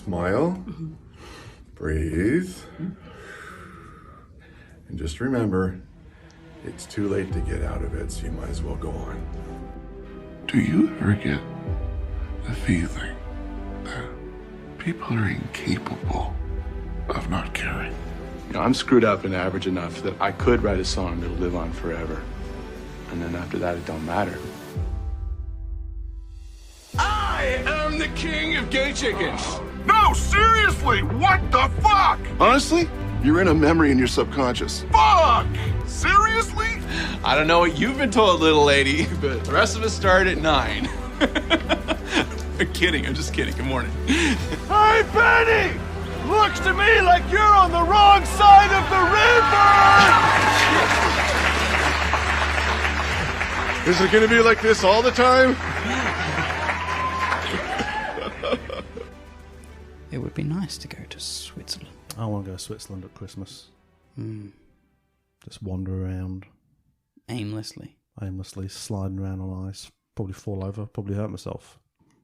Smile. Breathe. And just remember, it's too late to get out of it, so you might as well go on. Do you ever get the feeling that people are incapable of not caring? You know, I'm screwed up and average enough that I could write a song that'll live on forever. And then after that, it don't matter. I am the king of gay chickens. No, seriously, what the fuck? Honestly, you're in a memory in your subconscious. Fuck! Seriously? I don't know what you've been told, little lady, but the rest of us start at 9. I'm kidding. I'm just kidding. Good morning. Hey, Benny! Looks to me like you're on the wrong side of the river! Is it gonna be like this all the time? It would be nice to go to Switzerland. I want to go to Switzerland at Christmas. Just wander around Aimlessly. aimlessly, sliding around on ice. Probably fall over, probably hurt myself.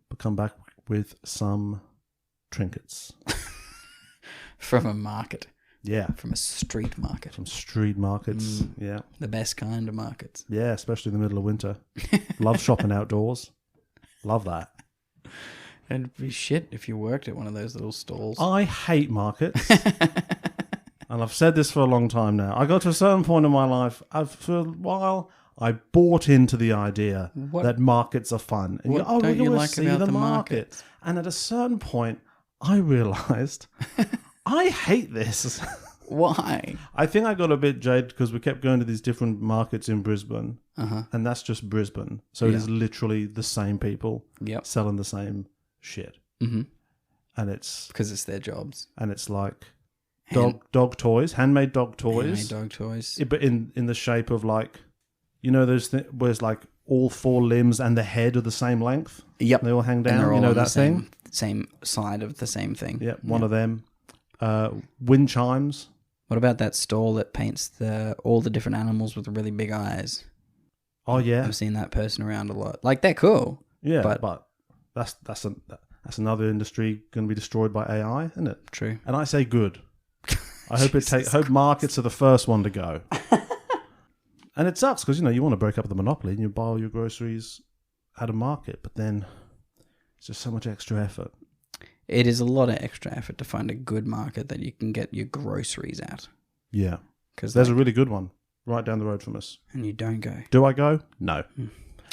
But come back with some trinkets. From a market. Yeah. From a street market. Some street markets. Yeah. The best kind of markets. Yeah, especially in the middle of winter. Love shopping outdoors. Love that. And it'd be shit if you worked at one of those little stalls. I hate markets. And I've said this for a long time now. I got to a certain point in my life, for a while, I bought into the idea that markets are fun. And What we're don't you going to like see about the the market. markets? And at a certain point, I realised I hate this. Why? I think I got a bit jaded because we kept going to these different markets in Brisbane. And that's just Brisbane. So it is literally the same people selling the same shit. And it's... Because it's their jobs. And it's like dog toys, handmade dog toys. Handmade dog toys. But in the shape of like, you know those things where it's like all four limbs and the head are the same length? Yep. They all hang down, And they're all you know on that the thing? same side of the same thing. Yep, one of them. Wind chimes. What about that stall that paints all the different animals with really big eyes? Oh, yeah. I've seen that person around a lot. Like, they're cool. Yeah, but that's another industry going to be destroyed by AI, isn't it? True. And I say good. I hope markets are the first one to go. And it sucks because, you want to break up the monopoly and you buy all your groceries at a market, but then it's just so much extra effort. It is a lot of extra effort to find a good market that you can get your groceries at. Yeah. Because there's a really good one right down the road from us. And you don't go. Do I go? No.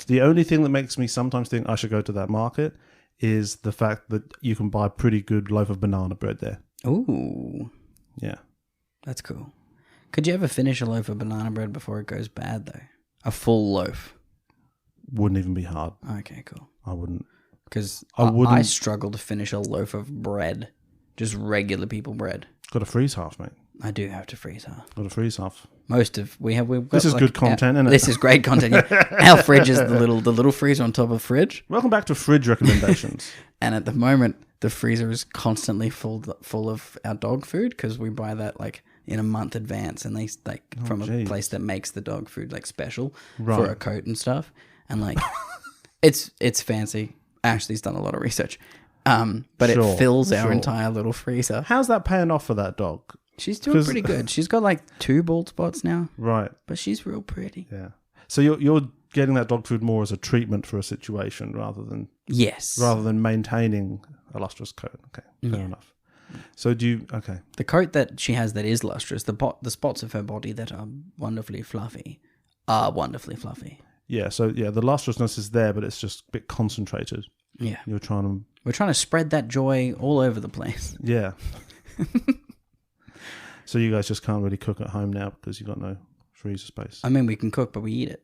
The only thing that makes me sometimes think I should go to that market is the fact that you can buy a pretty good loaf of banana bread there. Ooh. Yeah. That's cool. Could you ever finish a loaf of banana bread before it goes bad, though? A full loaf? Wouldn't even be hard. Okay, cool. I wouldn't. Because wouldn't. I struggle to finish a loaf of bread. Just regular people bread. Got to freeze half, mate. I do have to freeze half. Got to freeze half. We've got this is good content, isn't it? This is great content. Yeah. Our fridge is the little freezer on top of the fridge. Welcome back to fridge recommendations. And at the moment, the freezer is constantly full of our dog food because we buy that like in a month advance, and they from a place that makes the dog food like special for a coat and stuff. And like, it's fancy. Ashley's done a lot of research, but it fills our entire little freezer. How's that paying off for that dog? She's doing pretty good. She's got like 2 bald spots now. Right. But she's real pretty. Yeah. So you're getting that dog food more as a treatment for a situation rather than maintaining a lustrous coat. Okay. Fair enough. So the coat that she has that is lustrous, the spots of her body that are wonderfully fluffy are wonderfully fluffy. Yeah. So the lustrousness is there, but it's just a bit concentrated. Yeah. We're trying to spread that joy all over the place. Yeah. So you guys just can't really cook at home now because you've got no freezer space. I mean, we can cook, but we eat it.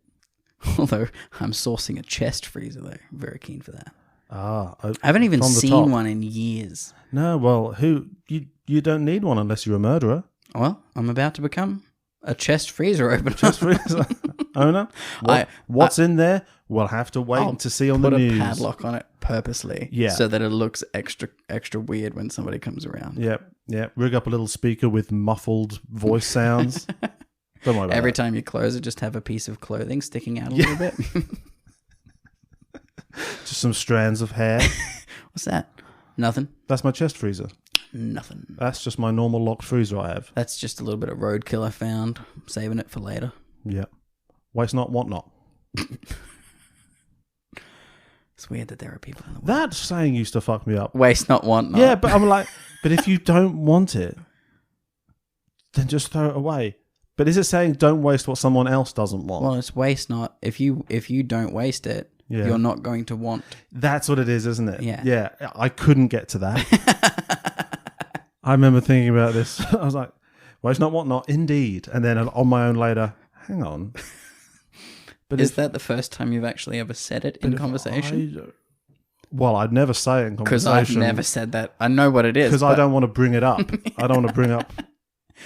Although I'm sourcing a chest freezer, though. I'm very keen for that. I haven't even seen one in years. No, well, you don't need one unless you're a murderer. Well, I'm about to become a chest freezer opener. Chest freezer owner? What's in there? We'll have to wait to see on the news. Put a padlock on it purposely, so that it looks extra weird when somebody comes around. Yeah. Rig up a little speaker with muffled voice sounds. Don't worry about Every that. time you close it, just have a piece of clothing sticking out a little bit. Just some strands of hair. What's that? Nothing. That's my chest freezer. Nothing. That's just my normal locked freezer I have. That's just a little bit of roadkill I found. I'm saving it for later. Yeah. Waste not, want not. It's weird that there are people in the world. That saying used to fuck me up. Waste not, want not. Yeah, but I'm like, but if you don't want it, then just throw it away. But is it saying don't waste what someone else doesn't want? Well, it's waste not. If you don't waste it, you're not going to want. That's what it is, isn't it? Yeah. Yeah. I couldn't get to that. I remember thinking about this. I was like, waste not, want not. Indeed. And then on my own later, hang on. But is that the first time you've actually ever said it in conversation? Well, I'd never say it in conversation. Because I've never said that. I know what it is. Because I don't want to bring it up. I don't want to bring up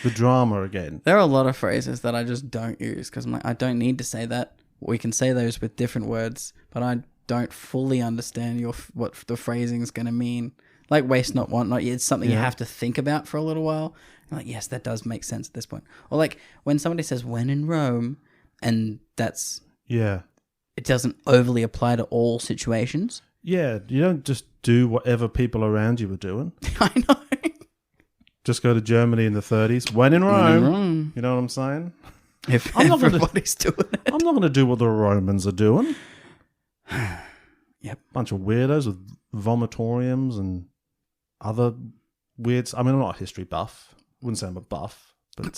the drama again. There are a lot of phrases that I just don't use because I'm like, I don't need to say that. We can say those with different words, but I don't fully understand what the phrasing is going to mean. Like waste not, want not. It's something you have to think about for a little while. I'm like, yes, that does make sense at this point. Or like when somebody says when in Rome, and that's... Yeah. It doesn't overly apply to all situations. Yeah, you don't just do whatever people around you are doing. I know. Just go to Germany in the 30s. When in Rome. You know what I'm saying? If everybody's doing it. I'm not going to do what the Romans are doing. Yep. Bunch of weirdos with vomitoriums and other weird... I mean, I'm not a history buff. Wouldn't say I'm a buff, but...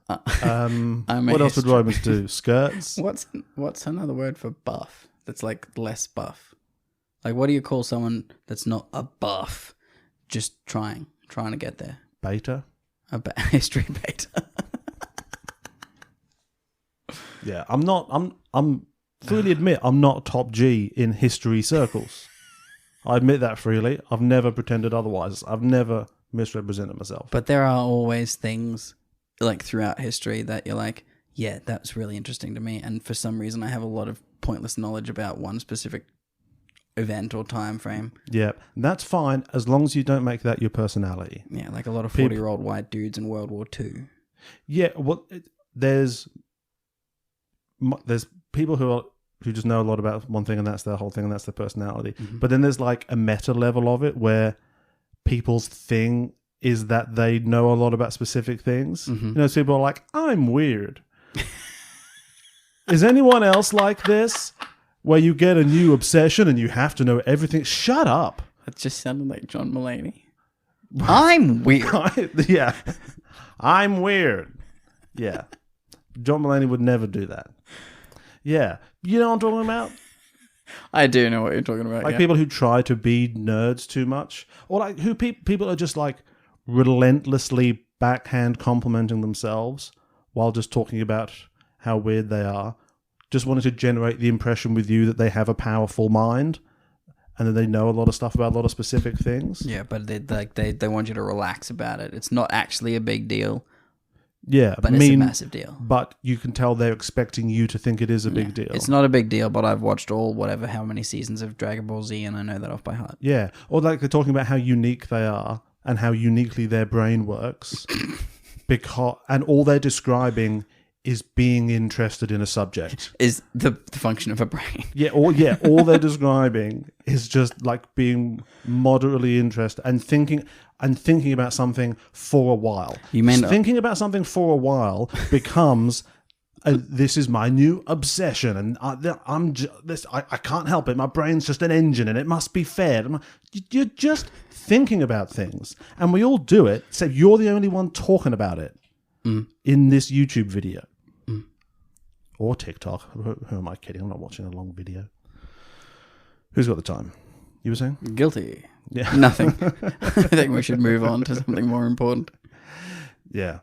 what else would Romans do? Skirts? What's another word for buff that's like less buff? Like what do you call someone that's not a buff, just trying to get there? Beta? History beta. Yeah, I'm freely admit I'm not top G in history circles. I admit that freely. I've never pretended otherwise. I've never misrepresented myself. But there are always things like throughout history that you're like, yeah, that's really interesting to me. And for some reason, I have a lot of pointless knowledge about one specific event or time frame. Yeah, that's fine as long as you don't make that your personality. Yeah, like a lot of 40-year-old white dudes in World War II. Yeah, well, there's people who just know a lot about one thing and that's their whole thing and that's their personality. Mm-hmm. But then there's like a meta level of it where people's thing is that they know a lot about specific things. Mm-hmm. You know, so people are like, I'm weird. Is anyone else like this? Where you get a new obsession and you have to know everything? Shut up. That just sounded like John Mulaney. I'm weird. Yeah. I'm weird. Yeah. John Mulaney would never do that. Yeah. You know what I'm talking about? I do know what you're talking about. Like people who try to be nerds too much. Or like who people are just like relentlessly backhand complimenting themselves while just talking about how weird they are. Just wanting to generate the impression with you that they have a powerful mind and that they know a lot of stuff about a lot of specific things. Yeah, but they want you to relax about it. It's not actually a big deal. Yeah, but it's a massive deal. But you can tell they're expecting you to think it is a big deal. It's not a big deal, but I've watched how many seasons of Dragon Ball Z and I know that off by heart. Yeah, or like they're talking about how unique they are and how uniquely their brain works. And all they're describing is being interested in a subject. Is the function of a brain. All they're describing is just like being moderately interested and thinking about something for a while. Thinking about something for a while becomes this is my new obsession, and I can't help it. My brain's just an engine, and it must be fed. You're just thinking about things, and we all do it. Except you're the only one talking about it in this YouTube video or TikTok. Who am I kidding? I'm not watching a long video. Who's got the time? You were saying? Guilty. Yeah. Nothing. I think we should move on to something more important. Yeah.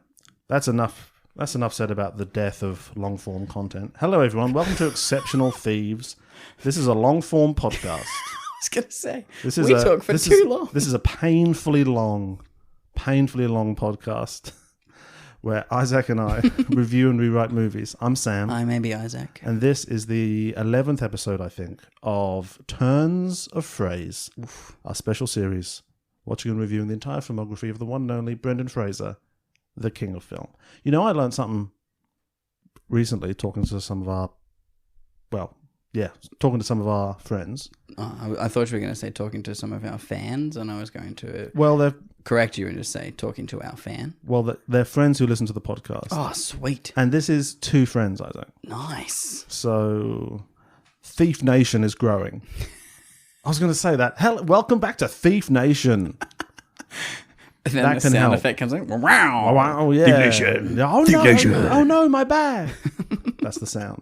That's enough. That's enough said about the death of long-form content. Hello, everyone. Welcome to Exceptional Thieves. This is a long-form podcast. I was going to say, we talk for too long. This is a painfully long podcast where Isaac and I review and rewrite movies. I'm Sam. I may be Isaac. And this is the 11th episode, I think, of Turns of Phrase, our special series, watching and reviewing the entire filmography of the one and only Brendan Fraser, the king of film. You know, I learned something recently talking to some of our, Yeah, talking to some of our friends. Oh, I thought you were going to say talking to some of our fans, and I was going to Well, correct you and just say talking to our fan. Well, they're friends who listen to the podcast. Oh, sweet. And this is 2 friends, Isaac. Nice. So, Thief Nation is growing. I was going to say that. Hell, welcome back to Thief Nation. And then that the can sound help. effect comes in. Wow. Oh, wow, yeah. Thief Nation. Oh, Thief no. Nation. Oh, no, my bag. That's the sound.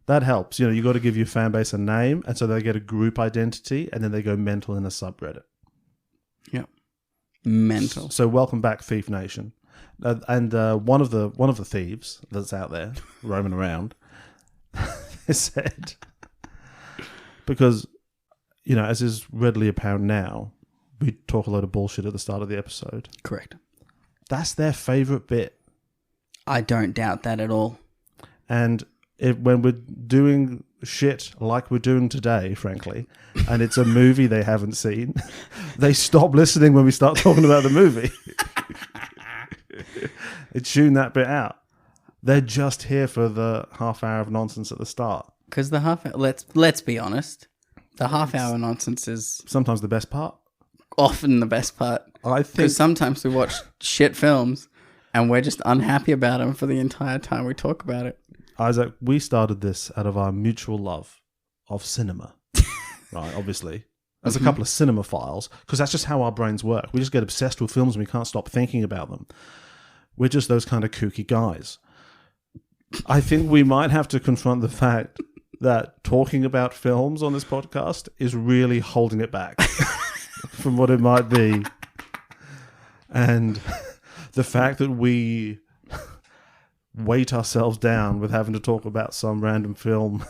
That helps. You know, you got to give your fan base a name, and so they get a group identity, and then they go mental in a subreddit. Yep. Mental. So welcome back, Thief Nation. And one of the thieves that's out there roaming around said, because, you know, as is readily apparent now, we talk a load of bullshit at the start of the episode. Correct. That's their favourite bit. I don't doubt that at all. And when we're doing shit like we're doing today, frankly, and it's a movie they haven't seen, they stop listening when we start talking about the movie. They tune that bit out. They're just here for the half hour of nonsense at the start. Because the half hour, let's be honest, the half hour nonsense is Sometimes the best part. often the best part. I think Because sometimes we watch shit films and we're just unhappy about them for the entire time we talk about it. Isaac, we started this out of our mutual love of cinema, right? Obviously, as a couple of cinema files, because that's just how our brains work. We just get obsessed with films and we can't stop thinking about them. We're just those kind of kooky guys. I think we might have to confront the fact that talking about films on this podcast is really holding it back from what it might be, and the fact that we weight ourselves down with having to talk about some random film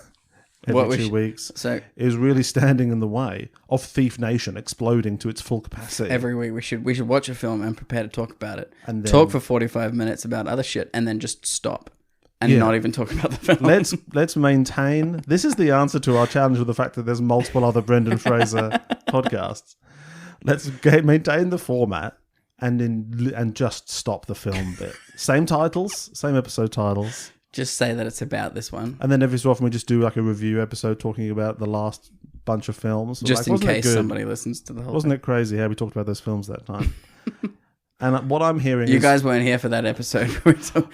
every 2 weeks is really standing in the way of Thief Nation exploding to its full capacity. Every week we should watch a film and prepare to talk about it. And then, talk for 45 minutes about other shit and then just stop and not even talk about the film. Let's maintain. This is the answer to our challenge with the fact that there's multiple other Brendan Fraser podcasts. Let's maintain the format and just stop the film bit. Same titles, same episode titles. Just say that it's about this one. And then every so often we just do like a review episode talking about the last bunch of films. Just like, in case somebody listens to the whole Wasn't thing. it crazy how we talked about those films that time? And what I'm hearing You guys weren't here for that episode.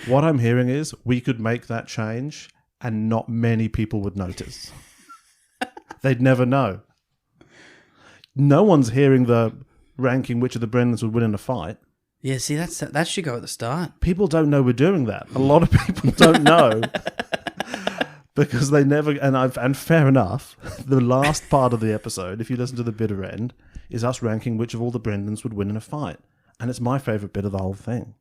What I'm hearing is we could make that change and not many people would notice. They'd never know. No one's hearing the ranking which of the Brendans would win in a fight. Yeah, see, that should go at the start. People don't know we're doing that. A lot of people don't know because they never. And fair enough. The last part of the episode, if you listen to the bitter end, is us ranking which of all the Brendans would win in a fight, and it's my favorite bit of the whole thing.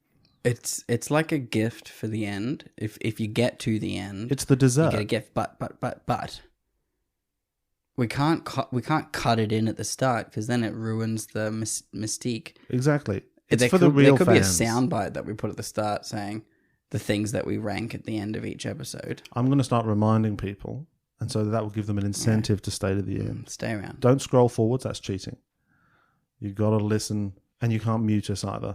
It's like a gift for the end. If you get to the end, It's the dessert. you get a gift. But we can't cut it in at the start because then it ruins the mystique. Exactly. It's There for the real could fans. be a soundbite that we put at the start saying the things that we rank at the end of each episode. I'm going to start reminding people, and so that will give them an incentive to stay to the end. Stay around. Don't scroll forwards, that's cheating. You've got to listen, and you can't mute us either.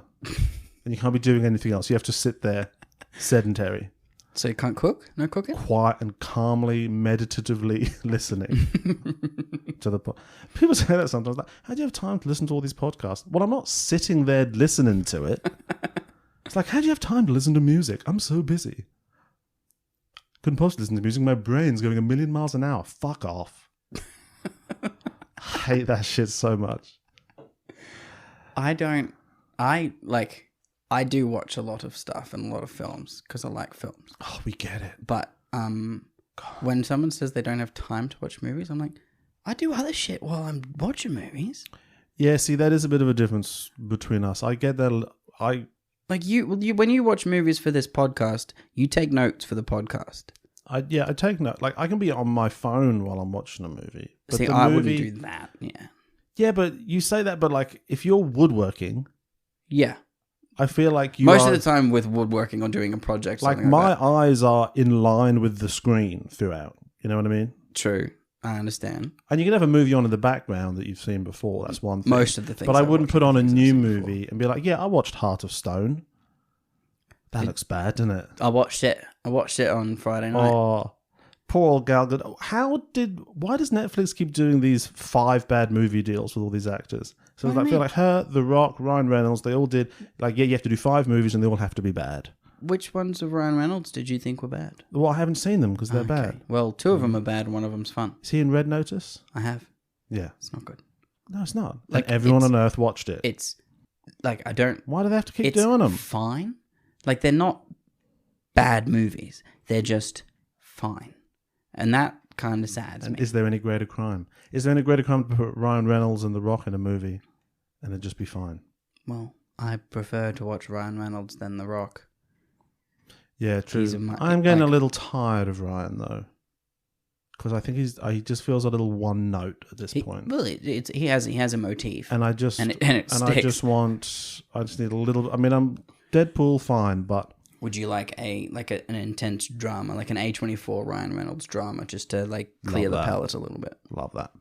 And you can't be doing anything else. You have to sit there, sedentary, So you can't cook? No cooking? quiet and calmly, meditatively listening to the people say that sometimes. Like, how do you have time to listen to all these podcasts? Well, I'm not sitting there listening to it. It's like, how do you have time to listen to music? I'm so busy. Couldn't possibly listen to music. My brain's going 1,000,000 miles an hour. Fuck off. I hate that shit so much. I do watch a lot of stuff and a lot of films because I like films. Oh, we get it. But when someone says they don't have time to watch movies, I'm like, I do other shit while I'm watching movies. Yeah, see, that is a bit of a difference between us. I get that. Like you when you watch movies for this podcast, you take notes for the podcast. I take note. Like, I can be on my phone while I'm watching a movie. But See, the I movie, wouldn't do that. Yeah. Yeah, but you say that, but like, if you're woodworking, Yeah. I feel like Most of the time with woodworking or doing a project. like Something my like that. eyes are in line with the screen throughout. You know what I mean? True. I understand. And you can have a movie on in the background that you've seen before. That's one thing. Most of the things. But I wouldn't watch put are on a things I've new seen movie before. and be like, yeah, I watched Heart of Stone. That looks bad, doesn't it? I watched it on Friday night. Oh, Poor old Gal Gadot. Why does Netflix keep doing these 5 bad movie deals with all these actors? So I feel like her, The Rock, Ryan Reynolds, they all did, like, yeah, you have to do 5 movies and they all have to be bad. Which ones of Ryan Reynolds did you think were bad? Well, I haven't seen them because they're bad. Well, 2 of them are bad and 1 of them's fun. Is he in Red Notice? I have. Yeah. It's not good. No, it's not. Like, and everyone on Earth watched it. It's, like, I don't... Why do they have to keep doing them? Fine. Like, they're not bad movies. They're just fine. And that kind of sads me. Is there any greater crime? Is there any greater crime to put Ryan Reynolds and The Rock in a movie and it'd just be fine? Well, I prefer to watch Ryan Reynolds than The Rock. Yeah, true. I'm getting a little tired of Ryan, though. Because I think he just feels a little one note at this point. Well, he has a motif. And I just... And it sticks. I just need a little... I mean, I'm Deadpool, fine, but... Would you like an intense drama, like an A24 Ryan Reynolds drama, just to like clear the palate a little bit? Love that.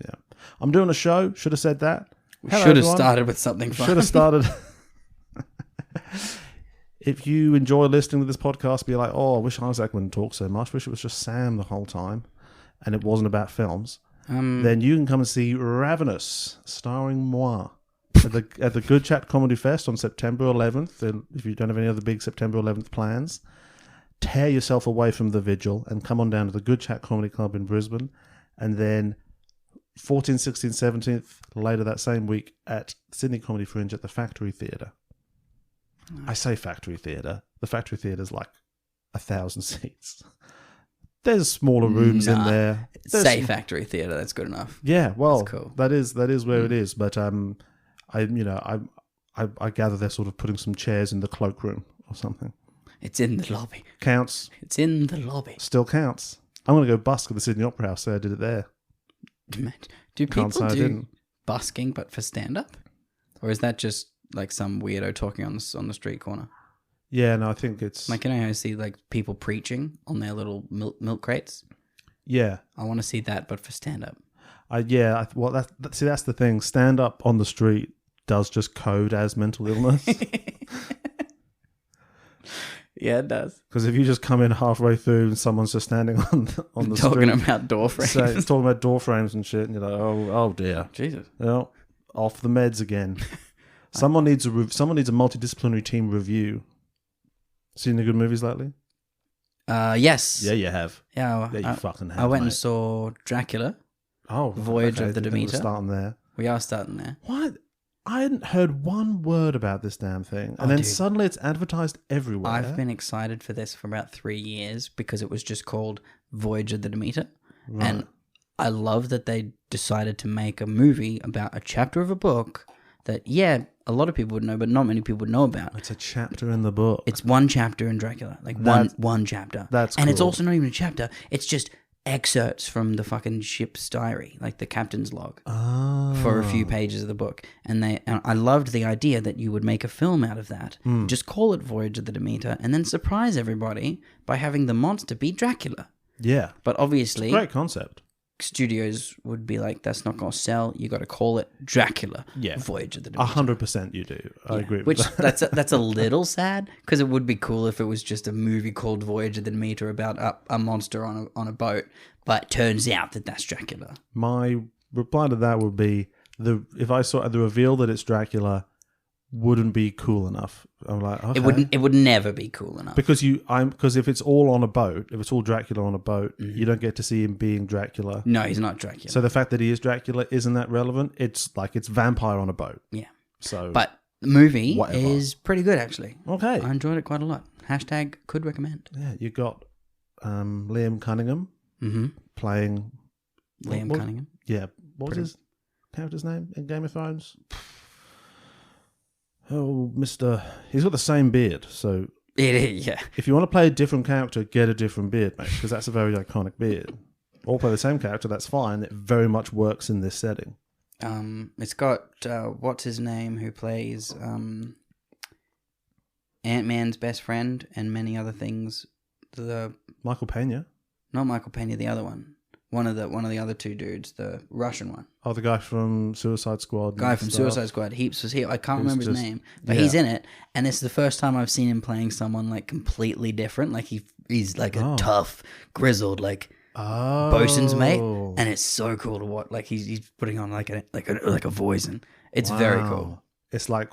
Yeah. I'm doing a show. Should have said that. Should have started with something fun. Should have started... If you enjoy listening to this podcast, be like, oh, I wish Isaac wouldn't talk so much. Wish it was just Sam the whole time, and it wasn't about films. Then you can come and see Ravenous, starring moi, at the Good Chat Comedy Fest on September 11th. And if you don't have any other big September 11th plans, tear yourself away from the vigil and come on down to the Good Chat Comedy Club in Brisbane. And then 14th, 16th, 17th, later that same week at Sydney Comedy Fringe at the Factory Theatre. I say Factory Theatre. The Factory Theatre's like 1,000 seats. There's smaller rooms in there. Say Factory Theatre. That's good enough. Yeah, well, that's cool. that is where it is. But I gather they're sort of putting some chairs in the cloakroom or something. It's in the lobby. Counts. It's in the lobby. Still counts. I'm going to go busk at the Sydney Opera House. So I did it there. Do people do busking but for stand-up? Or is that just like some weirdo talking on the street corner? Yeah, no, I think it's... Like, I see like people preaching on their little milk crates. Yeah. I want to see that, but for stand-up. Well, that's the thing. Stand-up on the street does just code as mental illness. Yeah, it does. Because if you just come in halfway through and someone's just standing on the talking street... about door frames. Talking about door frames and shit, and you're like, oh dear. Jesus. Well, off the meds again. Someone needs a multidisciplinary team review. Seen any good movies lately? Yes. Yeah, you have. Yeah, you fucking have. I went mate. and saw Dracula. Oh, Voyage of the Demeter. We're starting there. We are starting there. What? I hadn't heard one word about this damn thing, and then suddenly it's advertised everywhere. I've been excited for this for about 3 years because it was just called Voyage of the Demeter, and I love that they decided to make a movie about a chapter of a book that, a lot of people would know, but not many people would know about. It's a chapter in the book. It's one chapter in Dracula, like one chapter. That's and cool. It's also not even a chapter. It's just excerpts from the fucking ship's diary, like the captain's log, for a few pages of the book. And I loved the idea that you would make a film out of that. Just call it Voyage of the Demeter, and then surprise everybody by having the monster be Dracula. Yeah, but obviously, it's a great concept. Studios would be like, that's not going to sell. You got to call it Dracula. Yeah, Voyage of the Demeter. 100% you do. I agree. Which that's a little sad because it would be cool if it was just a movie called Voyage of the Demeter about a monster on a boat. But turns out that's Dracula. My reply to that would be if I saw the reveal that it's Dracula, wouldn't be cool enough. I'm like, okay. It would never be cool enough because if it's all on a boat, if it's all Dracula on a boat, you don't get to see him being Dracula. No, he's not Dracula. So the fact that he is Dracula isn't that relevant. It's like it's vampire on a boat. Yeah. So, but the movie is pretty good actually. Okay, I enjoyed it quite a lot. # could recommend. Yeah, you got Liam Cunningham playing Liam Cunningham. Yeah, what was his character's name in Game of Thrones? Oh, he's got the same beard, so... Yeah. If you want to play a different character, get a different beard, mate, because that's a very iconic beard. Or play the same character, that's fine. It very much works in this setting. It's got, what's his name, who plays Ant-Man's best friend and many other things. Michael Pena? Not Michael Pena, the other one. One of the other two dudes, the Russian one. Oh, the guy from Suicide Squad. Guy and from stuff. Suicide Squad. Heaps was here. I can't Who's remember his just- name, but yeah. he's in it, and it's the first time I've seen him playing someone like completely different. Like he's like a tough, grizzled like bosun's mate, and it's so cool to watch. Like he's putting on like a voice, and it's very cool. It's like,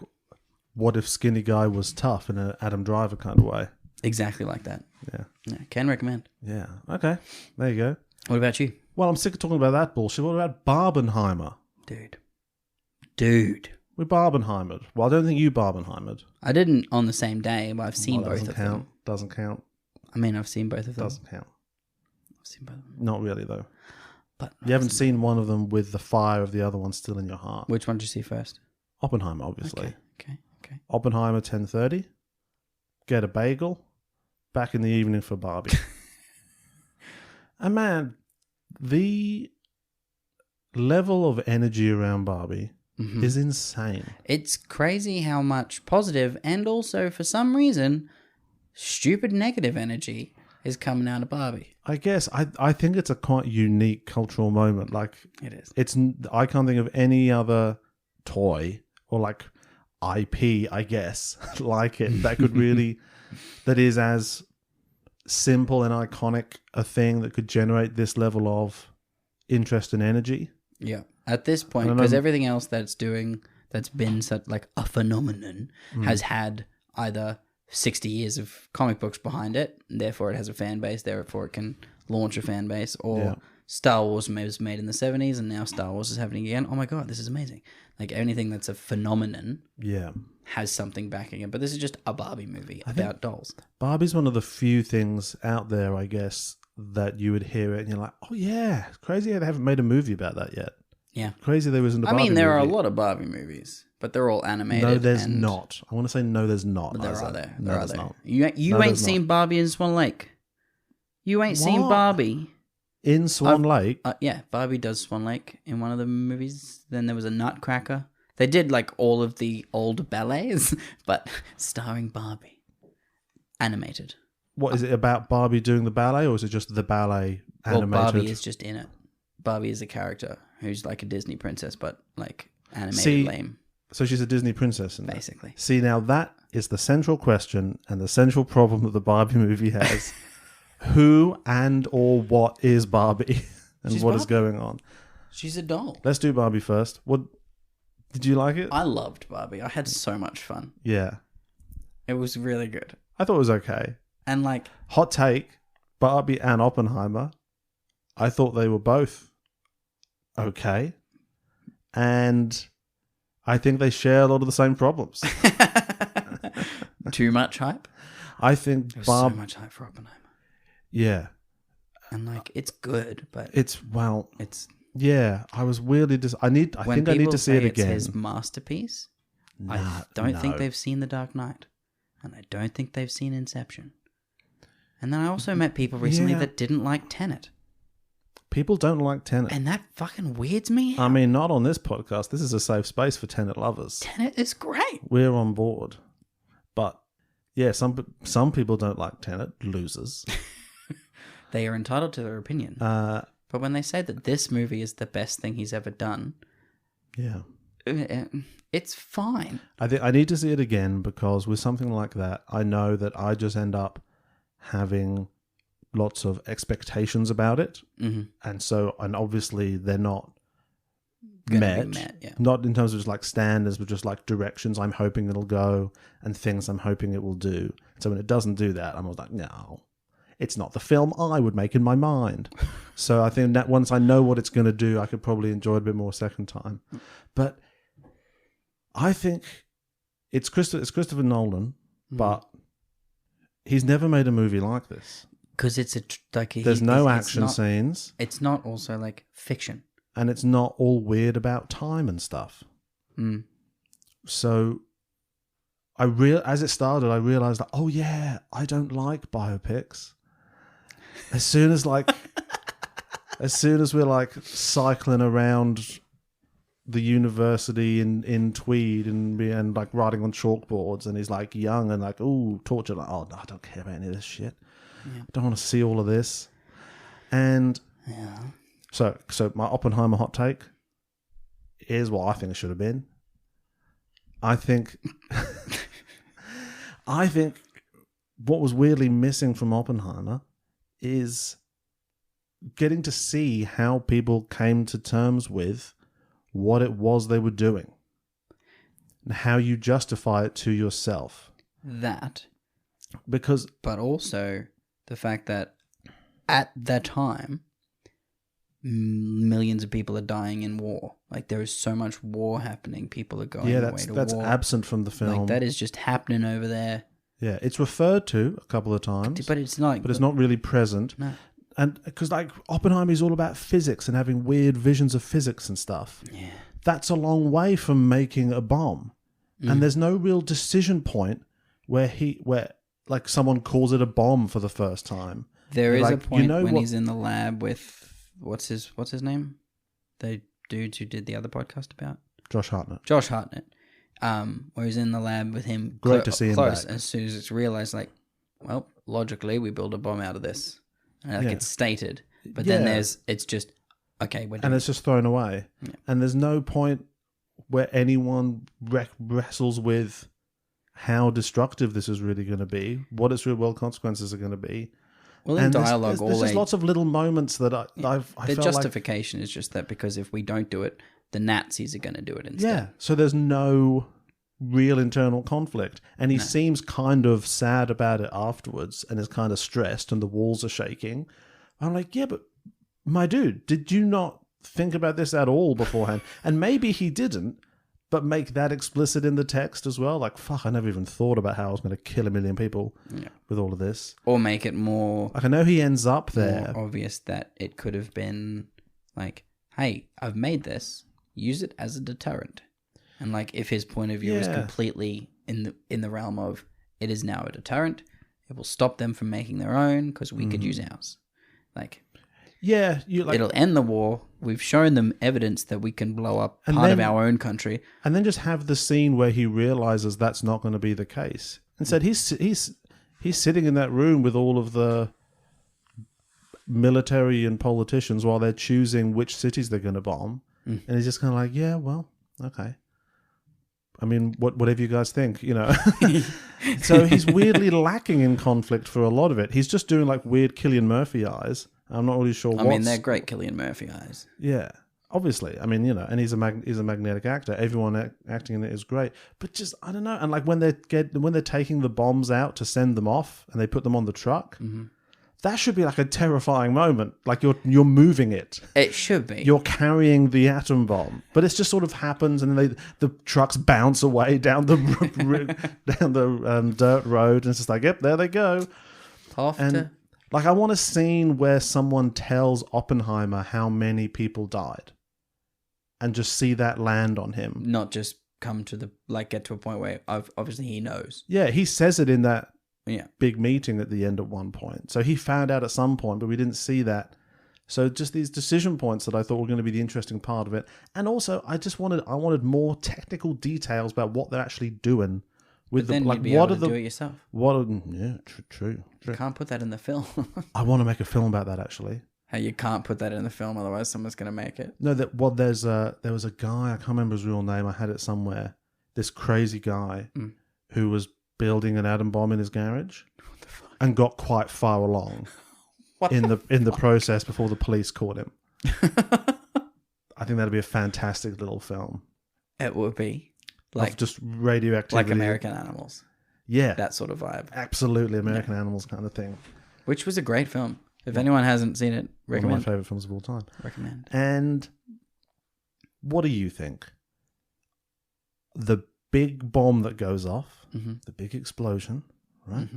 what if Skinny Guy was tough in an Adam Driver kind of way? Exactly like that. Yeah. Can recommend. Yeah. Okay. There you go. What about you, Well, I'm sick of talking about that bullshit. What about Barbenheimer? dude? We Barbenheimered. Well, I don't think you Barbenheimered. I didn't on the same day, but I've seen both of them. Doesn't count. I mean, I've seen both of them. Doesn't count. I've seen both of them. Not really, though. But You haven't seen one of them with the fire of the other one still in your heart. Which one did you see first? Oppenheimer, obviously. Okay. Oppenheimer, 10:30. Get a bagel. Back in the evening for Barbie. And man, the level of energy around Barbie is insane. It's crazy how much positive and also, for some reason, stupid negative energy is coming out of Barbie. I guess I think it's a quite unique cultural moment. Like It is. I can't think of any other toy or like IP, I guess, like it that could really that is as simple and iconic a thing that could generate this level of interest and energy. Yeah. At this point, because everything else that's been such like a phenomenon has had either 60 years of comic books behind it, and therefore it has a fan base, therefore it can launch a fan base, or Star Wars was made in the 70s and now Star Wars is happening again. Oh my god, this is amazing. Like anything that's a phenomenon has something backing it. But this is just a Barbie movie about dolls. Barbie's one of the few things out there, I guess, that you would hear it and you're like, oh yeah, it's crazy they haven't made a movie about that yet. Yeah. Crazy there wasn't a Barbie there are a movie. lot of Barbie movies, but they're all animated. No, there's not. I want to say no, there's not. But there Isaac. are there. No, There are there's there. not. You No, ain't there's seen not. Barbie in Swan Lake. You ain't seen What? Barbie. In Swan Lake? Yeah, Barbie does Swan Lake in one of the movies. Then there was a Nutcracker. They did like all of the old ballets, but starring Barbie. Animated. What is it about Barbie doing the ballet, or is it just the ballet animated? Well, Barbie is just in it. Barbie is a character who's like a Disney princess, but like animated lame, So she's a Disney princess in that. basically. See, now that is the central question and the central problem that the Barbie movie has. Who and or what is Barbie and She's what is Barbie. going on? She's a doll. Let's do Barbie first. What did you like it? I loved Barbie. I had so much fun. Yeah. It was really good. I thought it was okay. And like, Hot take, Barbie and Oppenheimer. I thought they were both okay. And I think they share a lot of the same problems. too much hype. I think There's so much hype for Oppenheimer. Yeah. And like, it's good, but It's yeah, I was weirdly I think I need to see it again. It's his masterpiece. I don't think they've seen The Dark Knight, and I don't think they've seen Inception. And then I also met people recently that didn't like Tenet, People don't like Tenet. and that fucking weirds me. I mean, not on this podcast. This is a safe space for Tenet lovers. Tenet is great. We're on board. But yeah, some people don't like Tenet. Losers. They are entitled to their opinion. But when they say that this movie is the best thing he's ever done, Yeah. it's fine. I think I need to see it again because with something like that, I know that I just end up having lots of expectations about it, and obviously they're not met. Yeah. Not in terms of just like standards, but just like directions I'm hoping it'll go and things I'm hoping it will do. So when it doesn't do that, I'm always like, no, it's not the film I would make in my mind. So I think that once I know what it's going to do, I could probably enjoy it a bit more second time. But I think it's Christopher Nolan, but he's never made a movie like this. Because it's There's no action scenes, It's not also like fiction. and it's not all weird about time and stuff. So as it started, I realized that, oh yeah, I don't like biopics. As soon as we're like cycling around the university in Tweed and like writing on chalkboards, and he's like young and like, ooh, torture, like, oh no, I don't care about any of this shit. I don't want to see all of this. And So my Oppenheimer hot take is what I think it should have been. I think what was weirdly missing from Oppenheimer is getting to see how people came to terms with what it was they were doing and how you justify it to yourself. That. Because... But also the fact that at that time, millions of people are dying in war. Like, there is so much war happening. People are going away to war. That's absent from the film. Like, that is just happening over there. Yeah, it's referred to a couple of times. But it's not... But it's not really present. No. And because, like, Oppenheimer is all about physics and having weird visions of physics and stuff. Yeah. That's a long way from making a bomb. And there's no real decision point where like someone calls it a bomb for the first time. There is a point when he's in the lab with what's his name? The dude who did the other podcast about Josh Hartnett. Where he's in the lab with him. Great to see him close. back. As soon as it's realized, like, well, logically we build a bomb out of this, and like it's stated. But then it's just okay. We're doing and it's just thrown away. Yeah. And there's no point where anyone wrestles with how destructive this is really going to be, what its real world consequences are going to be. Well, in dialogue, there's just lots of little moments that I the felt justification is just that because if we don't do it, the Nazis are going to do it instead. Yeah, so there's no real internal conflict. And he seems kind of sad about it afterwards and is kind of stressed and the walls are shaking. I'm like, yeah, but my dude, did you not think about this at all beforehand? And maybe he didn't, but make that explicit in the text as well. Like, fuck, I never even thought about how I was going to kill 1 million people with all of this. Or make it more... Like, I know he ends up there. More obvious that it could have been like, hey, I've made this, use it as a deterrent. And like, if his point of view is completely in the realm of, it is now a deterrent, it will stop them from making their own because we could use ours. Like... Yeah, it'll end the war. We've shown them evidence that we can blow up part of our own country. And then just have the scene where he realizes that's not going to be the case. Instead, he's sitting in that room with all of the military and politicians while they're choosing which cities they're going to bomb. And he's just kind of like, yeah, well, okay. I mean, whatever you guys think, you know. So he's weirdly lacking in conflict for a lot of it. He's just doing like weird Cillian Murphy eyes. I'm not really sure. I mean, they're great Cillian Murphy eyes. Yeah, obviously. I mean, you know, and he's a magnetic actor. Everyone acting in it is great, but just I don't know. And like when they're taking the bombs out to send them off, and they put them on the truck, that should be like a terrifying moment. Like you're moving it. It should be. You're carrying the atom bomb, but it just sort of happens, and then the trucks bounce away down the dirt road, and it's just like, yep, there they go. Like, I want a scene where someone tells Oppenheimer how many people died and just see that land on him. Not just come to get to a point where obviously he knows. Yeah, he says it in that big meeting at the end at one point. So he found out at some point, but we didn't see that. So just these decision points that I thought were going to be the interesting part of it. And also, I wanted more technical details about what they're actually doing. But then you'd be able to do it yourself. True. You can't put that in the film. I want to make a film about that, actually. How you can't put that in the film, otherwise someone's going to make it. No, there was a guy, I can't remember his real name, I had it somewhere. This crazy guy who was building an atom bomb in his garage and got quite far along in the process before the police caught him. I think that'd be a fantastic little film. It would be. Like just radioactivity. Like American Animals. Yeah. That sort of vibe. Absolutely American Animals kind of thing. Which was a great film. If anyone hasn't seen it, recommend. One of my favourite films of all time. Recommend. And what do you think? The big bomb that goes off, the big explosion, right?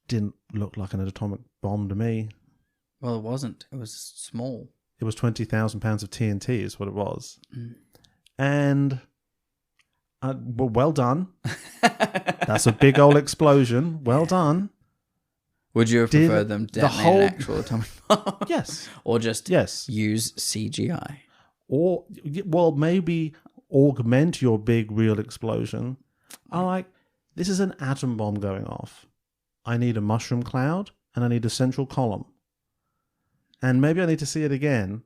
Didn't look like an atomic bomb to me. Well, it wasn't. It was small. It was 20,000 pounds of TNT is what it was. And well done. That's a big old explosion. Well done. Would you have preferred them detonate an actual atomic bomb? Yes. Or just use CGI? Or, well, maybe augment your big real explosion. I like, this is an atom bomb going off. I need a mushroom cloud and I need a central column. And maybe I need to see it again,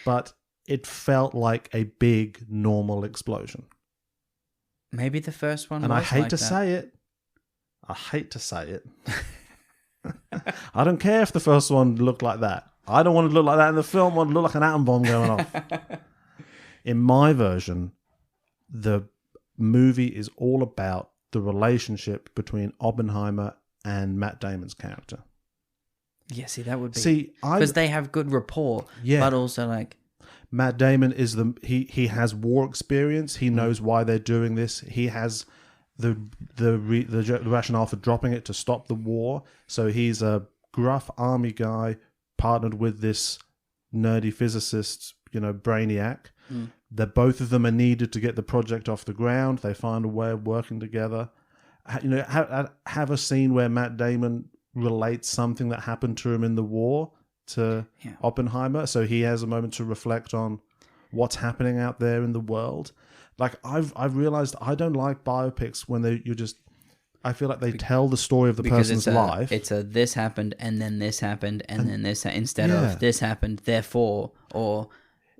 but it felt like a big, normal explosion. Maybe the first one And was I hate like to that. say it. I hate to say it. I don't care if the first one looked like that. I don't want it to look like that in the film. I want it to look like an atom bomb going off. In my version, the movie is all about the relationship between Oppenheimer and Matt Damon's character. Yeah, see, that would be... See, because they have good rapport, but also like... Matt Damon is he has war experience. He knows why they're doing this. He has the rationale for dropping it to stop the war. So he's a gruff army guy partnered with this nerdy physicist, brainiac. That both of them are needed to get the project off the ground. They find a way of working together. Have a scene where Matt Damon relates something that happened to him in the war to Oppenheimer, so he has a moment to reflect on what's happening out there in the world. Like I've realized I don't like biopics when I feel like they tell the story of the person's life. It's this happened and then this happened and then this instead of this happened therefore or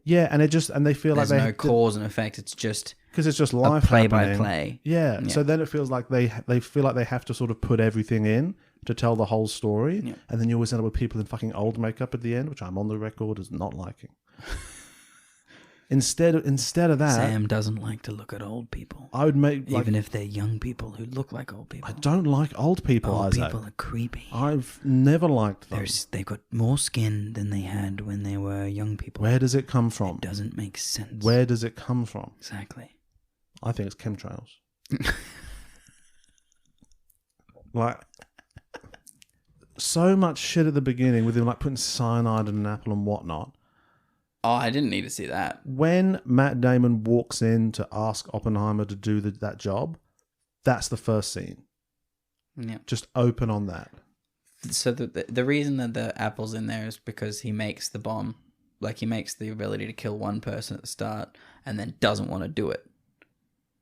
and they feel like there's no cause and effect. It's just because it's just life play happening. by play. Yeah. So then it feels like they feel like they have to sort of put everything in to tell the whole story, and then you always end up with people in fucking old makeup at the end, which I'm on the record as not liking. Instead of that, Sam doesn't like to look at old people. I would make even if they're young people who look like old people. I don't like old people. Old Isaac. people are creepy. I've never liked them. They've got more skin than they had when they were young people. Where does it come from? It doesn't make sense. Where does it come from? Exactly. I think it's chemtrails. Like, so much shit at the beginning with him like putting cyanide in an apple and whatnot. Oh, I didn't need to see that. When Matt Damon walks in to ask Oppenheimer to do that job, that's the first scene. Yeah. Just open on that. So the reason that the apple's in there is because he makes the bomb. Like, he makes the ability to kill one person at the start and then doesn't want to do it.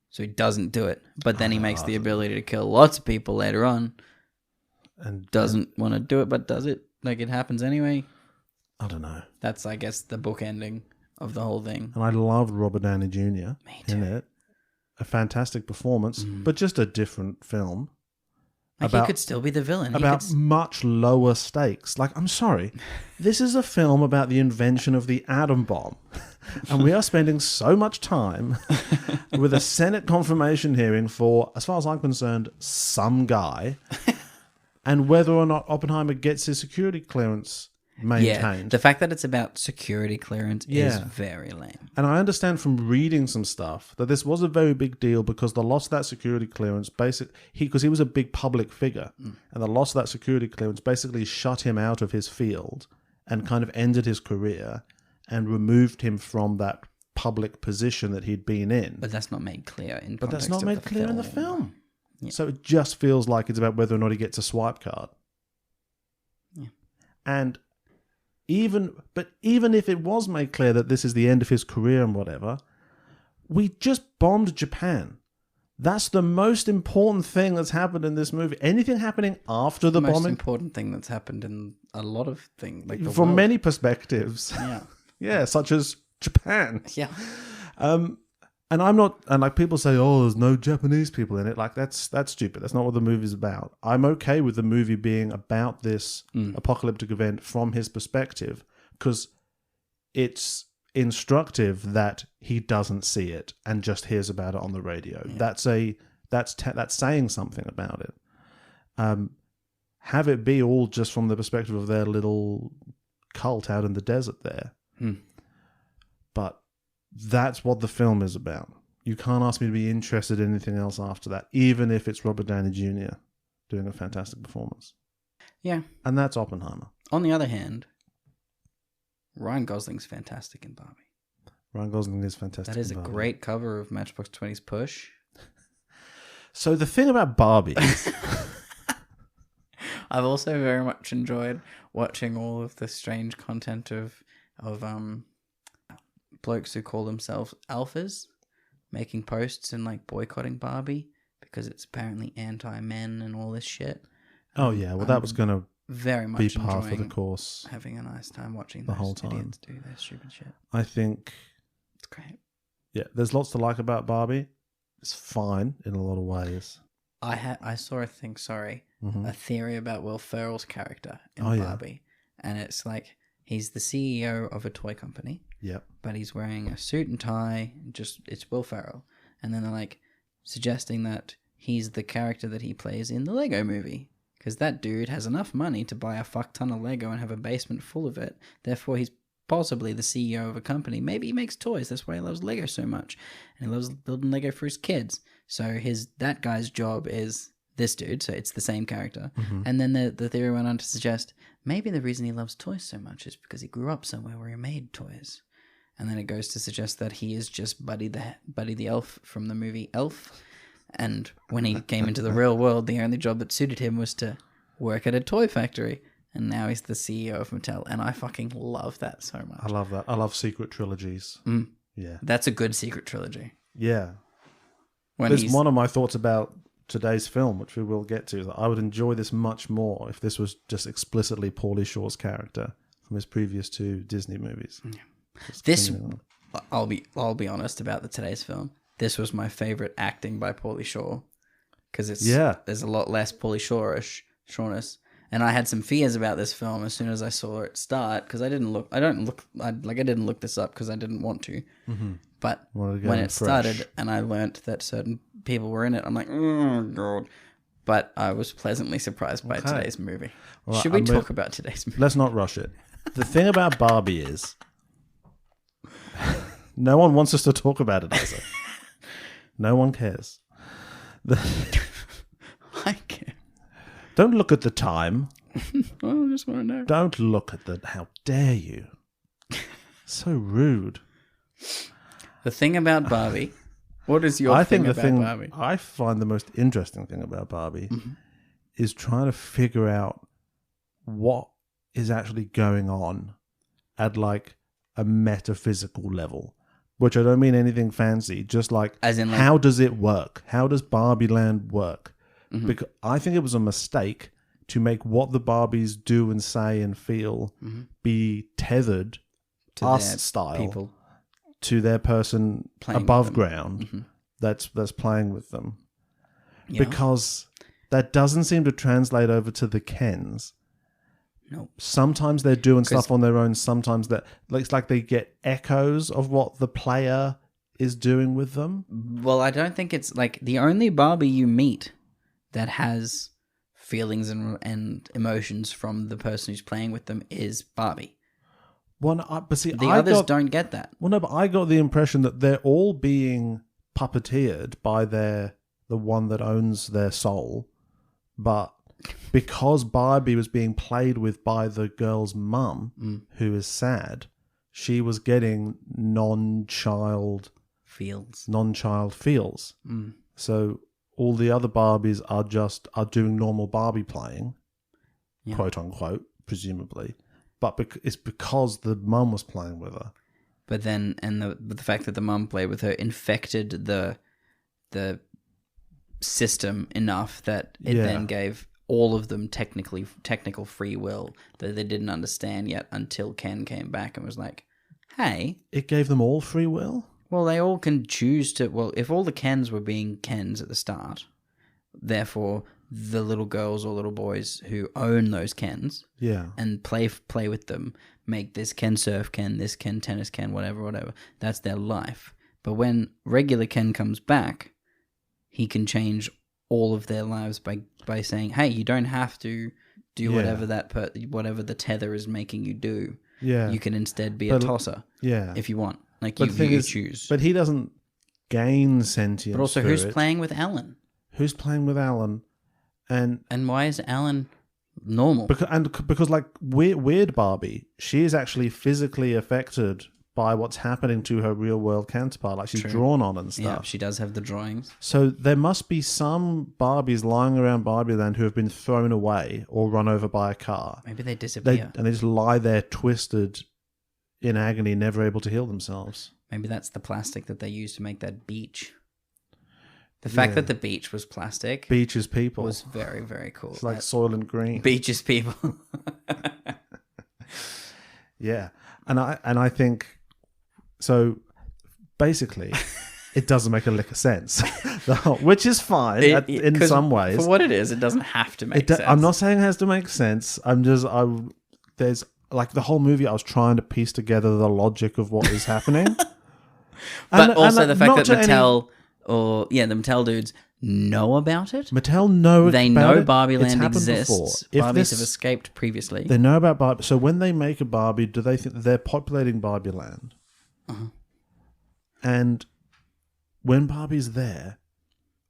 So he doesn't do it. But then he makes the ability to kill lots of people later on and doesn't want to do it, but does it. Like, it happens anyway. I don't know. That's, I guess, the book ending of the whole thing. And I loved Robert Downey Jr. in it. A fantastic performance, but just a different film. Like, he could still be the villain. Much lower stakes. Like, I'm sorry. This is a film about the invention of the atom bomb. And we are spending so much time with a Senate confirmation hearing for, as far as I'm concerned, some guy. And whether or not Oppenheimer gets his security clearance maintained. Yeah, the fact that it's about security clearance is very lame. And I understand from reading some stuff that this was a very big deal because the loss of that security clearance, because he was a big public figure, and the loss of that security clearance basically shut him out of his field and kind of ended his career and removed him from that public position that he'd been in. But that's not made clear in But that's not made clear in the film. Yeah. So it just feels like it's about whether or not he gets a swipe card. Yeah. And even if it was made clear that this is the end of his career and whatever, we just bombed Japan. That's the most important thing that's happened in this movie. Anything happening after the bombing? Most important thing that's happened in a lot of things. Like from many perspectives. Yeah. Yeah, such as Japan. Yeah. And I'm not, and like people say, oh, there's no Japanese people in it. Like that's stupid. That's not what the movie's about. I'm okay with the movie being about this apocalyptic event from his perspective because it's instructive that he doesn't see it and just hears about it on the radio. Yeah. That's saying something about it. Have it be all just from the perspective of their little cult out in the desert there. But that's what the film is about. You can't ask me to be interested in anything else after that, even if it's Robert Downey Jr. doing a fantastic performance. Yeah. And that's Oppenheimer. On the other hand, Ryan Gosling's fantastic in Barbie. Ryan Gosling is fantastic. That is a great cover of Matchbox 20's Push. So the thing about Barbie... I've also very much enjoyed watching all of the strange content of blokes who call themselves alphas making posts and like boycotting Barbie because it's apparently anti-men and all this shit. Oh yeah, well that was going to very much be par for the enjoying course. having a nice time watching the those whole time. idiots do their stupid shit. I think, It's great. yeah, there's lots to like about Barbie. It's fine in a lot of ways. I saw a thing, a theory about Will Ferrell's character in Oh, yeah. Barbie. And it's like, he's the CEO of a toy company, Yep. but he's wearing a suit and tie, it's Will Ferrell. And then they're like suggesting that he's the character that he plays in the Lego movie. Because that dude has enough money to buy a fuck ton of Lego and have a basement full of it. Therefore, he's possibly the CEO of a company. Maybe he makes toys. That's why he loves Lego so much. And he loves building Lego for his kids. So that guy's job is this dude. So it's the same character. Mm-hmm. And then the theory went on to suggest maybe the reason he loves toys so much is because he grew up somewhere where he made toys. And then it goes to suggest that he is just Buddy the elf from the movie Elf. And when he came into the real world, the only job that suited him was to work at a toy factory. And now he's the CEO of Mattel. And I fucking love that so much. I love that. I love secret trilogies. Yeah. That's a good secret trilogy. Yeah. When There's one of my thoughts about today's film, which we will get to, that I would enjoy this much more if this was just explicitly Pauly Shore's character from his previous two Disney movies. Yeah. I'll be honest about today's film. This was my favorite acting by Pauly Shore because there's a lot less Pauly Shore-ness. And I had some fears about this film as soon as I saw it start because I didn't look this up because I didn't want to. Mm-hmm. But when it started and I learnt that certain people were in it, I'm like, oh god. But I was pleasantly surprised by today's movie. Well, Should we talk about today's movie? Let's not rush it. The thing about Barbie is no one wants us to talk about it, does it? No one cares. I care. Don't look at the time. I just want to know. Don't look at the... How dare you? So rude. The thing about Barbie... What is your thing about Barbie? I find the most interesting thing about Barbie is trying to figure out what is actually going on at like a metaphysical level. Which I don't mean anything fancy, just like, as in, like, how does it work? How does Barbie Land work? Because I think it was a mistake to make what the Barbies do and say and feel be tethered to us their style people. To their person Playing above ground that's playing with them. Yeah. Because that doesn't seem to translate over to the Kens. No. Sometimes they're doing stuff on their own. Sometimes it's like they get echoes of what the player is doing with them. Well, I don't think it's like the only Barbie you meet that has feelings and emotions from the person who's playing with them is Barbie. But see, the others don't get that. Well, no, but I got the impression that they're all being puppeteered by the one that owns their soul, but because Barbie was being played with by the girl's mum, who is sad, she was getting non-child feels. So all the other Barbies are doing normal Barbie playing, quote unquote, presumably. But it's because the mum was playing with her. But then, the fact that the mum played with her infected the system enough that it then gave all of them technical free will that they didn't understand yet until Ken came back and was like, hey. It gave them all free will? Well, they all can choose to... Well, if all the Kens were being Kens at the start, therefore the little girls or little boys who own those Kens and play with them, make this Ken surf Ken, this Ken tennis Ken, whatever, that's their life. But when regular Ken comes back, he can change all of their lives by saying, hey, you don't have to do whatever whatever the tether is making you do. Yeah. You can instead be a tosser if you want. Like, you choose. But he doesn't gain sentience. But also, who's playing with Alan? Who's playing with Alan? And why is Alan normal? Because like weird Barbie, she is actually physically affected by what's happening to her real world counterpart. Like, she's drawn on and stuff. Yeah, she does have the drawings. So there must be some Barbies lying around Barbie Land who have been thrown away or run over by a car. Maybe they disappear. And they just lie there twisted in agony, never able to heal themselves. Maybe that's the plastic that they use to make that beach. The fact that the beach was plastic Beach is people. was very, very cool. It's like Soylent Green. Beach is people. Yeah, and I think so. Basically, it doesn't make a lick of sense, which is fine in some ways. For what it is, it doesn't have to make sense. I'm not saying it has to make sense. There's like the whole movie. I was trying to piece together the logic of what is happening, but also the fact that Mattel the Mattel dudes know about it. Mattel know they about know it. Barbie It's Land happened exists. before. Barbies have escaped previously. They know about Barbie. So when they make a Barbie, do they think that they're populating Barbie Land? Uh-huh. And when Barbie's there,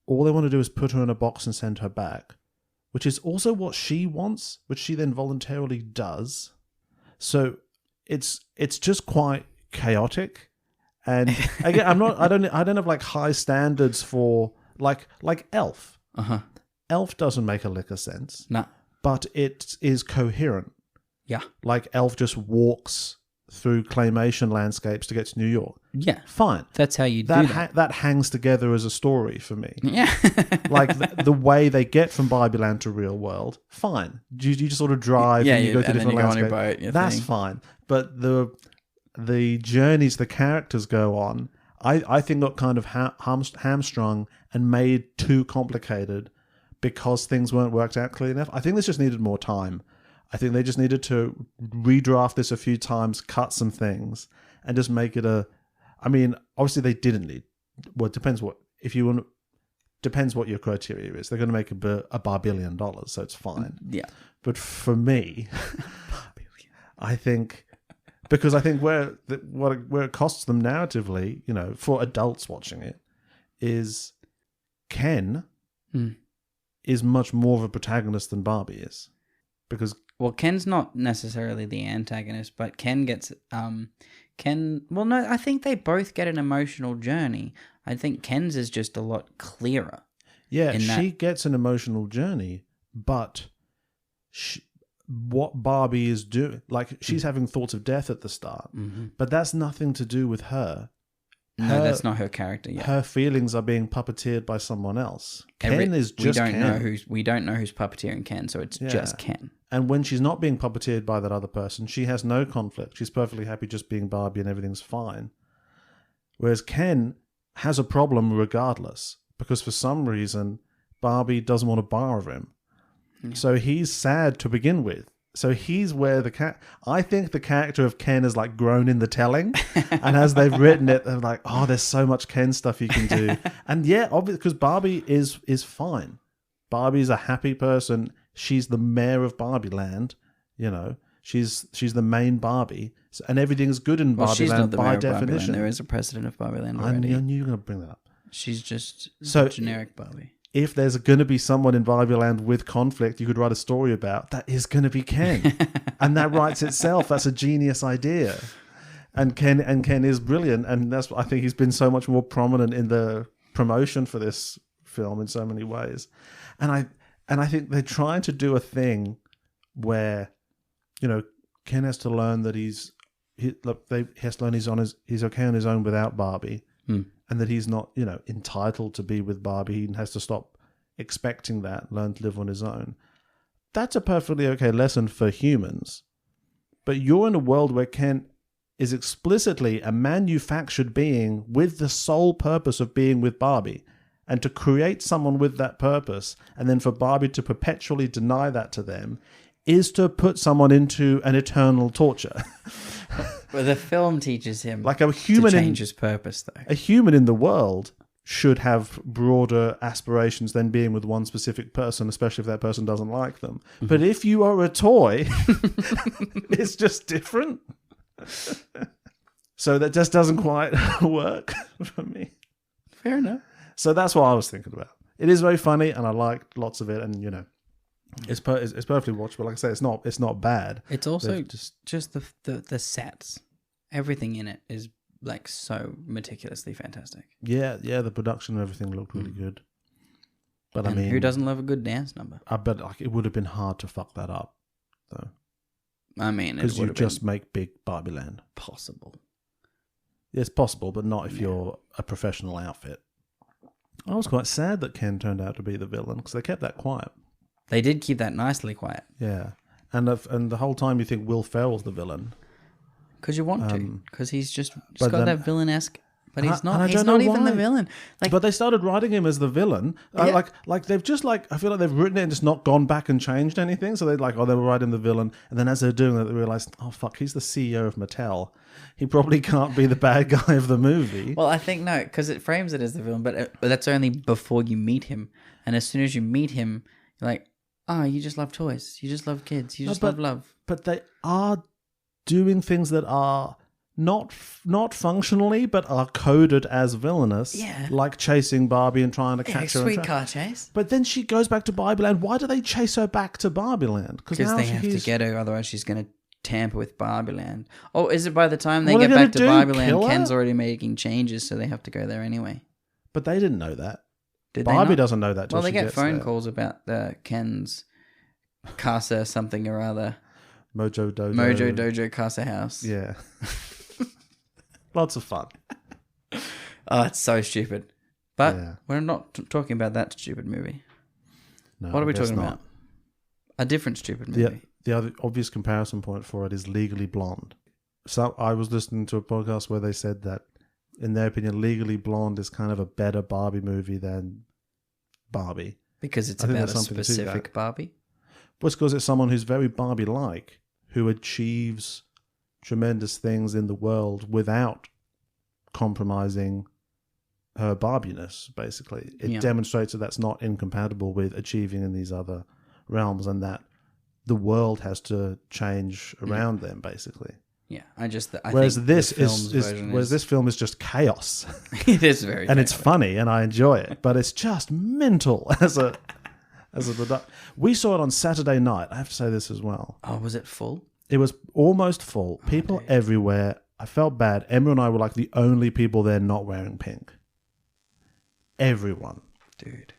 all they want to do is put her in a box and send her back, which is also what she wants, which she then voluntarily does. So it's just quite chaotic. And again, I don't have like high standards for like Elf. Uh-huh. Elf doesn't make a lick of sense. Nah. But it is coherent. Yeah. Like Elf just walks through claymation landscapes to get to New York. Yeah. Fine. That's how you do that. That hangs together as a story for me. Yeah. Like the way they get from Barbie Land to real world, fine. You just sort of drive and you go to different landscapes. Go on your boat, that's fine. But the journeys the characters go on, I think got kind of hamstrung and made too complicated because things weren't worked out clearly enough. I think this just needed more time. I think they just needed to redraft this a few times, cut some things, and just make it I mean, obviously they didn't need. Well, it depends what your criteria is. They're going to make $1 billion, so it's fine. Yeah. But for me, I think where it costs them narratively, for adults watching it, is Ken is much more of a protagonist than Barbie is, because. Well, Ken's not necessarily the antagonist, but Ken gets well, no, I think they both get an emotional journey. I think Ken's is just a lot clearer. Yeah, she gets an emotional journey, but what Barbie is doing, like she's having thoughts of death at the start, but that's nothing to do with her. No, that's not her character yet. Her feelings are being puppeteered by someone else. Ken is just Ken. We don't know who's puppeteering Ken, so it's just Ken. And when she's not being puppeteered by that other person, she has no conflict. She's perfectly happy just being Barbie and everything's fine. Whereas Ken has a problem regardless, because for some reason, Barbie doesn't want to borrow him. Yeah. So he's sad to begin with. So he's where I think the character of Ken is like grown in the telling. And as they've written it, they're like, oh, there's so much Ken stuff you can do. And yeah, obviously, because Barbie is fine. Barbie's a happy person. She's the mayor of Barbie Land. She's the main Barbie. And everything's good in Barbie Land by definition. There is a president of Barbie Land already. I knew you were going to bring that up. She's just generic Barbie. If there's going to be someone in Barbie Land with conflict you could write a story about, that is going to be Ken. And that writes itself. That's a genius idea. And Ken is brilliant. And that's, I think he's been so much more prominent in the promotion for this film in so many ways. And I think they're trying to do a thing where, Ken has to learn that he has to learn he's okay on his own without Barbie. And that he's not, entitled to be with Barbie. He has to stop expecting that, learn to live on his own. That's a perfectly okay lesson for humans. But you're in a world where Ken is explicitly a manufactured being with the sole purpose of being with Barbie. And to create someone with that purpose, and then for Barbie to perpetually deny that to them, is to put someone into an eternal torture. Well, the film teaches him like a human to change his purpose, though. A human in the world should have broader aspirations than being with one specific person, especially if that person doesn't like them. Mm-hmm. But if you are a toy, it's just different. So that just doesn't quite work for me. Fair enough. So that's what I was thinking about. It is very funny, and I like lots of it, and it's perfectly watchable. Like I say, it's not bad. It's also just the sets. Everything in it is like so meticulously fantastic. Yeah, the production and everything looked really good. But and who doesn't love a good dance number? I bet it would have been hard to fuck that up, though. I mean, because you just make big Barbie Land possible. It's possible, but not if you're a professional outfit. I was quite sad that Ken turned out to be the villain because they kept that quiet. They did keep that nicely quiet. Yeah. And the whole time you think Will Ferrell's the villain. Because you want to. Because he's just but got then- that villain-esque... But he's And I not. He's don't not know even the why. villain. Like, But they started writing him as the villain. Yeah. Like they've just I feel like they've written it and just not gone back and changed anything. So they they were writing the villain, and then as they're doing it, they realized, oh fuck, he's the CEO of Mattel. He probably can't be the bad guy of the movie. well, I think no, because it frames it as the villain, but that's only before you meet him. And as soon as you meet him, you're like, oh, you just love toys. You just love kids. You just love love. But they are doing things that are not functionally, but are coded as villainous. Yeah. Like chasing Barbie and trying to catch her. Sweet car chase. But then she goes back to Barbie Land. Why do they chase her back to Barbie Land? Because they have to get her, otherwise she's going to tamper with Barbie Land. Oh, is it by the time they What are get they back to gonna do? Barbie Land, Kill her? Ken's already making changes, so they have to go there anyway? But they didn't know that. Did they Barbie not? doesn't know that till Well, they she get gets phone there. calls about the Ken's Casa something or other. Mojo Dojo. Mojo Dojo Casa House. Yeah. Lots of fun. Oh, it's so stupid. But Yeah. we're not talking about that stupid movie. No, What are we I guess talking not. about? A different stupid movie. The other obvious comparison point for it is Legally Blonde. So I was listening to a podcast where they said that, in their opinion, Legally Blonde is kind of a better Barbie movie than Barbie. Because it's I think about there's a something to specific that. Barbie. Well, it's because it's someone who's very Barbie-like, who achieves tremendous things in the world without compromising her Barbiness, basically. It demonstrates that that's not incompatible with achieving in these other realms, and that the world has to change around them, basically. Yeah, I Whereas think this the film's version this film is just chaos. it is very And it's chaotic. funny and I enjoy it, but it's just mental as a product. We saw it on Saturday night. I have to say this as well. Oh, was it full? It was almost full. People everywhere. I felt bad. Emma and I were like the only people there not wearing pink. Everyone. Dude.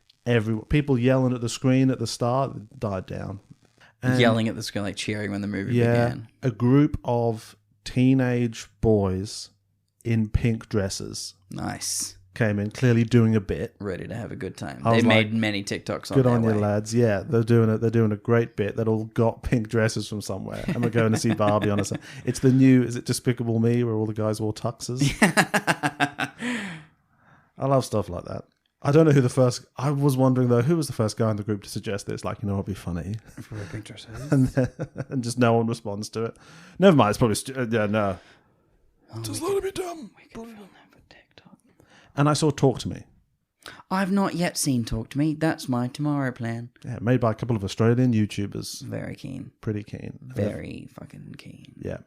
People yelling at the screen at the start died down. And Yelling at the screen, like cheering when the movie began. a group of teenage boys in pink dresses Nice. came in, clearly doing a bit. Ready to have a good time. I was They've made like, many TikToks on Good their on you, way. lads. Yeah, they're doing it. They're doing a great bit. That all got pink dresses from somewhere, and we're going to see Barbie on us. It's the new. Is it Despicable Me, where all the guys wore tuxes? I love stuff like that. I don't know who the first. I was wondering though, who was the first guy in the group to suggest this? Like, it'd be funny, Pink dresses. and just no one responds to it. Never mind. It's probably yeah, no. Just let it be dumb. And I saw Talk to Me. I've not yet seen Talk to Me. That's my tomorrow plan. Yeah, made by a couple of Australian YouTubers. Very keen. Pretty keen. Very fucking keen. Yeah,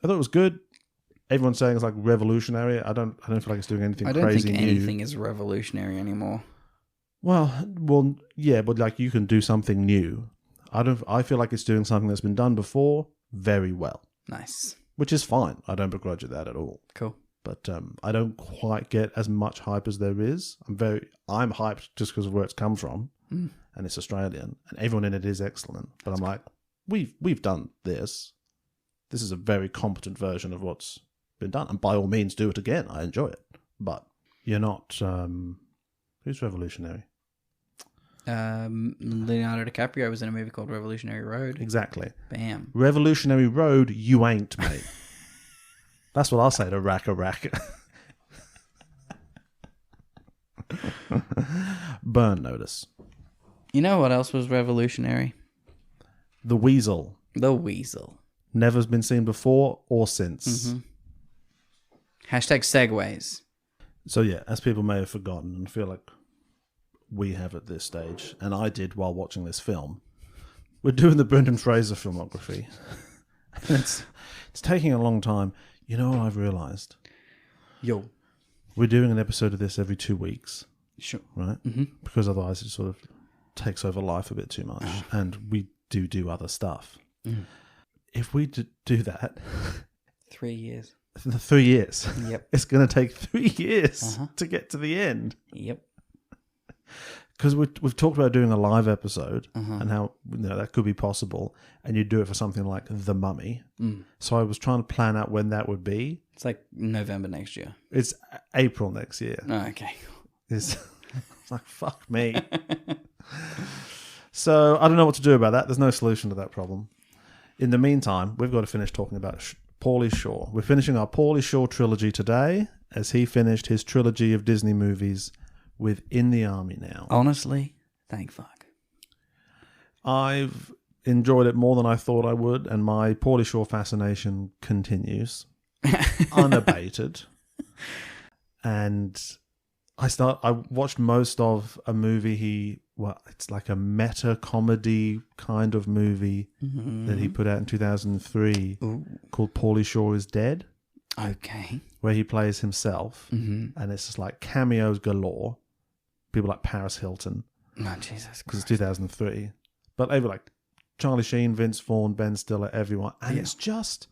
I thought it was good. Everyone's saying it's like revolutionary. I don't feel like it's doing anything I don't crazy think new. anything is revolutionary anymore. Well, yeah, but like you can do something new. I feel like it's doing something that's been done before very well, Nice. which is fine. I don't begrudge it that at all. Cool. But I don't quite get as much hype as there is. I'm hyped just because of where it's come from, and it's Australian, and everyone in it is excellent. But I'm like, we've done this. This is a very competent version of what's been done, and by all means, do it again. I enjoy it, but you're not. Who's revolutionary? Leonardo DiCaprio was in a movie called Revolutionary Road. Exactly. Bam. Revolutionary Road, you ain't, mate. That's what I'll say to Rack. Burn Notice. You know what else was revolutionary? The Weasel. The Weasel. Never been seen before or since. Mm-hmm. Hashtag segues. So yeah, as people may have forgotten and feel like we have at this stage, and I did while watching this film, we're doing the Brendan Fraser filmography. It's taking a long time. You know what I've realised? Yo. We're doing an episode of this every 2 weeks, Sure. right? Mm-hmm. Because otherwise it sort of takes over life a bit too much, and we do other stuff. Mm. If we do that... 3 years. 3 years. Yep. It's going to take 3 years to get to the end. Yep. Because we've talked about doing a live episode and how that could be possible, and you do it for something like The Mummy. Mm. So I was trying to plan out when that would be. It's like November next year. It's April next year. Oh, okay. It's like, fuck me. So I don't know what to do about that. There's no solution to that problem. In the meantime, we've got to finish talking about Pauly Shore. We're finishing our Pauly Shore trilogy today, as he finished his trilogy of Disney movies with In the Army Now. Honestly, thank fuck. I've enjoyed it more than I thought I would, and my Pauly Shore fascination continues unabated. And I watched most of a movie it's like a meta comedy kind of movie that he put out in 2003 called Pauly Shore is Dead. Okay. Where he plays himself, and it's just like cameos galore. People like Paris Hilton. Oh, Jesus. Because it's 2003. But they were like Charlie Sheen, Vince Vaughn, Ben Stiller, everyone. And it's just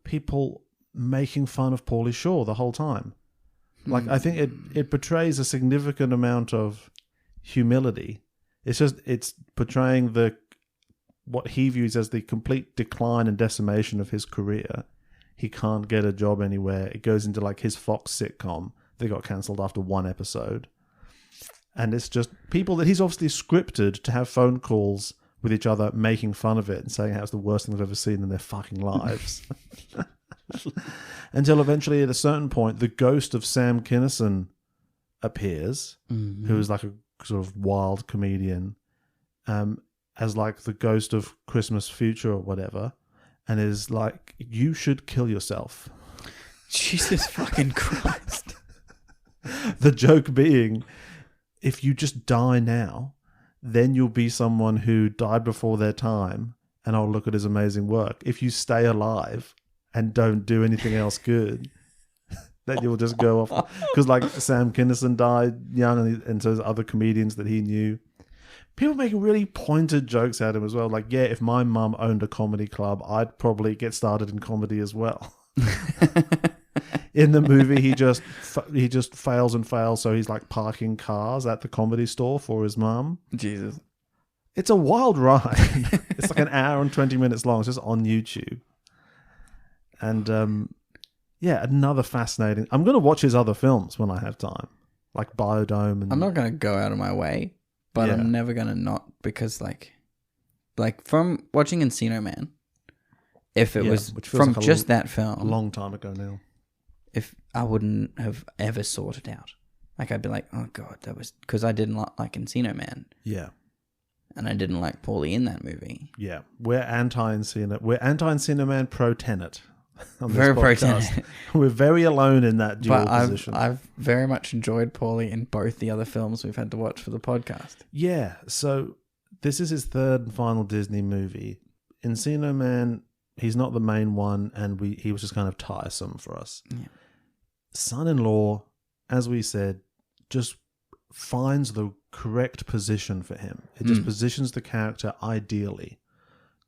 people making fun of Pauly Shore the whole time. Like, I think it portrays a significant amount of humility. It's portraying what he views as the complete decline and decimation of his career. He can't get a job anywhere. It goes into like his Fox sitcom. They got cancelled after one episode. And it's just people that he's obviously scripted to have phone calls with each other, making fun of it and saying how it's the worst thing they've ever seen in their fucking lives. Until eventually, at a certain point, the ghost of Sam Kinison appears, who is like a sort of wild comedian, as like the ghost of Christmas Future or whatever, and is like, you should kill yourself. Jesus fucking Christ. The joke being, if you just die now, then you'll be someone who died before their time, and I'll look at his amazing work. If you stay alive and don't do anything else good, then you'll just go off. Because like Sam Kinison died young, and so there's other comedians that he knew. People making really pointed jokes at him as well. Like, yeah, if my mum owned a comedy club, I'd probably get started in comedy as well. In the movie, he just fails and fails, so he's like parking cars at the comedy store for his mum. Jesus. It's a wild ride. It's like an hour and 20 minutes long. It's just on YouTube. And yeah, another fascinating... I'm going to watch his other films when I have time, like Biodome. And I'm not going to go out of my way, but I'm never going to not, because like from watching Encino Man, if it was from like just that film... A long time ago now. If I wouldn't have ever sought it out. Like, I'd be like, oh God, that was... Because I didn't like Encino Man. Yeah. And I didn't like Pauly in that movie. Yeah. We're anti-Encino Man, pro-Tenet. Very pro-Tenet. We're very alone in that dual position. I've very much enjoyed Pauly in both the other films we've had to watch for the podcast. Yeah. So this is his third and final Disney movie. Encino Man, he's not the main one, and he was just kind of tiresome for us. Yeah. Son-in-Law, as we said, just finds the correct position for him. It just positions the character ideally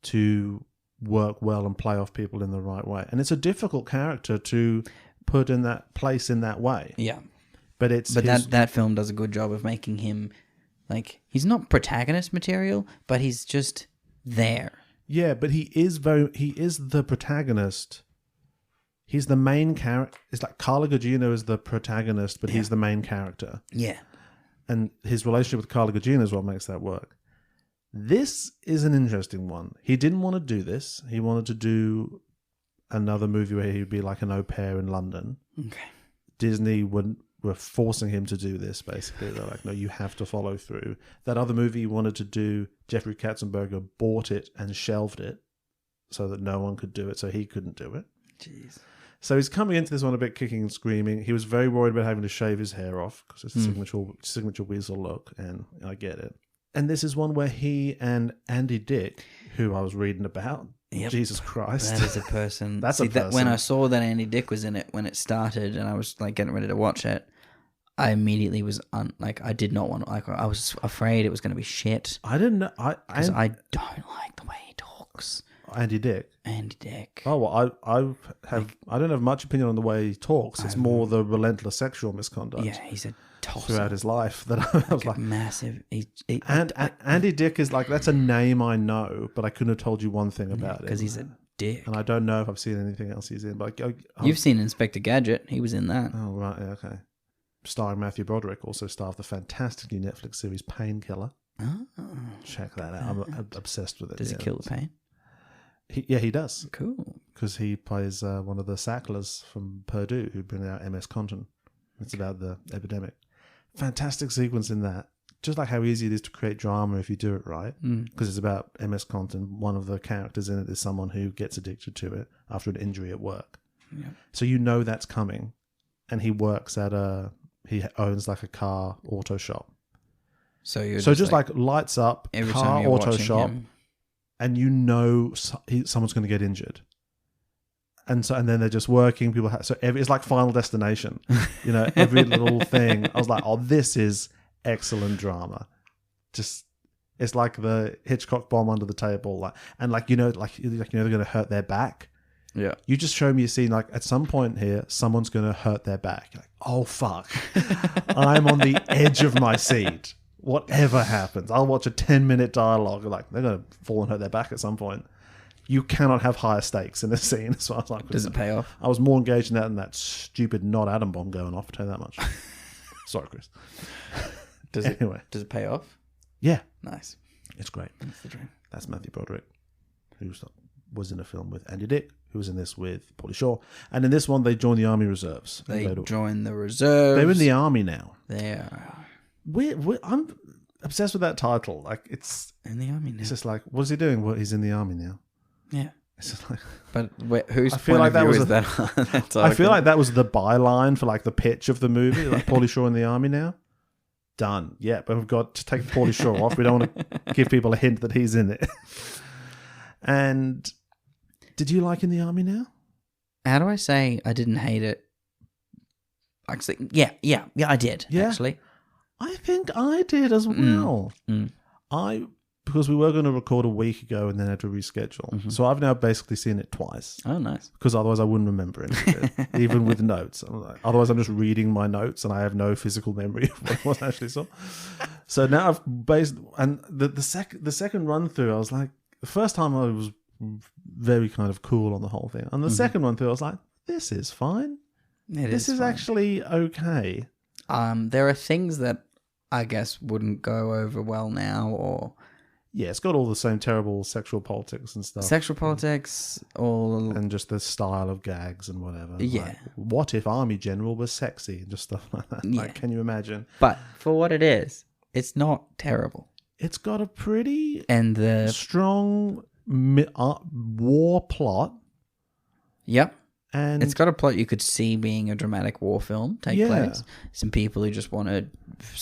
to work well and play off people in the right way. And it's a difficult character to put in that place in that way. Yeah. But that film does a good job of making him, like, he's not protagonist material, but he's just there. Yeah, but he is the protagonist. He's the main character. It's like Carla Gugino is the protagonist, but he's the main character. Yeah. And his relationship with Carla Gugino is what makes that work. This is an interesting one. He didn't want to do this. He wanted to do another movie where he'd be like an au pair in London. Okay. Disney were forcing him to do this, basically. They're like, no, you have to follow through. That other movie he wanted to do, Jeffrey Katzenberger bought it and shelved it so that no one could do it, so he couldn't do it. Jeez. So he's coming into this one a bit kicking and screaming. He was very worried about having to shave his hair off because it's a signature weasel look, and I get it. And this is one where he and Andy Dick, who I was reading about, Jesus Christ. That is a person. That's a person. When I saw that Andy Dick was in it, when it started, and I was like getting ready to watch it, I immediately was I did not want to, I was afraid it was going to be shit. I didn't know. Because I don't like the way he talks. Andy Dick. Oh, well, I don't have much opinion on the way he talks. It's more the relentless sexual misconduct. Yeah, he's a tosser throughout his life that I was like massive. Andy Dick is like, that's a name I know, but I couldn't have told you one thing about it because he's a dick. And I don't know if I've seen anything else he's in. But you've seen Inspector Gadget. He was in that. Oh right, yeah, okay. starring Matthew Broderick, also star of the fantastic new Netflix series Painkiller. Oh, Check that out. I'm obsessed with it. does he kill the pain? He does. Cool. Because he plays one of the Sacklers from Purdue who bring out MS Content. It's about the epidemic. Fantastic sequence in that. Just like how easy it is to create drama if you do it right. Because it's about MS Content. One of the characters in it is someone who gets addicted to it after an injury at work. Yeah. So you know that's coming. And he works at he owns like a car auto shop. So you're just like lights up, every car time you're auto watching shop. him. And you know someone's going to get injured, and then they're just working. People it's like Final Destination, you know. Every little thing. I was like, oh, this is excellent drama. Just it's like the Hitchcock bomb under the table, they're going to hurt their back. Yeah, you just show me a scene like at some point here, someone's going to hurt their back. You're like, oh fuck, I'm on the edge of my seat. Whatever happens, I'll watch a 10-minute dialogue. Like they're going to fall and hurt their back at some point. You cannot have higher stakes in a scene. As far as I'm does it pay off? I was more engaged in that than that stupid not atom bomb going off. I'll tell you that much. Sorry, Chris. Does it pay off? Yeah, Nice. it's great. That's the dream. That's Matthew Broderick, who was in a film with Andy Dick, who was in this with Pauly Shore, and in this one they joined the Army Reserves. They join the reserves. They're in the Army now. They are I'm obsessed with that title. Like it's in the army now. It's just like, what is he doing? Well, he's in the Army now. Yeah. It's just like, but whose I feel point like of that view was is a- that? I feel like that was the byline for like the pitch of the movie. Like Pauly Shore in the Army now. Done. Yeah, but we've got to take Pauly Shore off. We don't want to give people a hint that he's in it. And did you like In the Army now? How do I say I didn't hate it? Actually, yeah, I did. Yeah? Actually, I think I did as well. Because we were going to record a week ago and then had to reschedule. So I've now basically seen it twice. Oh, nice. Because otherwise I wouldn't remember any of it, even with notes. Otherwise I'm just reading my notes and I have no physical memory of what I was actually saw. So now I've the second run through, I was like, the first time I was very kind of cool on the whole thing. And the second one through, I was like, this is fine. This is fine. actually okay. There are things that I guess wouldn't go over well now, or Yeah, it's got all the same terrible sexual politics and stuff. sexual politics, or And just the style of gags and whatever. Yeah. Like, what if Army General was sexy? And just stuff like that. Yeah. Like, can you imagine? but for what it is, it's not terrible. It's got a pretty And the strong war plot. yep, And it's got a plot you could see being a dramatic war film take Yeah. place. Some people who just want a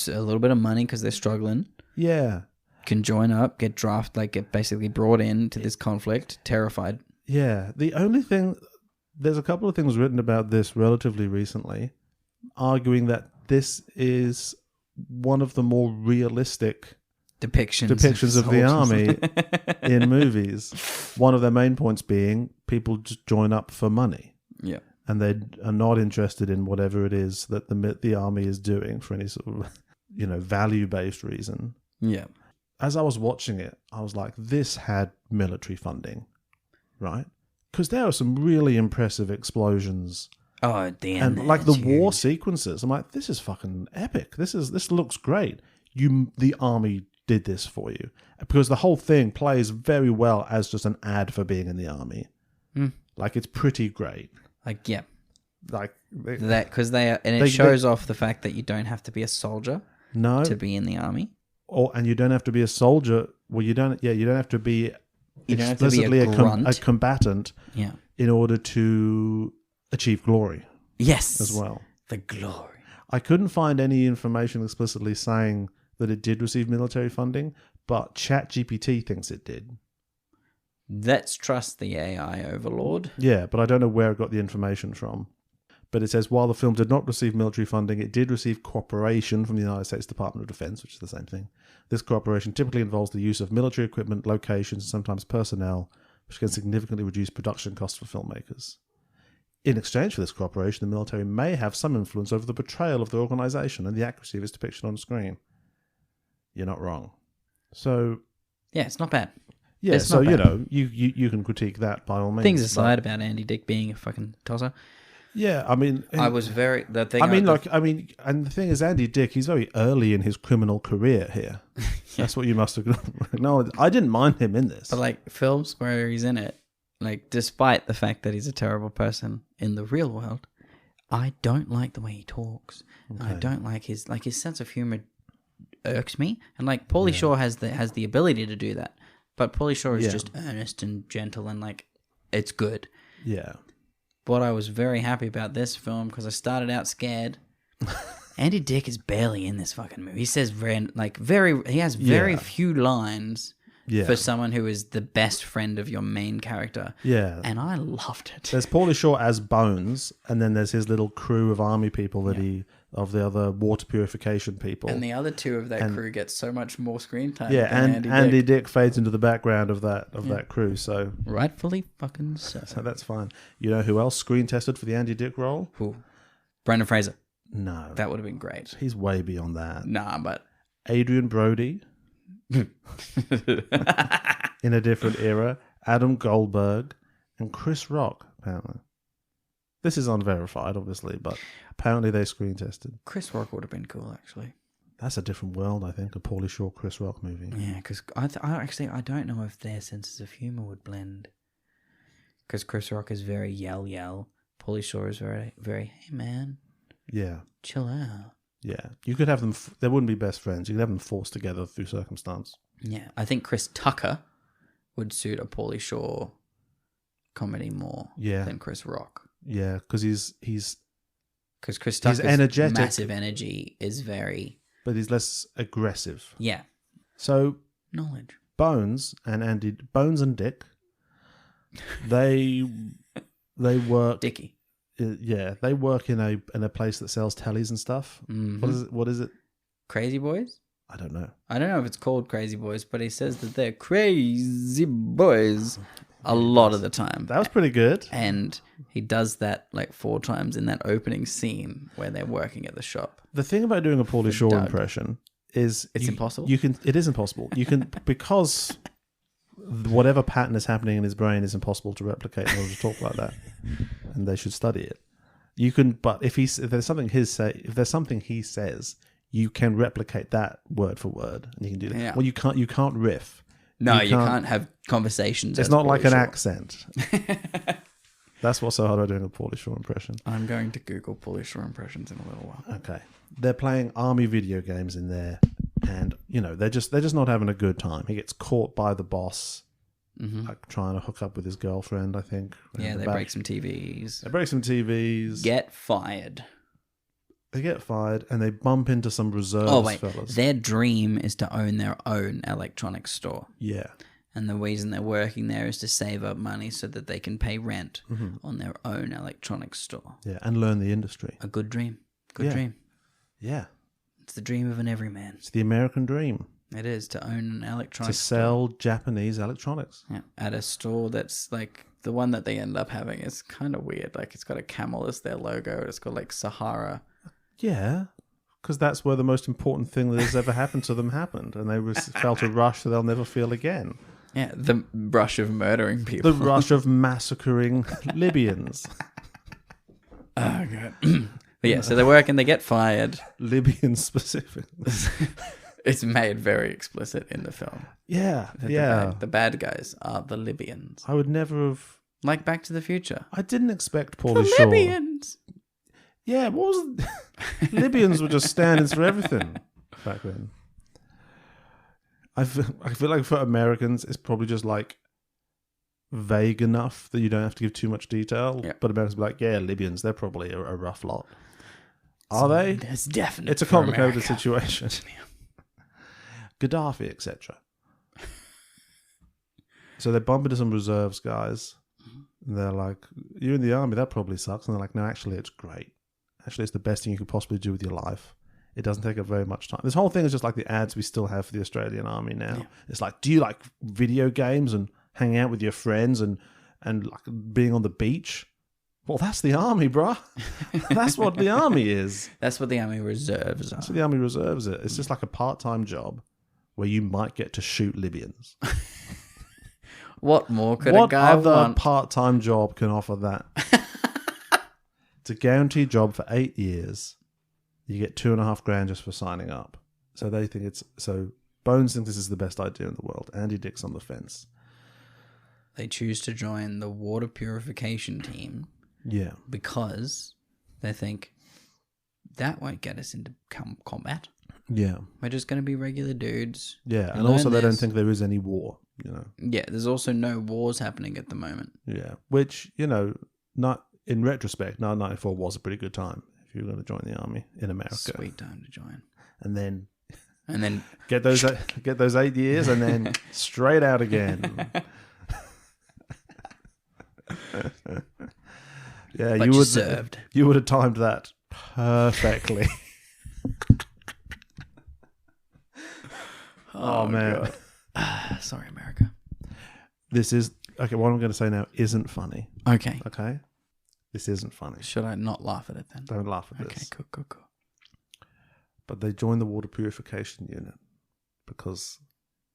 little bit of money because they're struggling yeah. can join up, get drafted, like get basically brought in to this conflict, terrified. Yeah. The only thing, there's a couple of things written about this relatively recently, arguing that this is one of the more realistic depictions of the army in movies. One of their main points being people just join up for money. Yeah. And they are not interested in whatever it is that the army is doing for any sort of, value-based reason. Yeah. As I was watching it, I was like, this had military funding, right? Because there are some really impressive explosions. Oh, at the end. And like the it's war huge. sequences, I'm like, this is fucking epic. This looks great. The army did this for you. Because the whole thing plays very well as just an ad for being in the army. Like, it's pretty great. Like, yeah. Like, That, because it shows off the fact that you don't have to be a soldier no. to be in the army. And you don't have to be a soldier. Well, you don't have to be You don't have to be explicitly a grunt. a combatant Yeah. in order to achieve glory Yes. as well. The glory. I couldn't find any information explicitly saying that it did receive military funding, but ChatGPT thinks it did. Let's trust the AI overlord. Yeah, but I don't know where it got the information from. But it says, while the film did not receive military funding, it did receive cooperation from the United States Department of Defense, which is the same thing. This cooperation typically involves the use of military equipment, locations, and sometimes personnel, which can significantly reduce production costs for filmmakers. In exchange for this cooperation, the military may have some influence over the portrayal of the organization and the accuracy of its depiction on screen. You're not wrong. So, Yeah, it's not bad. yeah, It's so, not bad. you can critique that by all means. Things aside about Andy Dick being a fucking tosser. Yeah, I mean, I was very the thing. and the thing is, Andy Dick, he's very early in his criminal career here. That's what you must acknowledge. I didn't mind him in this. But like films where he's in it, like despite the fact that he's a terrible person in the real world, I don't like the way he talks. I don't like his sense of humor irks me. And like Pauly Shore has the ability to do that, but Pauly Shore is just earnest and gentle and like it's good. Yeah. But I was very happy about this film because I started out scared. Andy Dick is barely in this fucking movie. He says he has very few lines for someone who is the best friend of your main character. Yeah. And I loved it. There's Pauly Shore as Bones, and then there's his little crew of army people that of the other water purification people. And the other two of that crew get so much more screen time. Yeah, and Andy Dick fades into the background of that crew. So rightfully fucking so. So that's fine. You know who else screen tested for the Andy Dick role? Who? Brendan Fraser. No. That would have been great. He's way beyond that. Nah, but Adrian Brody. In a different era. Adam Goldberg and Chris Rock, apparently. This is unverified, obviously, but apparently they screen tested. Chris Rock would have been cool, actually. That's a different world, I think, a Pauly Shore Chris Rock movie. Yeah, because I don't know if their senses of humor would blend. Because Chris Rock is very yell. Pauly Shore is very, very, hey man. Yeah. Chill out. Yeah. You could have them, they wouldn't be best friends. You could have them forced together through circumstance. Yeah. I think Chris Tucker would suit a Pauly Shore comedy more than Chris Rock. Yeah, because he's because Chris Tucker's energetic, massive energy is very, but he's less aggressive. Yeah. So knowledge. Bones and Dick, they work. Dicky. Yeah, they work in a place that sells tellies and stuff. Mm-hmm. What is it? Crazy Boys? I don't know. I don't know if it's called Crazy Boys, but he says that they're crazy boys a lot of the time. That was pretty good. And he does that like 4 times in that opening scene where they're working at the shop. The thing about doing a Pauly Shore impression is it's impossible. It is impossible. You can because whatever pattern is happening in his brain is impossible to replicate in order to talk like that, and they should study it. You can, but if there's something he says, you can replicate that word for word, and you can do that. Yeah. Well, you can't riff. No, you can't have conversations. It's not like an accent. That's what's so hard about doing a Pauly Shore impression. I'm going to Google Pauly Shore impressions in a little while. Okay, they're playing army video games in there, and they're just not having a good time. He gets caught by the boss, like trying to hook up with his girlfriend. I think. Yeah, they break some TVs. Get fired, and they bump into some reserves fellas. Their dream is to own their own electronics store. Yeah. And the reason they're working there is to save up money so that they can pay rent on their own electronics store. Yeah, and learn the industry. A good dream. Good dream. Yeah. It's the dream of an everyman. It's the American dream. It is, to own an electronics store. To sell Japanese electronics. Yeah, at a store that's like... The one that they end up having is kind of weird. Like, it's got a camel as their logo. It's got like Sahara... Yeah, because that's where the most important thing that has ever happened to them happened, and they felt a rush that they'll never feel again. Yeah, the rush of murdering people. The rush of massacring Libyans. Oh, God. But yeah, so they work and they get fired. Libyans specifically. It's made very explicit in the film. Yeah, the bad guys are the Libyans. I would never have... Like Back to the Future. I didn't expect Pauly Shore. The Libyans! Yeah, what was it? Libyans were just stand-ins for everything back then. I feel like for Americans, it's probably just like vague enough that you don't have to give too much detail. Yep. But Americans be like, yeah, Libyans, they're probably a rough lot. Are they? That's definitely. It's a complicated situation. Gaddafi, etc. So they bump into some reserves guys. And they're like, you're in the army, that probably sucks. And they're like, no, actually, it's great. Actually, it's the best thing you could possibly do with your life. It doesn't take up very much time. This whole thing is just like the ads we still have for the Australian Army now. Yeah. It's like, do you like video games and hanging out with your friends and like being on the beach? Well, that's the army, bruh. That's what the army is. That's what the army reserves are. That's what the army reserves is. It's just like a part-time job where you might get to shoot Libyans. What more could a guy want? What other part-time job can offer that? It's a guaranteed job for 8 years. You get $2,500 just for signing up. So they think Bones thinks this is the best idea in the world. Andy Dick's on the fence. They choose to join the water purification team. Yeah. Because they think that won't get us into combat. Yeah. We're just going to be regular dudes. Yeah, and also they don't think there is any war, you know. Yeah, there's also no wars happening at the moment. Yeah, which, you know, not in retrospect, 1994 was a pretty good time if you were going to join the army in America. Sweet time to join. And then get those 8 years and then straight out again. Yeah, but you served. You would have timed that perfectly. Oh man. Sorry, America. This is okay, what I'm going to say now isn't funny. Okay. Okay? This isn't funny. Should I not laugh at it then? Don't laugh at this. Okay, cool. But they join the water purification unit because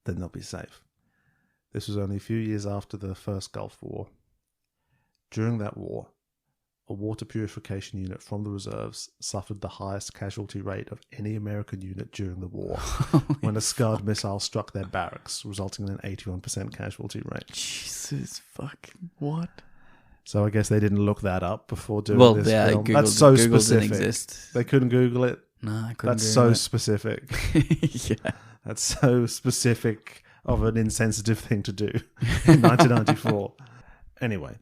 then they'll be safe. This was only a few years after the first Gulf War. During that war, a water purification unit from the reserves suffered the highest casualty rate of any American unit during the war when a Scud missile struck their barracks, resulting in an 81% casualty rate. Jesus fucking what? So I guess they didn't look that up before doing this film. Googled, That's so Google specific. Didn't exist. They couldn't Google it? No, I couldn't. That's so specific. Yeah. That's so specific of an insensitive thing to do in 1994. Anyway.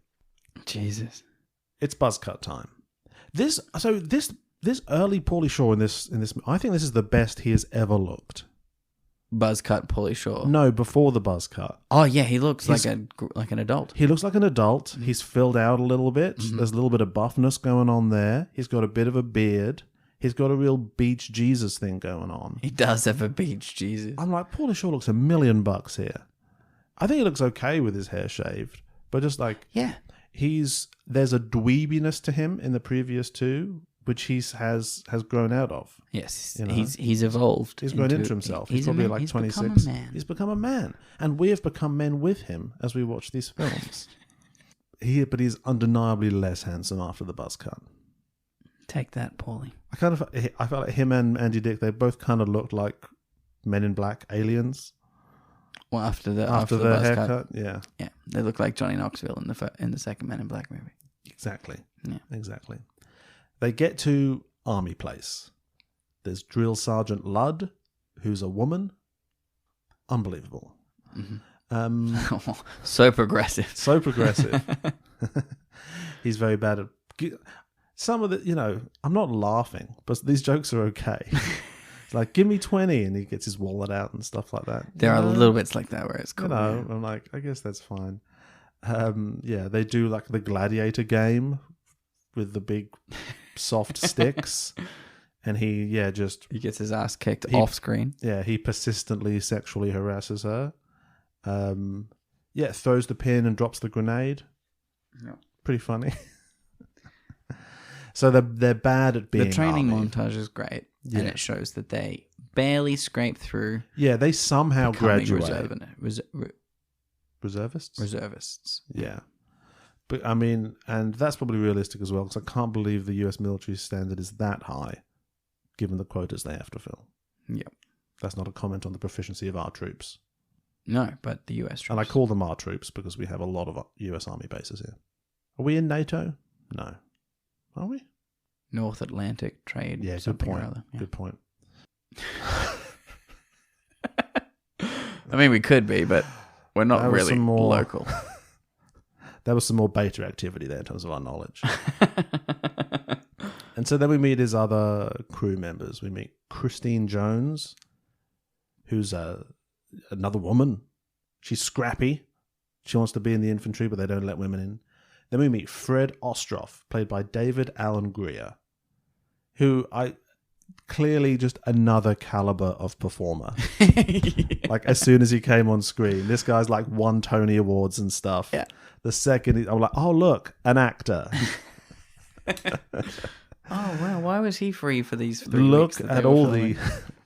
Jesus. It's buzz cut time. This early Pauly Shore in this, I think this is the best he has ever looked. Buzz cut Pauly Shore. No, before the buzz cut. Oh yeah, he looks like an adult. He looks like an adult. He's filled out a little bit. Mm-hmm. There's a little bit of buffness going on there. He's got a bit of a beard. He's got a real beach Jesus thing going on. He does have a beach Jesus. I'm like, Pauly Shore looks $1 million here. I think he looks okay with his hair shaved, but just like there's a dweebiness to him in the previous two, which has grown out of. Yes, you know? he's evolved. He's grown into himself. He's probably like 26. He's become a man, and we have become men with him as we watch these films. But he's undeniably less handsome after the buzz cut. Take that, Pauly. I felt like him and Andy Dick, they both kind of looked like Men in Black aliens. Well, after the haircut, yeah, they look like Johnny Knoxville in the second Men in Black movie. Exactly. Yeah, exactly. They get to Army Place. There's Drill Sergeant Ludd, who's a woman. Unbelievable. Mm-hmm. So progressive. So progressive. He's very bad at some of the. I'm not laughing, but these jokes are okay. Like, give me 20, and he gets his wallet out and stuff like that. There are little bits like that where it's cool. I'm like, I guess that's fine. They do like the gladiator game with the big soft sticks, and he gets his ass kicked off screen. Yeah, he persistently sexually harasses her. Throws the pin and drops the grenade. Yeah. Pretty funny. So they're bad at being. The training army. montage is great, and it shows that they barely scrape through. Yeah, they somehow graduate. Reservists? Reservists. Yeah. But I mean, and that's probably realistic as well, because I can't believe the US military standard is that high, given the quotas they have to fill. Yep. That's not a comment on the proficiency of our troops. No, but the US troops. And I call them our troops because we have a lot of US Army bases here. Are we in NATO? No. Are we? North Atlantic Trade. Yeah, good point. Yeah. Good point. I mean, we could be, but we're not really local. There was some more beta activity there in terms of our knowledge. And so then we meet his other crew members. We meet Christine Jones, who's another woman. She's scrappy. She wants to be in the infantry, but they don't let women in. Then we meet Fred Ostroff, played by David Alan Grier, who clearly just another caliber of performer. Like, as soon as he came on screen, this guy's like won Tony Awards and stuff. Yeah. The second, I'm like, oh, look, an actor. Oh, wow. Why was he free for these 3 weeks? Look at all the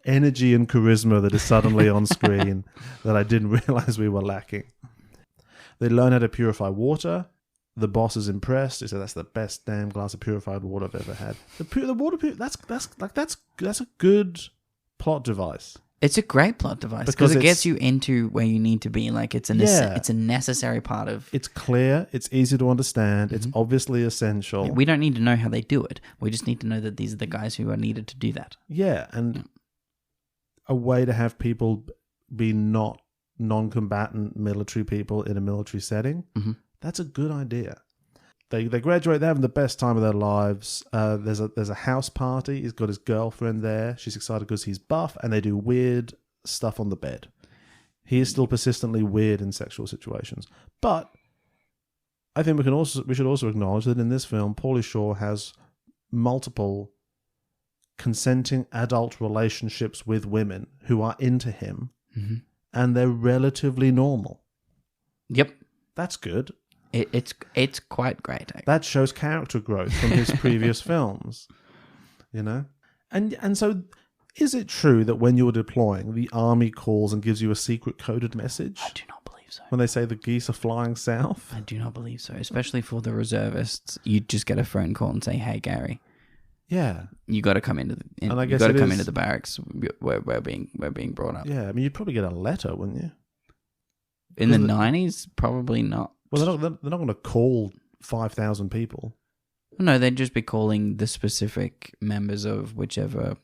energy and charisma that is suddenly on screen that I didn't realize we were lacking. They learn how to purify water. The boss is impressed. He said, "That's the best damn glass of purified water I've ever had." The water that's a good plot device. It's a great plot device because it gets you into where you need to be. Like it's a necessary part of. It's clear. It's easy to understand. It's obviously essential. We don't need to know how they do it. We just need to know that these are the guys who are needed to do that. Yeah, and a way to have people be not non-combatant military people in a military setting. Mm-hmm. That's a good idea. They graduate. They're having the best time of their lives. There's a house party. He's got his girlfriend there. She's excited because he's buff, and they do weird stuff on the bed. He is still persistently weird in sexual situations. But I think we should also acknowledge that in this film, Pauly Shore has multiple consenting adult relationships with women who are into him, and they're relatively normal. Yep, that's good. It's quite great. Actually. That shows character growth from his previous films, you know. And so, is it true that when you're deploying, the army calls and gives you a secret coded message? I do not believe so. When they say the geese are flying south, I do not believe so. Especially for the reservists, you just get a phone call and say, "Hey, Gary." Yeah, you got to come into the barracks. We're being brought up. Yeah, I mean, you'd probably get a letter, wouldn't you? In the 90s, probably not. Well, they're not going to call 5,000 people. No, they'd just be calling the specific members of whichever.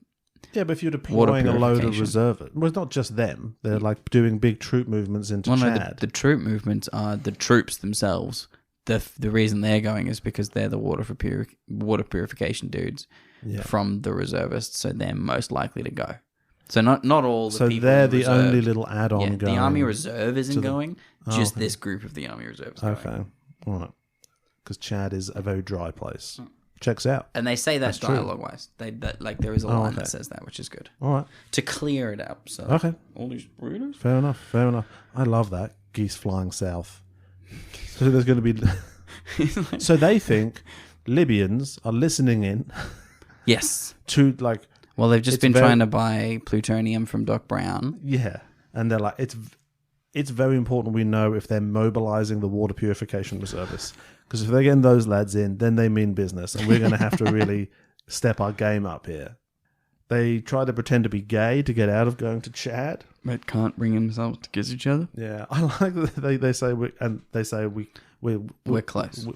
Yeah, but if you're deploying a load of reservists, well, it's not just them. They're like doing big troop movements into Chad. No, the troop movements are the troops themselves. The reason they're going is because they're the water purification dudes from the reservists, so they're most likely to go. So not all the people. So they're the only little add-on going. The Army Reserve isn't going. Just this group of the Army Reserves. Okay, all right. Because Chad is a very dry place. Checks out. And they say that dialogue-wise. There is a line that says that, which is good. All right. To clear it up. So okay. All these readers. Fair enough. I love that geese flying south. So there's going to be. So they think Libyans are listening in. Yes. To like. Well, they've just been trying to buy plutonium from Doc Brown. Yeah, and they're like, it's very important we know if they're mobilizing the water purification reservists, because if they're getting those lads in, then they mean business, and we're going to have to really step our game up here. They try to pretend to be gay to get out of going to Chad, but can't bring themselves to kiss each other. Yeah, I like that they say we're close.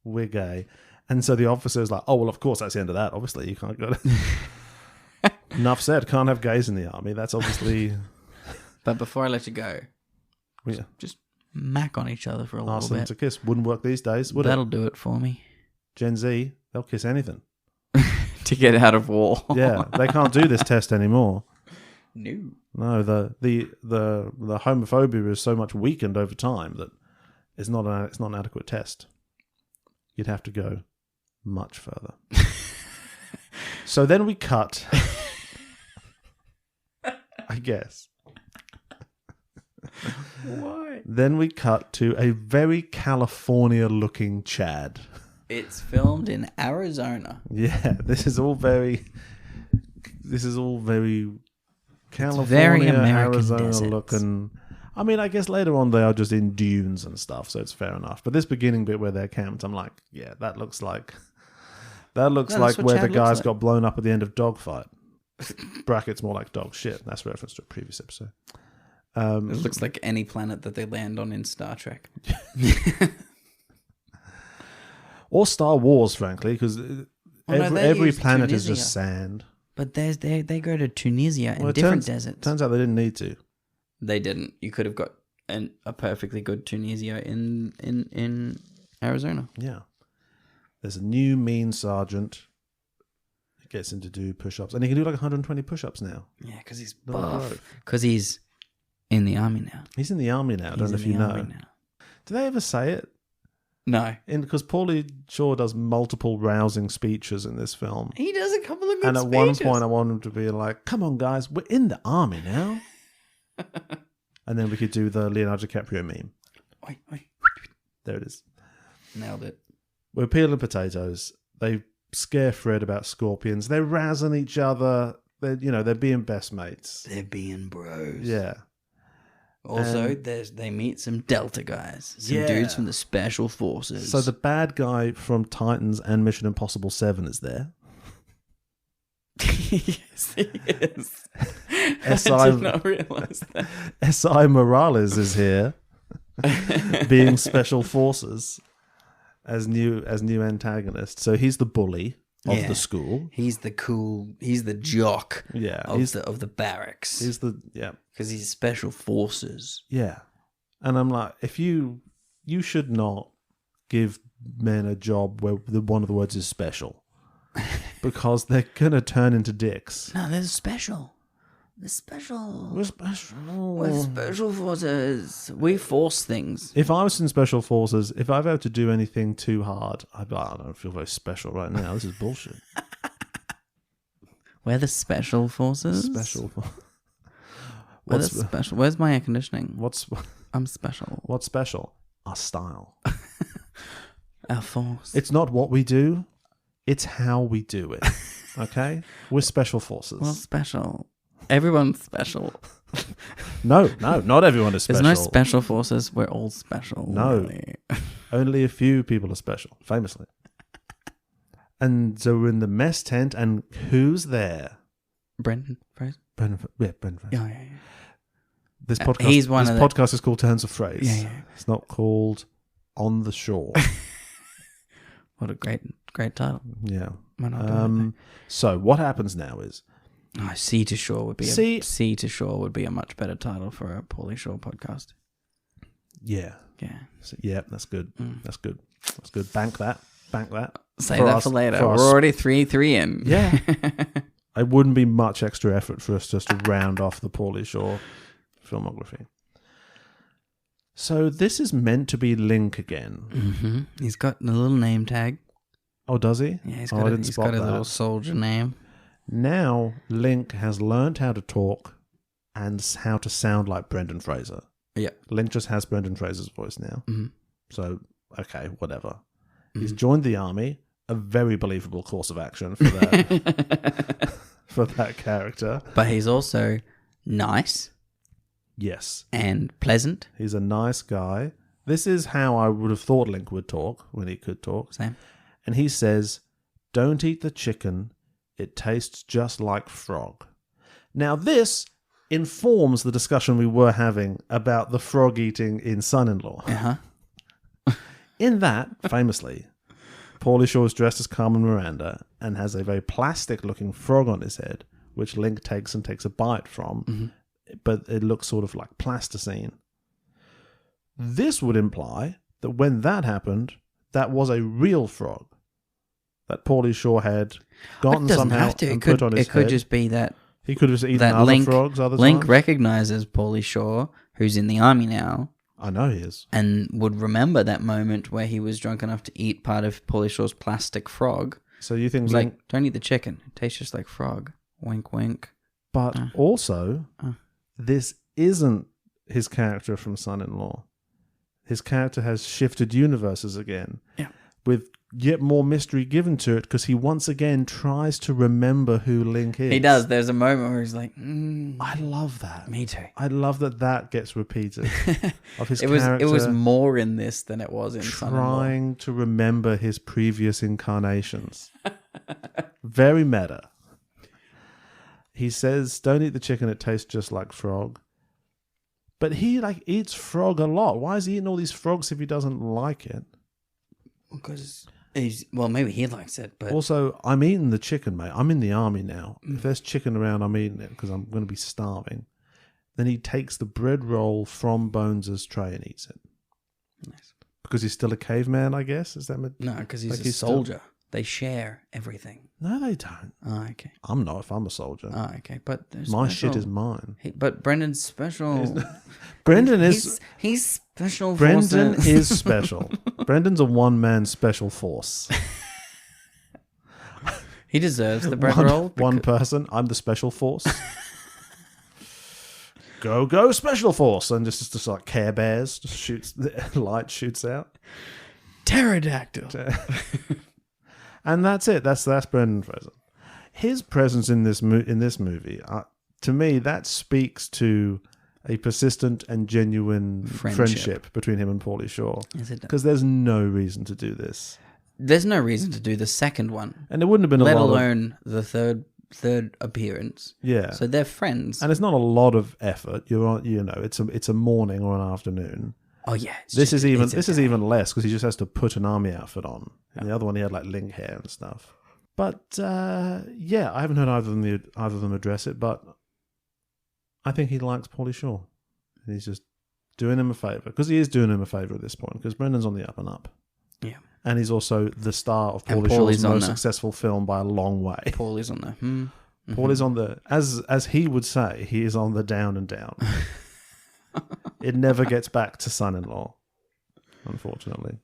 We're gay, and so the officer's like, oh well, of course that's the end of that. Obviously, you can't go to. Enough said. Can't have gays in the army. That's obviously. But before I let you go, just mac on each other for a little bit. Ask them to kiss. Wouldn't work these days, would it? That'll do it for me. Gen Z, they'll kiss anything to get out of war. Yeah, they can't do this test anymore. No, the homophobia is so much weakened over time that it's not an adequate test. You'd have to go much further. So then we cut. I guess. Why? Then we cut to a very California-looking Chad. It's filmed in Arizona. Yeah, this is all very California, very American Arizona deserts. looking. I mean, I guess later on they are just in dunes and stuff, so it's fair enough. But this beginning bit where they're camped, I'm like, yeah, that looks like where the guys got blown up at the end of Dogfight. Brackets more like dog shit. That's a reference to a previous episode. It looks like any planet that they land on in Star Trek. Or Star Wars, frankly, because every planet is just sand. But they go to Tunisia and different deserts. Turns out they didn't need to. They didn't. You could have got a perfectly good Tunisia in Arizona. Yeah. There's a new mean sergeant. He gets him to do push-ups. And he can do like 120 push-ups now. Yeah, because he's buff. Because he's in the army now. He's in the army now. I don't know if you know. Do they ever say it? No. Because Pauly Shore does multiple rousing speeches in this film. He does a couple of good And at speeches. one point I want him to be like, come on guys, we're in the army now. And then we could do the Leonardo DiCaprio meme. Oi. There it is. Nailed it. We're peeling potatoes. They scare Fred about scorpions. They're razzing each other. They're being best mates. They're being bros. Yeah. Also, they meet some Delta guys, some dudes from the Special Forces. So the bad guy from Titans and Mission Impossible 7 is there. Yes, he is. S.I. I did not realize that. S.I. Morales is here, being Special Forces as new antagonist. So he's the bully of the school. He's the jock of the barracks. Because he's Special Forces. Yeah. And I'm like, if you should not give men a job where one of the words is special. Because they're going to turn into dicks. No, they're special. They're special. We're special. We're Special Forces. We force things. If I was in Special Forces, if I've had to do anything too hard, I'd be like, I don't feel very special right now. This is bullshit. We're the Special Forces? We're the special. Where's my air conditioning? I'm special. What's special? Our style. Our force. It's not what we do. It's how we do it. Okay? We're Special Forces. Well, special. Everyone's special. No, not everyone is special. There's no Special Forces. We're all special. No. Really. Only a few people are special, famously. And so we're in the mess tent, and who's there? Brenton Thwaites? Brenton Thwaites. Yeah. This podcast, He's one of the... podcast is called Turns of Phrase. Yeah. It's not called On the Shore. What a great title. Yeah. So what happens now is... Sea to Shore would be Sea to Shore would be a much better title for a Pauly Shore podcast. Yeah. Yeah. So, yeah, that's good. That's good. That's good. Bank that. Save that for later. We're already 3 in. Yeah. It wouldn't be much extra effort for us just to round off the Pauly Shore filmography. So this is meant to be Link again. Mm-hmm. He's got a little name tag. Oh, does he? Yeah, he's got a little soldier name. Now Link has learned how to talk and how to sound like Brendan Fraser. Yeah. Link just has Brendan Fraser's voice now. Mm-hmm. So, okay, whatever. Mm-hmm. He's joined the army. A very believable course of action for that for that character. But he's also nice. Yes. And pleasant. He's a nice guy. This is how I would have thought Link would talk when he could talk. Same. And he says, "Don't eat the chicken. It tastes just like frog." Now this informs the discussion we were having about the frog eating in Son-in-Law. Uh-huh. In that, famously, Pauly Shore is dressed as Carmen Miranda and has a very plastic-looking frog on his head, which Link takes a bite from, but it looks sort of like plasticine. This would imply that when that happened, that was a real frog that Pauly Shore had gotten somehow and put on his head. It could just be that he could have just eaten other frogs other times. Link recognizes Pauly Shore, who's in the army now. I know he is. And would remember that moment where he was drunk enough to eat part of Pauly Shore's plastic frog. So you think Link... like, don't eat the chicken. It tastes just like frog. Wink, wink. But also, this isn't his character from Son-in-Law. His character has shifted universes again. Yeah. With yet more mystery given to it because he once again tries to remember who Link is. He does. There's a moment where he's like, I love that. Me too. I love that gets repeated. Of his character. It was more in this than it was in Son-in-Law. Trying to remember his previous incarnations. Very meta. He says, "Don't eat the chicken, it tastes just like frog." But he eats frog a lot. Why is he eating all these frogs if he doesn't like it? Because maybe he likes it, but also, I'm eating the chicken, mate. I'm in the army now. If there's chicken around, I'm eating it because I'm going to be starving. Then he takes the bread roll from Bones' tray and eats it. Nice. Because he's still a caveman, I guess. Is that no? Because he's a soldier. They share everything. No, they don't. Oh, okay. I'm not if I'm a soldier. Oh, okay. But my shit is mine. But Brendan's special. Brendan is... He's special. Brendan is special. Brendan's a one-man special force. He deserves the bread roll. One person. I'm the special force. Go, special force. And just like Care Bears. Just shoots... The light shoots out. Pterodactyl. And that's it. That's Brendan Fraser. His presence in this movie, to me, that speaks to a persistent and genuine friendship between him and Pauly Shore. Yes, it does. Because there's no reason to do this. There's no reason to do the second one. And it wouldn't have been let a lot alone the third appearance. Yeah. So they're friends. And it's not a lot of effort. It's a morning or an afternoon. Oh yeah. This is even less because he just has to put an army outfit on. And the other one he had like link hair and stuff. But I haven't heard either of them address it, but I think he likes Pauly Shore. He's just doing him a favour. Because he is doing him a favour at this point, because Brendan's on the up and up. Yeah. And he's also the star of Pauly Shore's most successful film by a long way. Pauly's on there. Mm-hmm. Pauly's on the, as he would say, he is on the down and down. It never gets back to son-in-law, unfortunately.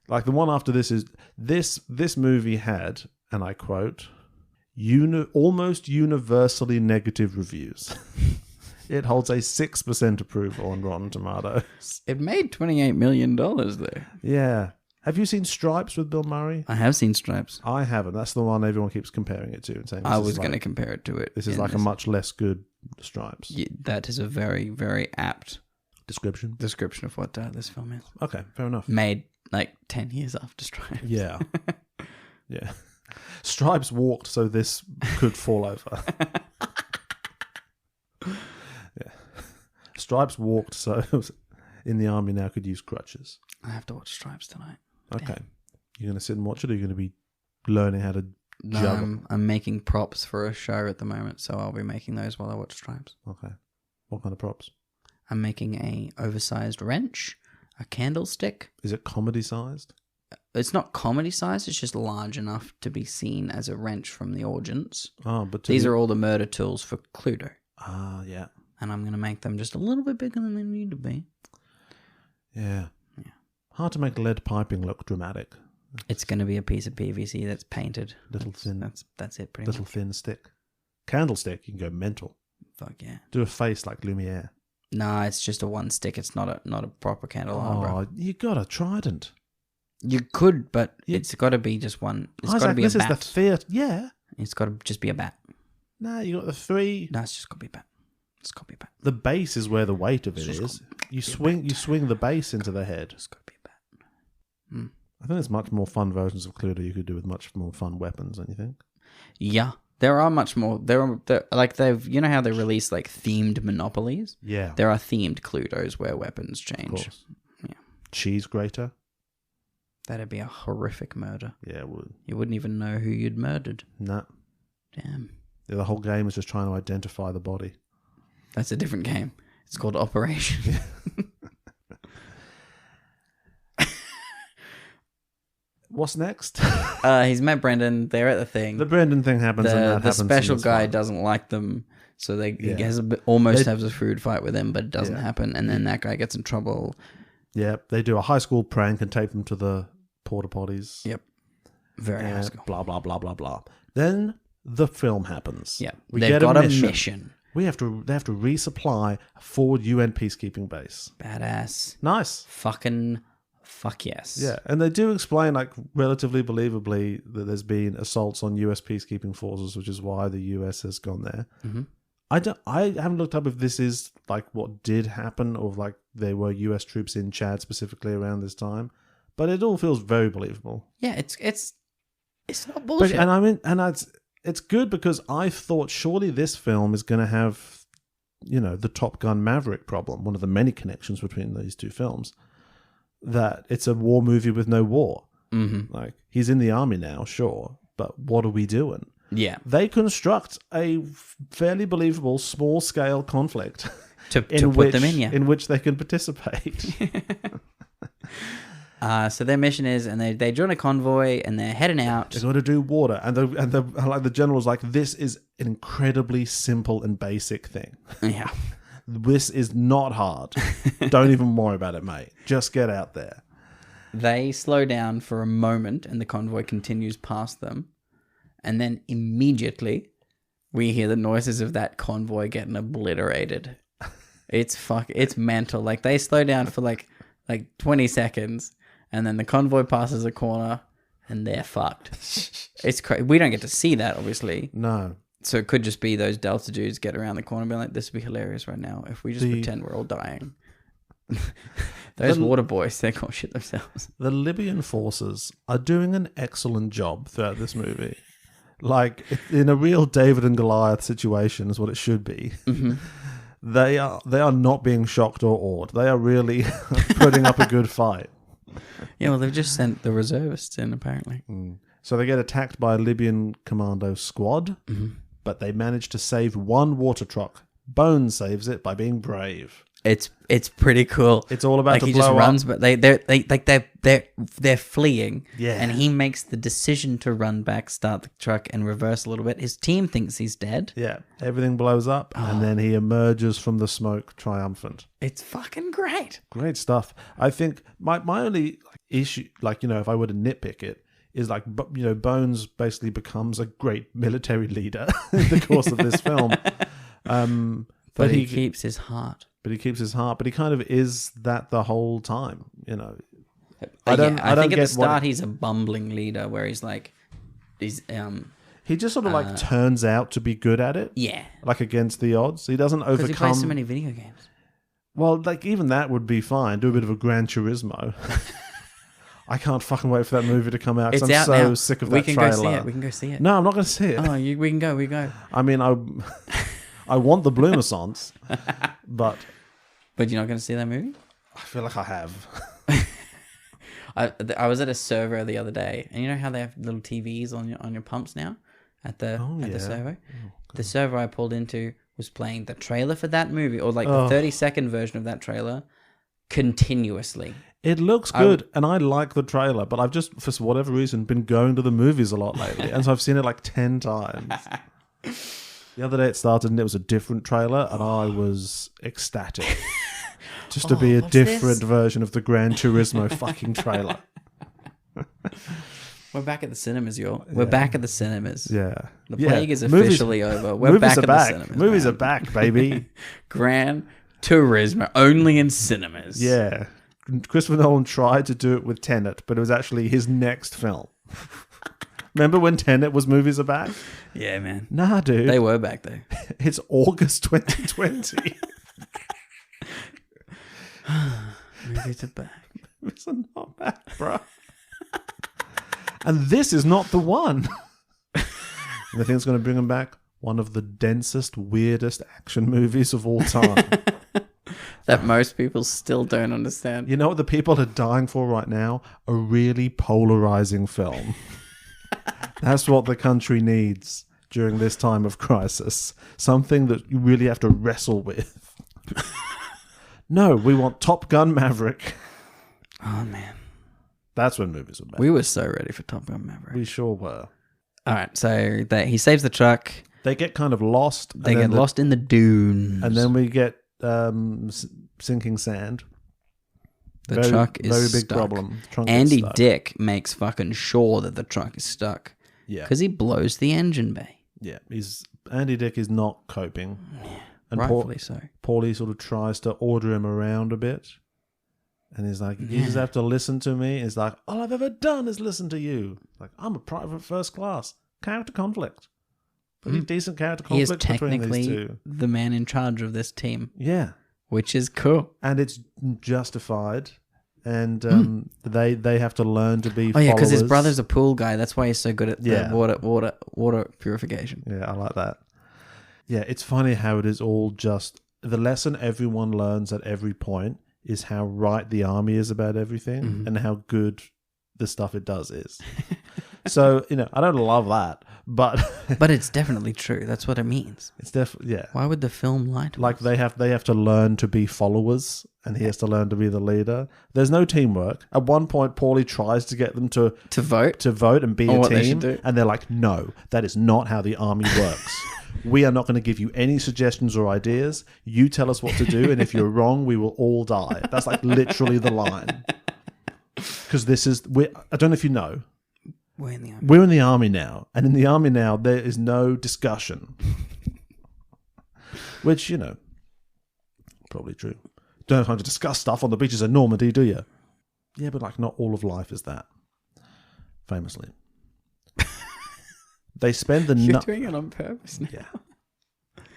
Like the one after this is, this movie had, and I quote, almost universally negative reviews. It holds a 6% approval on Rotten Tomatoes. It made $28 million though. Yeah. Have you seen Stripes with Bill Murray? I have seen Stripes. I haven't. That's the one everyone keeps comparing it to and saying. I was going to compare it to it. This is like a much less good Stripes. Yeah, that is a very, very apt description of what this film is. Okay, fair enough. Made like 10 years after Stripes. Yeah. Yeah. Stripes walked so this could fall over. Yeah. Stripes walked so in the army now could use crutches. I have to watch Stripes tonight. Okay. Damn. You're going to sit and watch it, or you're going to be learning how to juggle? No, I'm making props for a show at the moment, so I'll be making those while I watch Stripes. Okay. What kind of props? I'm making a oversized wrench, a candlestick. Is it comedy sized? It's not comedy sized, it's just large enough to be seen as a wrench from the Origins. Oh, but these are all the murder tools for Cluedo. Ah, yeah. And I'm going to make them just a little bit bigger than they need to be. Yeah. Hard to make lead piping look dramatic. It's going to be a piece of PVC that's painted. Thin. That's it, pretty little much. Thin stick. Candlestick, you can go mental. Fuck yeah. Do a face like Lumiere. Nah, it's just a one stick. It's not a proper candelabra. Oh, you got a trident. You could, but it's got to be just one. It's got to be a bat. This is the theatre. Yeah. It's got to just be a bat. Nah, you got the three. No, it's just got to be a bat. It's got to be a bat. The base is where the weight of it is. You swing the base into the head. It's got to be a bat. I think there's much more fun versions of Cluedo you could do with much more fun weapons, don't you think? Yeah, there are much more. They're like they've, you know how they release like themed Monopolies? Yeah. There are themed Cluedos where weapons change. Of course. Yeah. Cheese grater. That'd be a horrific murder. Yeah, it would. You wouldn't even know who you'd murdered. Nah. Damn. Yeah, the whole game is just trying to identify the body. That's a different game. It's called Operation. What's next? He's met Brendan. They're at the thing. The Brendan thing happens, and that happens. The special guy doesn't like them, so he has almost has a food fight with him, but it doesn't happen. And then that guy gets in trouble. Yeah, they do a high school prank and take them to the porta potties. Yep, very high school. Blah blah blah blah blah. Then the film happens. Yeah, They've got a mission. They have to resupply a forward UN peacekeeping base. Badass. Nice. Fuck yes. Yeah, and they do explain, like, relatively believably that there's been assaults on US peacekeeping forces, which is why the US has gone there. Mm-hmm. I haven't looked up if this is, like, what did happen, or, like, there were US troops in Chad specifically around this time, but it all feels very believable. Yeah, it's not bullshit. It's good because I thought surely this film is going to have, the Top Gun Maverick problem, one of the many connections between these two films. That it's a war movie with no war. Mm-hmm. Like, he's in the army now, sure, but what are we doing? Yeah. They construct a fairly believable small-scale conflict to put them in, yeah. In which they can participate. So their mission is, and they join a convoy, and they're heading out. They're going to do water, and the general's like, this is an incredibly simple and basic thing. Yeah. This is not hard. Don't even worry about it, mate. Just get out there. They slow down for a moment, and the convoy continues past them. And then immediately, we hear the noises of that convoy getting obliterated. It's mental. Like, they slow down for like 20 seconds, and then the convoy passes a corner, and they're fucked. It's crazy. We don't get to see that, obviously. No. So it could just be those Delta dudes get around the corner and be like, this would be hilarious right now if we just pretend we're all dying. Those water boys, they're going to shit themselves. The Libyan forces are doing an excellent job throughout this movie. Like, in a real David and Goliath situation is what it should be. Mm-hmm. They are not being shocked or awed. They are really putting up a good fight. Yeah, well, they've just sent the reservists in, apparently. So they get attacked by a Libyan commando squad, but they manage to save one water truck. Bones saves it by being brave. It's pretty cool. It's all about like to he blow just up. runs, but they're fleeing. Yeah. And he makes the decision to run back, start the truck, and reverse a little bit. His team thinks he's dead. Yeah, everything blows up, and then he emerges from the smoke triumphant. It's fucking great. Great stuff. I think my only issue, like, you know, if I were to nitpick it, is like, you know, Bones basically becomes a great military leader in the course of this film. But he keeps his heart. But he keeps his heart. But he kind of is that the whole time, you know. I think at the start he's a bumbling leader, where he's like, he just sort of like turns out to be good at it. Yeah, like against the odds. He doesn't overcome. Because he plays so many video games. Well, like even that would be fine. Do a bit of a Gran Turismo. I can't fucking wait for that movie to come out. It's I'm out so now. sick of We that can trailer. go see it. We can go see it. No, I'm not going to see it. Oh, we can go. We go. I mean, I want the Bloomersons, but you're not going to see that movie? I feel like I have. I was at a servo the other day, and you know how they have little TVs on your pumps now at the servo. The servo I pulled into was playing the trailer for that movie, or like the 30-second version of that trailer, continuously. It looks good, and I like the trailer, but I've just, for whatever reason, been going to the movies a lot lately, and so I've seen it like 10 times. The other day it started, and it was a different trailer, and I was ecstatic. Just to be a different version of the Gran Turismo fucking trailer. We're back at the cinemas, y'all. We're back at the cinemas. Yeah. The plague is officially over. We're back at the cinemas. Movies man. are back, baby. Gran Turismo, only in cinemas. Yeah. Christopher Nolan tried to do it with Tenet, but it was actually his next film. Remember when Tenet was movies are back? Yeah, man. Nah, dude. They were back though. It's August 2020. Movies are back. Movies are not back, bro. And this is not the one. And the thing that's going to bring them back, one of the densest, weirdest action movies of all time. That most people still don't understand. You know what the people are dying for right now? A really polarizing film. That's what the country needs during this time of crisis. Something that you really have to wrestle with. No, we want Top Gun Maverick. Oh, man. That's when movies are back. We were so ready for Top Gun Maverick. We sure were. All right, so he saves the truck. They get kind of lost. They get lost in the dunes. And then we get sinking sand. The truck is very big stuck. problem. Andy Dick makes fucking sure that the truck is stuck. Yeah. Because he blows the engine bay. Yeah. Andy Dick is not coping. And Rightfully so. Pauly sort of tries to order him around a bit. And he's like, you just have to listen to me. He's like, all I've ever done is listen to you. Like, I'm a private first class. Character conflict. Pretty decent character He is conflict between these technically two. the man in charge of this team. Yeah. Which is cool. And it's justified. And they have to learn to be Oh, yeah, because his followers. brother's a pool guy. That's why he's so good at the water purification. Yeah, I like that. Yeah, it's funny how it is all just... The lesson everyone learns at every point is how right the army is about everything and how good the stuff it does is. So, I don't love that, but... But it's definitely true. That's what it means. It's definitely, yeah. Why would the film lie to Like, us? they have to learn to be followers, and he has to learn to be the leader. There's no teamwork. At one point, Pauly tries to get them to vote and be a what they team, should do. and they're like, no, that is not how the army works. We are not going to give you any suggestions or ideas. You tell us what to do, and if you're wrong, we will all die. That's like literally the line. Because I don't know if you know, We're in the army. we're in the army now, and in the army now, there is no discussion. Which, probably true. Don't have time to discuss stuff on the beaches of Normandy, do you? Yeah, but like not all of life is that. Famously. They spend the You're night. doing it on purpose now. Yeah.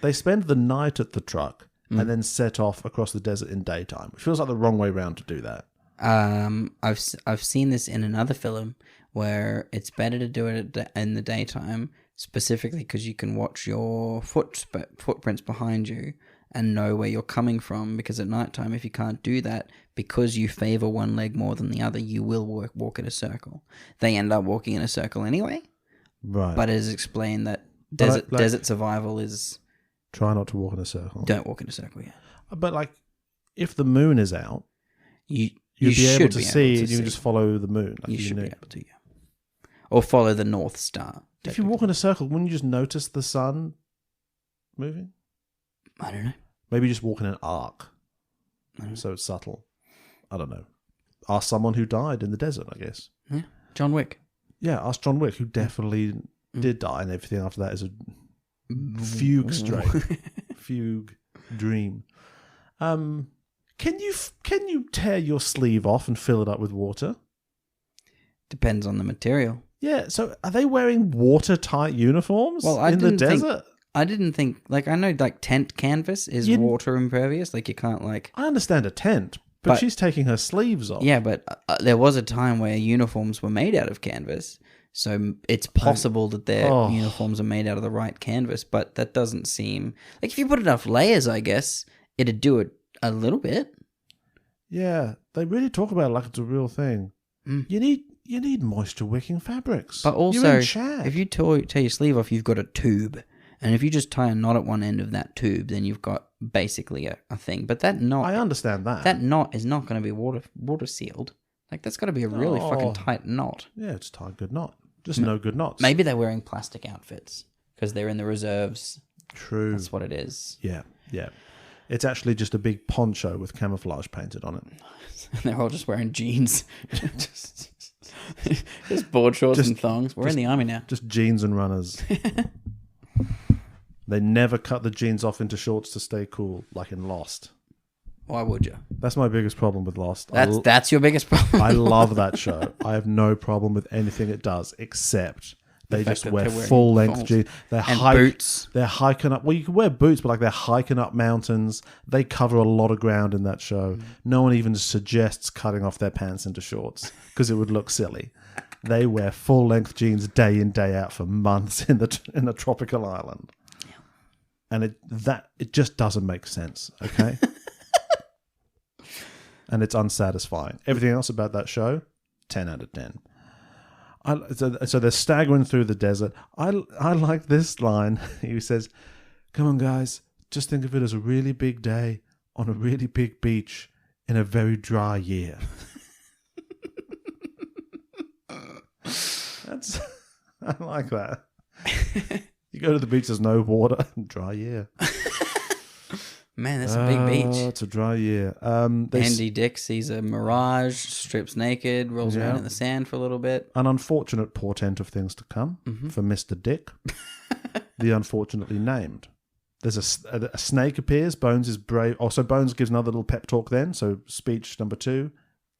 They spend the night at the truck and then set off across the desert in daytime, which feels like the wrong way round to do that. I've seen this in another film where it's better to do it in the daytime, specifically because you can watch your footprints behind you and know where you're coming from, because at nighttime, if you can't do that, because you favor one leg more than the other, you will walk in a circle. They end up walking in a circle anyway. Right. But it is explained that desert survival is... Try not to walk in a circle. Don't walk in a circle, yeah. But like, if the moon is out, you'd be able to see, and you can just follow the moon. Like you should be able to, yeah. Or follow the North Star. If you walk in a circle, wouldn't you just notice the sun moving? I don't know. Maybe just walk in an arc. So it's subtle. I don't know. Ask someone who died in the desert, I guess. Yeah. John Wick. Yeah, ask John Wick, who definitely did die, and everything after that is a fugue straight. Fugue dream. Can you tear your sleeve off and fill it up with water? Depends on the material. Yeah, so are they wearing watertight uniforms in the desert? I didn't think, like, I know, like, tent canvas is water impervious. Like, you can't, like... I understand a tent, but she's taking her sleeves off. Yeah, but there was a time where uniforms were made out of canvas. So it's possible that their uniforms are made out of the right canvas, but that doesn't seem... Like, if you put enough layers, I guess, it'd do it a little bit. Yeah, they really talk about it like it's a real thing. You need moisture-wicking fabrics. But also, if you tear your sleeve off, you've got a tube. And if you just tie a knot at one end of that tube, then you've got basically a thing. But that knot... I understand that. That knot is not going to be water sealed. Like, that's got to be a really fucking tight knot. Yeah, it's a tight good knot. Just no good knots. Maybe they're wearing plastic outfits because they're in the reserves. True. That's what it is. Yeah. It's actually just a big poncho with camouflage painted on it. They're all just wearing jeans. just board shorts and thongs. We're in the army now. Just jeans and runners. They never cut the jeans off into shorts to stay cool, like in Lost. Why would you? That's my biggest problem with Lost. That's your biggest problem. I love that show. I have no problem with anything it does, except they just wear full-length jeans. Boots. They're hiking up. Well, you can wear boots, but like they're hiking up mountains. They cover a lot of ground in that show. No one even suggests cutting off their pants into shorts because it would look silly. They wear full-length jeans day in, day out for months in a tropical island. And it just doesn't make sense, okay? And it's unsatisfying. Everything else about that show, 10 out of 10. So they're staggering through the desert. I like this line. He says, "Come on, guys, just think of it as a really big day on a really big beach in a very dry year." I like that. You go to the beach, there's no water, dry year. Man, that's a big beach. It's a dry year. Andy Dick sees a mirage, strips naked, rolls around in the sand for a little bit. An unfortunate portent of things to come for Mr. Dick, the unfortunately named. There's a snake appears. Bones is brave. Oh, so Bones gives another little pep talk then. So speech number 2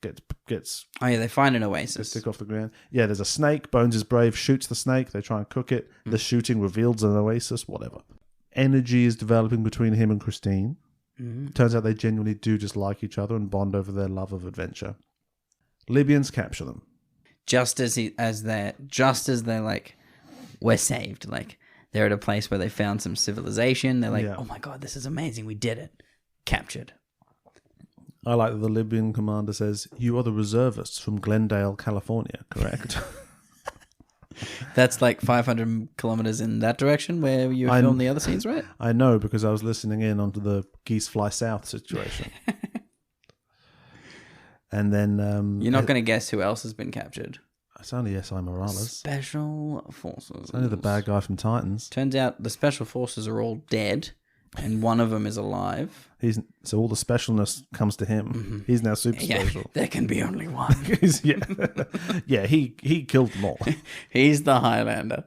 gets. Oh yeah, they find an oasis. Stick off the ground. Yeah, there's a snake. Bones is brave. Shoots the snake. They try and cook it. The shooting reveals an oasis. Whatever. Energy is developing between him and Christine. Turns out they genuinely do just like each other and bond over their love of adventure. Libyans capture them. Just as they're like, we're saved. Like, they're at a place where they found some civilization. They're like, oh my God, this is amazing. We did it. Captured. I like that the Libyan commander says, "You are the reservists from Glendale, California, correct?" That's like 500 kilometers in that direction where you filmed the other scenes, right? I know, because I was listening in onto the geese fly south situation. And then... You're not going to guess who else has been captured. It's only S.I. Morales. Special Forces. It's only the bad guy from Titans. Turns out the Special Forces are all dead, and one of them is alive. So all the specialness comes to him. He's now super special. There can be only one. Yeah, he killed them all. He's the Highlander.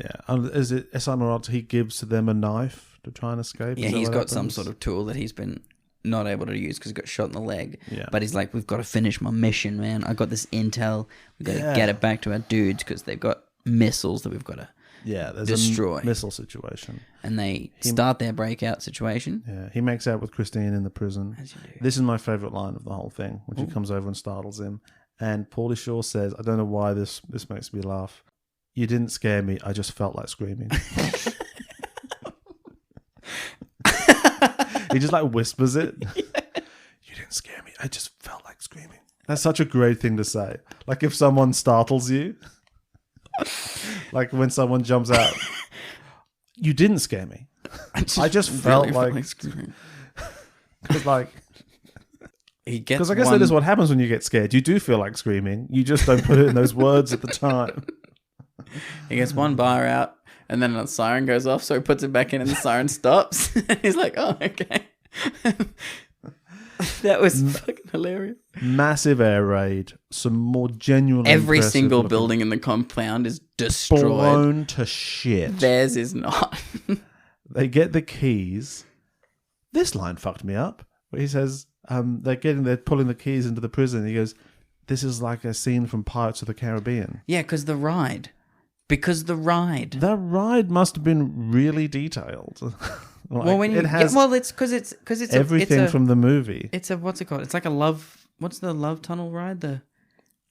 Yeah. Is it S.I. Morales? He gives them a knife to try and escape? Yeah, he's got some sort of tool that he's been not able to use because he got shot in the leg. Yeah. But he's like, we've got to finish my mission, man. I got this intel. We've got to get it back to our dudes because they've got missiles that we've got to destroy. A missile situation. And they start their breakout situation. Yeah, he makes out with Christine in the prison. As you do. This is my favourite line of the whole thing, when she comes over and startles him. And Pauly Shore says, I don't know why this makes me laugh. You didn't scare me, I just felt like screaming. He just like whispers it. Yeah. You didn't scare me, I just felt like screaming. That's such a great thing to say. Like if someone startles you, like when someone jumps out, you didn't scare me. I just felt like screaming. Because like, Because I guess that is what happens when you get scared. You do feel like screaming. You just don't put it in those words at the time. He gets one bar out, and then a siren goes off, so he puts it back in, and the siren stops. And he's like, "Oh, okay." That was fucking hilarious. Massive air raid. Some more genuinely Every impressive single looking- building in the compound is destroyed. blown to shit. Theirs is not. They get the keys. This line fucked me up. Where he says they're pulling the keys into the prison. He goes, "This is like a scene from Pirates of the Caribbean." Yeah, because the ride. The ride must have been really detailed. Like, Well, when you it has it's because it's everything a, from the movie. It's a what's it called? It's like a love. What's the love tunnel ride? The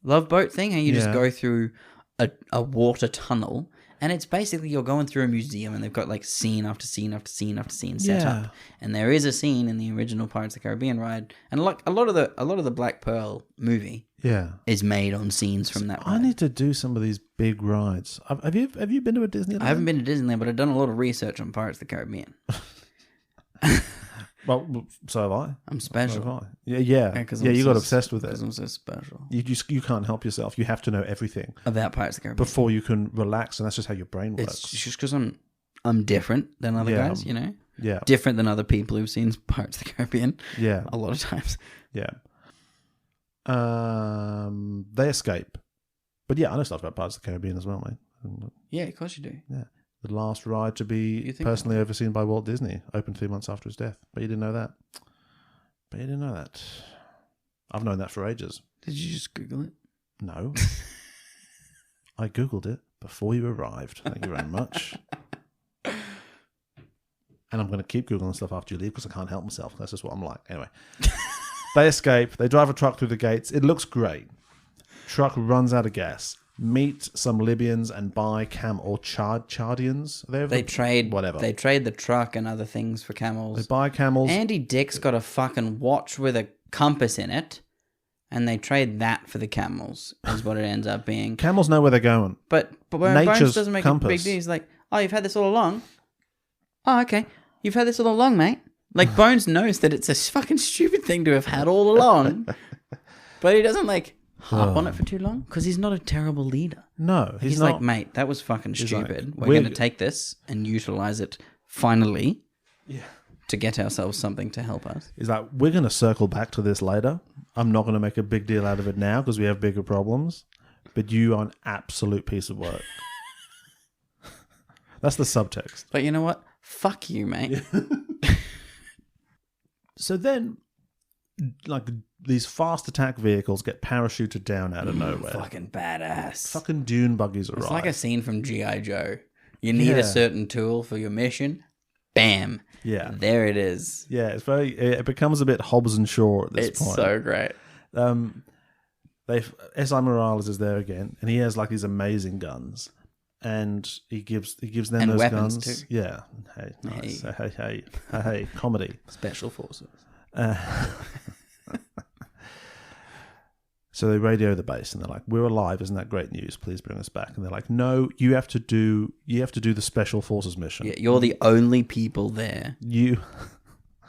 love boat thing, and you just Yeah. go through a water tunnel, and it's basically you're going through a museum, and they've got like scene after scene after scene after scene set Yeah. up, and there is a scene in the original Pirates of the Caribbean ride, and like a lot of the Black Pearl movie Yeah. is made on scenes from that ride. I need to do some of these big rides. Have you been to a Disneyland? I haven't been to Disneyland, but I've done a lot of research on Pirates of the Caribbean. Well, so have I. I'm So special. have I. Yeah. You got obsessed with it. Because I'm so special. You can't help yourself. You have to know everything About Pirates of the Caribbean. before you can relax, and that's just how your brain works. It's just because I'm different than other Yeah. guys, you know? Yeah. Different than other people who've seen Pirates of the Caribbean Yeah. a lot of times. Yeah. They escape. But yeah, I know stuff about Pirates of the Caribbean as well, mate. Yeah, of course you do. Yeah. The last ride to be You think personally overseen by Walt Disney, opened 3 months after his death. But you didn't know that. I've known that for ages. Did you just Google it? No. I Googled it before you arrived. Thank you very much. And I'm going to keep Googling stuff after you leave because I can't help myself. That's just what I'm like. Anyway. They escape. They drive a truck through the gates. It looks great. Truck runs out of gas. Meet some Libyans and buy Chadians. They trade whatever. They trade the truck and other things for camels. They buy camels. Andy Dick's got a fucking watch with a compass in it, and they trade that for the camels, is what it ends up being. Camels know where they're going. But when Nature's Bones doesn't make a compass. big deal, he's like, "Oh, you've had this all along? Oh, okay. You've had this all along, mate." Like, Bones knows that it's a fucking stupid thing to have had all along, but he doesn't, like, harp on it for too long, because he's not a terrible leader. No, He's not. like, "Mate, that was fucking like, stupid. We're we're- going to take this and utilize it, finally, to get ourselves something to help us." He's like, we're going to circle back to this later. I'm not going to make a big deal out of it now because we have bigger problems. But you are an absolute piece of work. That's the subtext. But you know what? Fuck you, mate. So then, like, these fast attack vehicles get parachuted down out of nowhere. Fucking badass. Fucking dune buggies arrive. It's like a scene from G.I. Joe. You need Yeah. a certain tool for your mission. Bam. Yeah. There it is. Yeah, it becomes a bit Hobbs and Shaw at this It's point. so great. S.I. Morales is there again, and he has like these amazing guns, and he gives them And those weapons, guns. too. Yeah, hey, nice. Hey, comedy. Special forces. So they radio the base, and they're like, "We're alive! Isn't that great news? Please bring us back." And they're like, "No, you have to do the special forces mission. Yeah, you're the only people there. You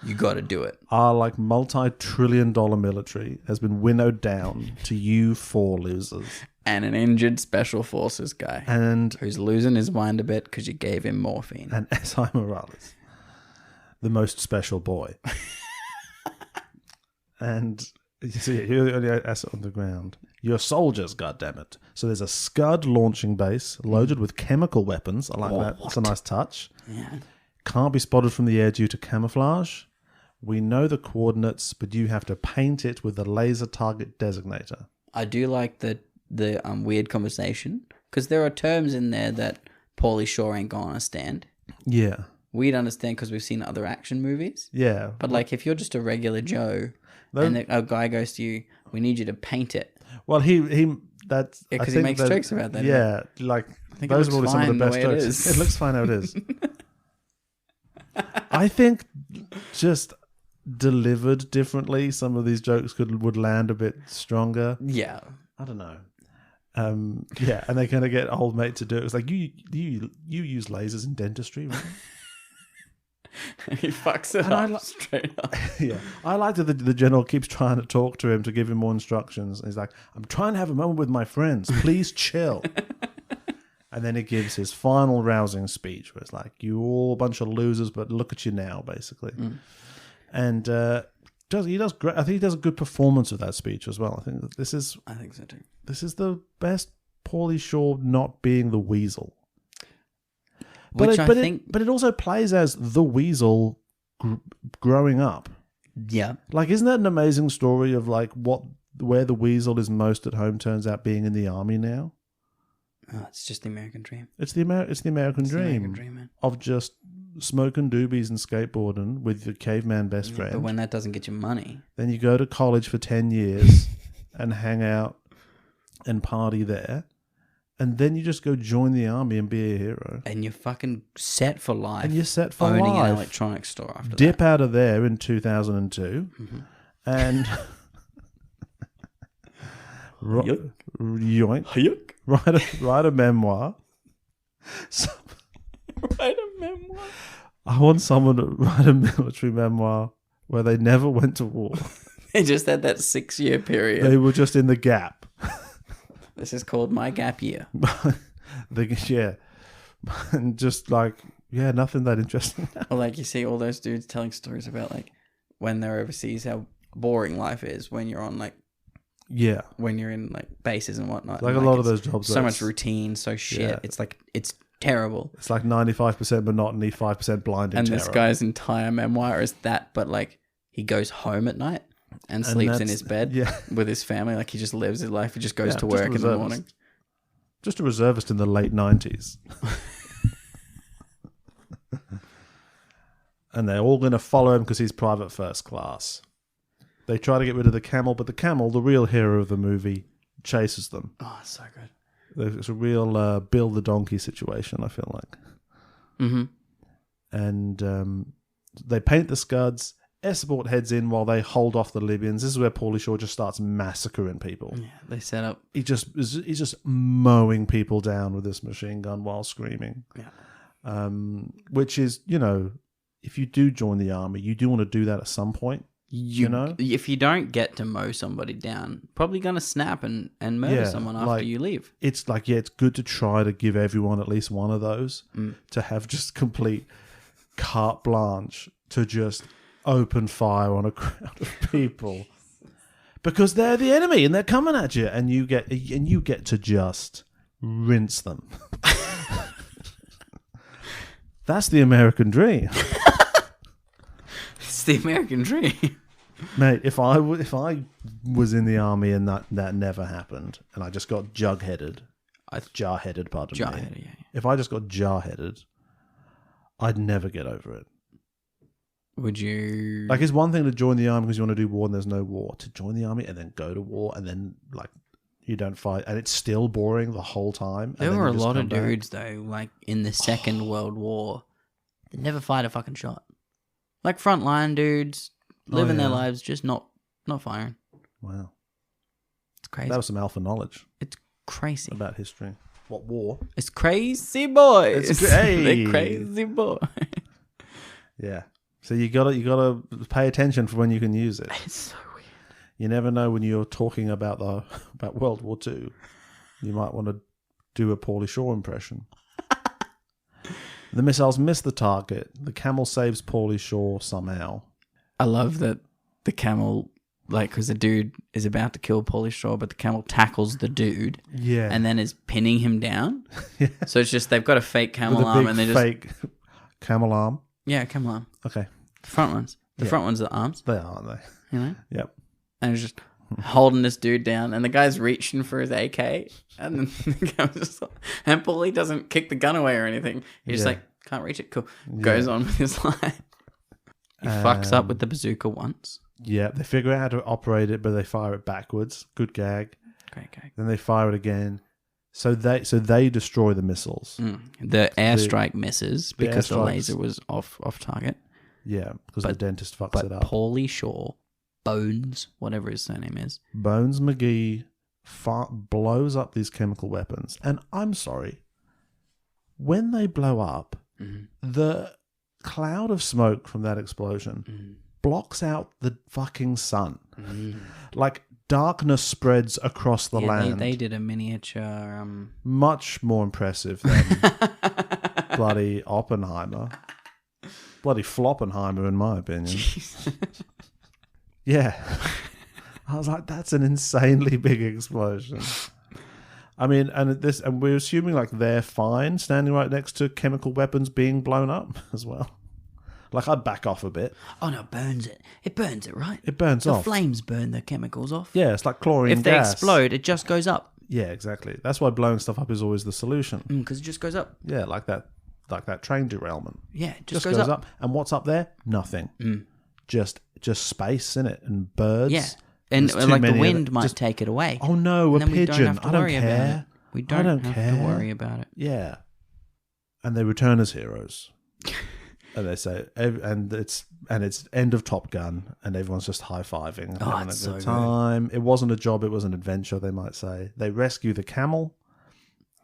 You got to do it. our like multi-trillion-dollar military has been winnowed down to you four losers." And an injured special forces guy And who's losing his mind a bit because you gave him morphine. and S.I. Morales, the most special boy. And you see, you're the only asset on the ground. You're soldiers, goddammit. So there's a Scud launching base loaded with chemical weapons. I like that. It's a nice touch. Yeah. Can't be spotted from the air due to camouflage. We know the coordinates, but you have to paint it with the laser target designator. I do like the weird conversation because there are terms in there that Pauly Shore ain't gonna understand. Yeah. We'd understand because we've seen other action movies. Yeah. But like, if you're just a regular Joe, and a guy goes to you, we need you to paint it. Well, that's because he makes jokes about that. Yeah, like those are probably some of the best jokes. It looks fine how it is. I think just delivered differently, some of these jokes would land a bit stronger. Yeah, I don't know. Yeah, and they kind of get old mate to do it. It's like you use lasers in dentistry, right? He fucks it up straight up. Yeah, I like that the general keeps trying to talk to him to give him more instructions. And he's like, "I'm trying to have a moment with my friends. Please chill." And then he gives his final rousing speech, where it's like, "You all a bunch of losers, but look at you now," basically. And he does great. I think he does a good performance of that speech as well. I think so too. This is the best Pauly Shore not being the weasel. But it also plays as the weasel growing up. Yeah. Like, isn't that an amazing story of like where the weasel is most at home turns out being in the army now? Oh, it's just the American dream. It's the American dream, man. Of just smoking doobies and skateboarding with your caveman best friend. But when that doesn't get you money, then you go to college for 10 years and hang out and party there. And then you just go join the army and be a hero. And you're fucking set for life. And you're set for owning life. an electronics store after Dip that. out of there in 2002. Mm-hmm. And... yoink. Write a memoir. Write a memoir? I want someone to write a military memoir where they never went to war. They just had that 6-year period. They were just in the gap. This is called My Gap Year. Yeah. And just like, yeah, nothing that interesting. Or like you see all those dudes telling stories about like when they're overseas, how boring life is when you're on like, yeah, when you're in like bases and whatnot. Like and, a lot of those jobs. So much routine, so shit. Yeah. It's like, it's terrible. It's like 95% monotony, 5% blinding and terror. This guy's entire memoir is that, but like he goes home at night and sleeps in his bed with his family. Like he just lives his life. He just goes to work in the morning. Just a reservist in the late 90s. And they're all going to follow him because he's private first class. They try to get rid of the camel, but the camel, the real hero of the movie, chases them. Oh, so good. It's a real Bill the Donkey situation, I feel like. Mm-hmm. And they paint the scuds. Escort heads in while they hold off the Libyans. This is where Pauly Shore just starts massacring people. Yeah, they set up. He's just mowing people down with this machine gun while screaming. Yeah. Which is, you know, if you do join the army, you do want to do that at some point. You know, if you don't get to mow somebody down, probably gonna snap and murder someone after you leave. It's like, it's good to try to give everyone at least one of those to have just complete carte blanche to just open fire on a crowd of people because they're the enemy and they're coming at you, and you get to just rinse them. That's the American dream. It's the American dream. Mate, if I was in the army and that never happened, and I just got jar-headed, pardon me. Yeah. If I just got jar-headed, I'd never get over it. Would you... Like, it's one thing to join the army because you want to do war and there's no war. To join the army and then go to war and then, like, you don't fight and it's still boring the whole time. There were a lot of dudes, though, like, in the Second World War that never fired a fucking shot. Like, frontline dudes living their lives, just not firing. Wow. It's crazy. That was some alpha knowledge. It's crazy. About history. What war? It's crazy boys. Hey. The crazy boy. Yeah. So you gotta pay attention for when you can use it. It's so weird. You never know when you're talking about World War II. You might want to do a Pauly Shore impression. The missiles miss the target. The camel saves Pauly Shore somehow. I love that the camel, like, because the dude is about to kill Pauly Shore, but the camel tackles the dude. Yeah. And then is pinning him down. Yeah. So it's just, they've got a fake camel arm and they just... fake camel arm? Yeah, camel arm. Okay. The front ones. The front ones are arms. They are, aren't they? You know? Yep. And it's just... holding this dude down, and the guy's reaching for his AK, and then the guy was just like, and Pauly doesn't kick the gun away or anything. He's just like, can't reach it. Cool. Goes on with his life. He fucks up with the bazooka once. Yeah, they figure out how to operate it, but they fire it backwards. Good gag. Great gag. Then they fire it again. So they destroy the missiles. The airstrike misses because the laser was off target. Yeah, because the dentist fucks it up. But Pauly Shore, Bones, whatever his surname is. Bones McGee blows up these chemical weapons. And I'm sorry, when they blow up, the cloud of smoke from that explosion blocks out the fucking sun. Like, darkness spreads across the land. They did a miniature... Much more impressive than bloody Oppenheimer. Bloody Floppenheimer, in my opinion. Yeah. I was like, that's an insanely big explosion. I mean, and we're assuming like they're fine standing right next to chemical weapons being blown up as well. Like, I'd back off a bit. Oh, no, it burns it. It burns it, right? It burns off. The flames burn the chemicals off. Yeah, it's like chlorine gas. If they explode, it just goes up. Yeah, exactly. That's why blowing stuff up is always the solution. Because it just goes up. Yeah, like that train derailment. Yeah, it just goes up. And what's up there? Nothing. Just space, innit? And birds. Yeah. And like the wind might take it away. Oh no, a pigeon. I don't care. We don't have to worry about it. Yeah. And they return as heroes. And they say, and it's end of Top Gun, and everyone's just high-fiving. Oh, having it's a good so time. Good. It wasn't a job, it was an adventure, they might say. They rescue the camel,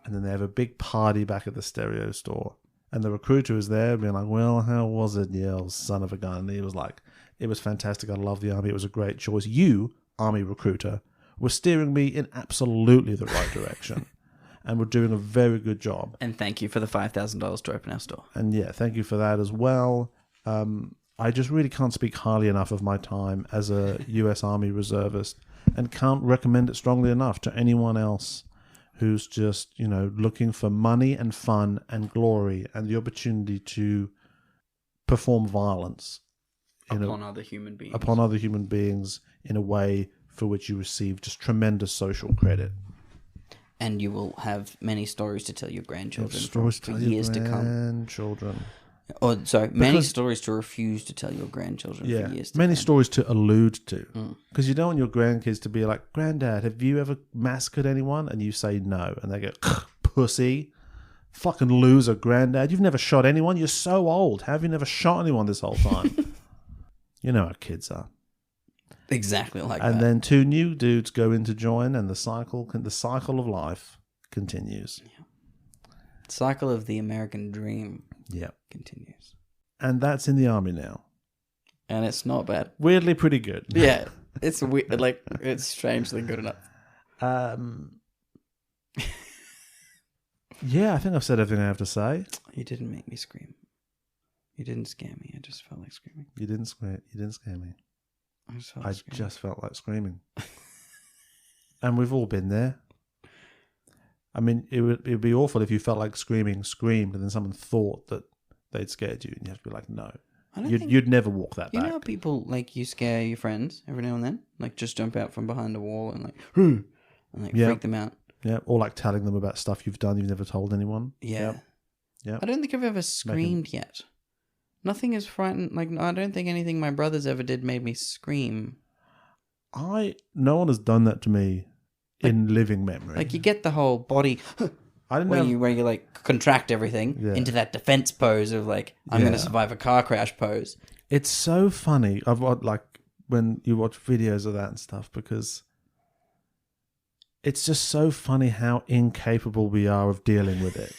and then they have a big party back at the stereo store. And the recruiter is there being like, well, how was it? Yeah, old son of a gun. And he was like, it was fantastic. I love the army. It was a great choice. You, army recruiter, were steering me in absolutely the right direction. And were doing a very good job. And thank you for the $5,000 to open our store. And yeah, thank you for that as well. I just really can't speak highly enough of my time as a US Army reservist, and can't recommend it strongly enough to anyone else who's just, looking for money and fun and glory and the opportunity to perform violence upon other human beings in a way for which you receive just tremendous social credit. And you will have many stories to tell your grandchildren for years to come. Many stories to refuse to tell your grandchildren for years to come. Many stories to allude to. Because you don't want your grandkids to be like, Granddad, have you ever massacred anyone? And you say no. And they go, pussy. Fucking loser, Granddad. You've never shot anyone. You're so old. How have you never shot anyone this whole time? You know how kids are. Exactly like that. And that. then two new dudes go in to join, and the cycle of life continues. Yeah. Cycle of the American dream. Yeah, continues. And that's in the army now. And it's not bad. Weirdly, pretty good. Yeah, it's weird. Like, it's strangely good enough. Yeah, I think I've said everything I have to say. You didn't make me scream. You didn't scare me. I just felt like screaming. You didn't scare me. I just felt like screaming. And we've all been there. I mean, it would be awful if you felt like screamed, and then someone thought that they'd scared you, and you have to be like, no. You'd never walk that back. You know how people, like, you scare your friends every now and then? Like, just jump out from behind a wall and, like, and, like, freak them out? Yeah, or, like, telling them about stuff you've done you've never told anyone. Yeah. Yeah. I don't think I've ever screamed yet. Nothing is frightened. Like, I don't think anything my brothers ever did made me scream. No one has done that to me in living memory. Like, you get the whole body where you like contract everything into that defense pose of like, I'm going to survive a car crash pose. It's so funny. I've like when you watch videos of that and stuff, because it's just so funny how incapable we are of dealing with it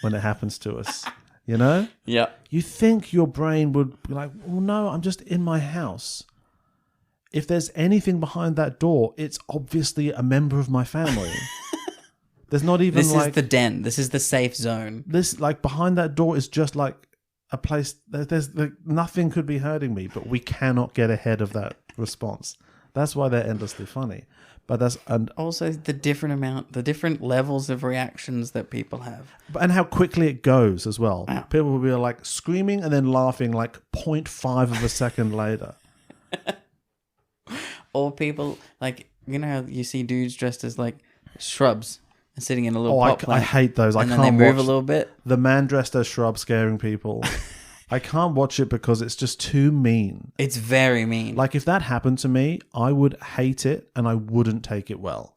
when it happens to us. You know? Yeah. You think your brain would be like, well, no, I'm just in my house. If there's anything behind that door, it's obviously a member of my family. There's not even This is the den. This is the safe zone. This, like, behind that door is just like a place. There's nothing could be hurting me, but we cannot get ahead of that response. That's why they're endlessly funny. But and also the different levels of reactions that people have. And how quickly it goes as well. Wow. People will be like screaming and then laughing like 0.5 of a second later. Or people, like, you know how you see dudes dressed as, like, shrubs and sitting in a little pot I plant, hate those. I and can't then they move watch a little bit. the man dressed as shrub scaring people. I can't watch it because it's just too mean. It's very mean. Like, if that happened to me, I would hate it and I wouldn't take it well.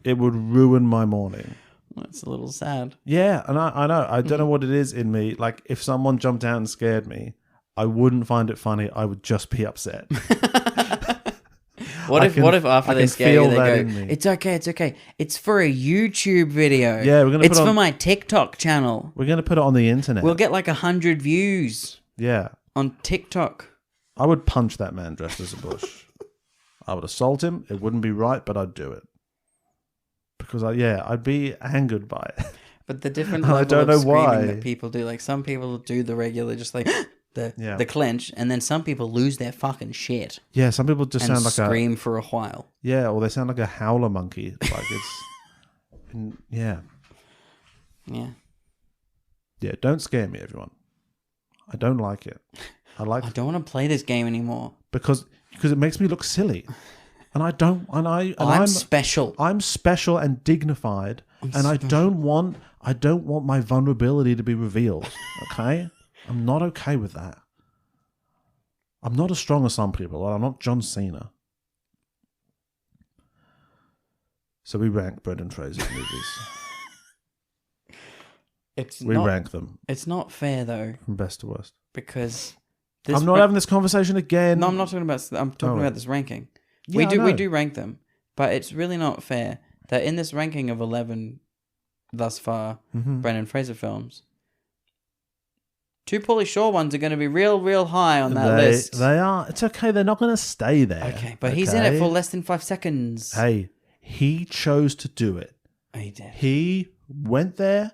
It would ruin my morning. That's a little sad. Yeah, and I know. I don't know what it is in me. Like, if someone jumped out and scared me, I wouldn't find it funny. I would just be upset. What if after they scare you, they go, in me. it's okay. It's for a YouTube video. Yeah, we're gonna It's put it for on- my TikTok channel. We're going to put it on the internet. We'll get like 100 views Yeah. on TikTok. I would punch that man dressed as a bush. I would assault him. It wouldn't be right, but I'd do it. Because, I'd be angered by it. But the different I level don't of know screaming why. that people do, like some people do the regular, just like Yeah. the clench, and then some people lose their fucking shit Yeah, some people just and sound like scream for a while. Yeah, or they sound like a howler monkey. Like it's... yeah. Yeah. Yeah, don't scare me, everyone. I don't like it. I don't want to play this game anymore. because it makes me look silly. And I don't, and I'm special. I'm special and dignified, and I don't want my vulnerability to be revealed. Okay, I'm not okay with that. I'm not as strong as some people. I'm not John Cena. So we rank Brendan Fraser's movies. We rank them. It's not fair though, From best to worst. because I'm not having this conversation again. No, I'm not talking about. I'm talking about this ranking. Yeah, we do rank them, but it's really not fair that in this ranking of 11 thus far, Brendan Fraser films, 2 Pauly Shore ones are going to be real high on that list. They are. It's okay. They're not going to stay there. Okay, but he's in it for less than 5 seconds. Hey, he chose to do it. He did. He went there.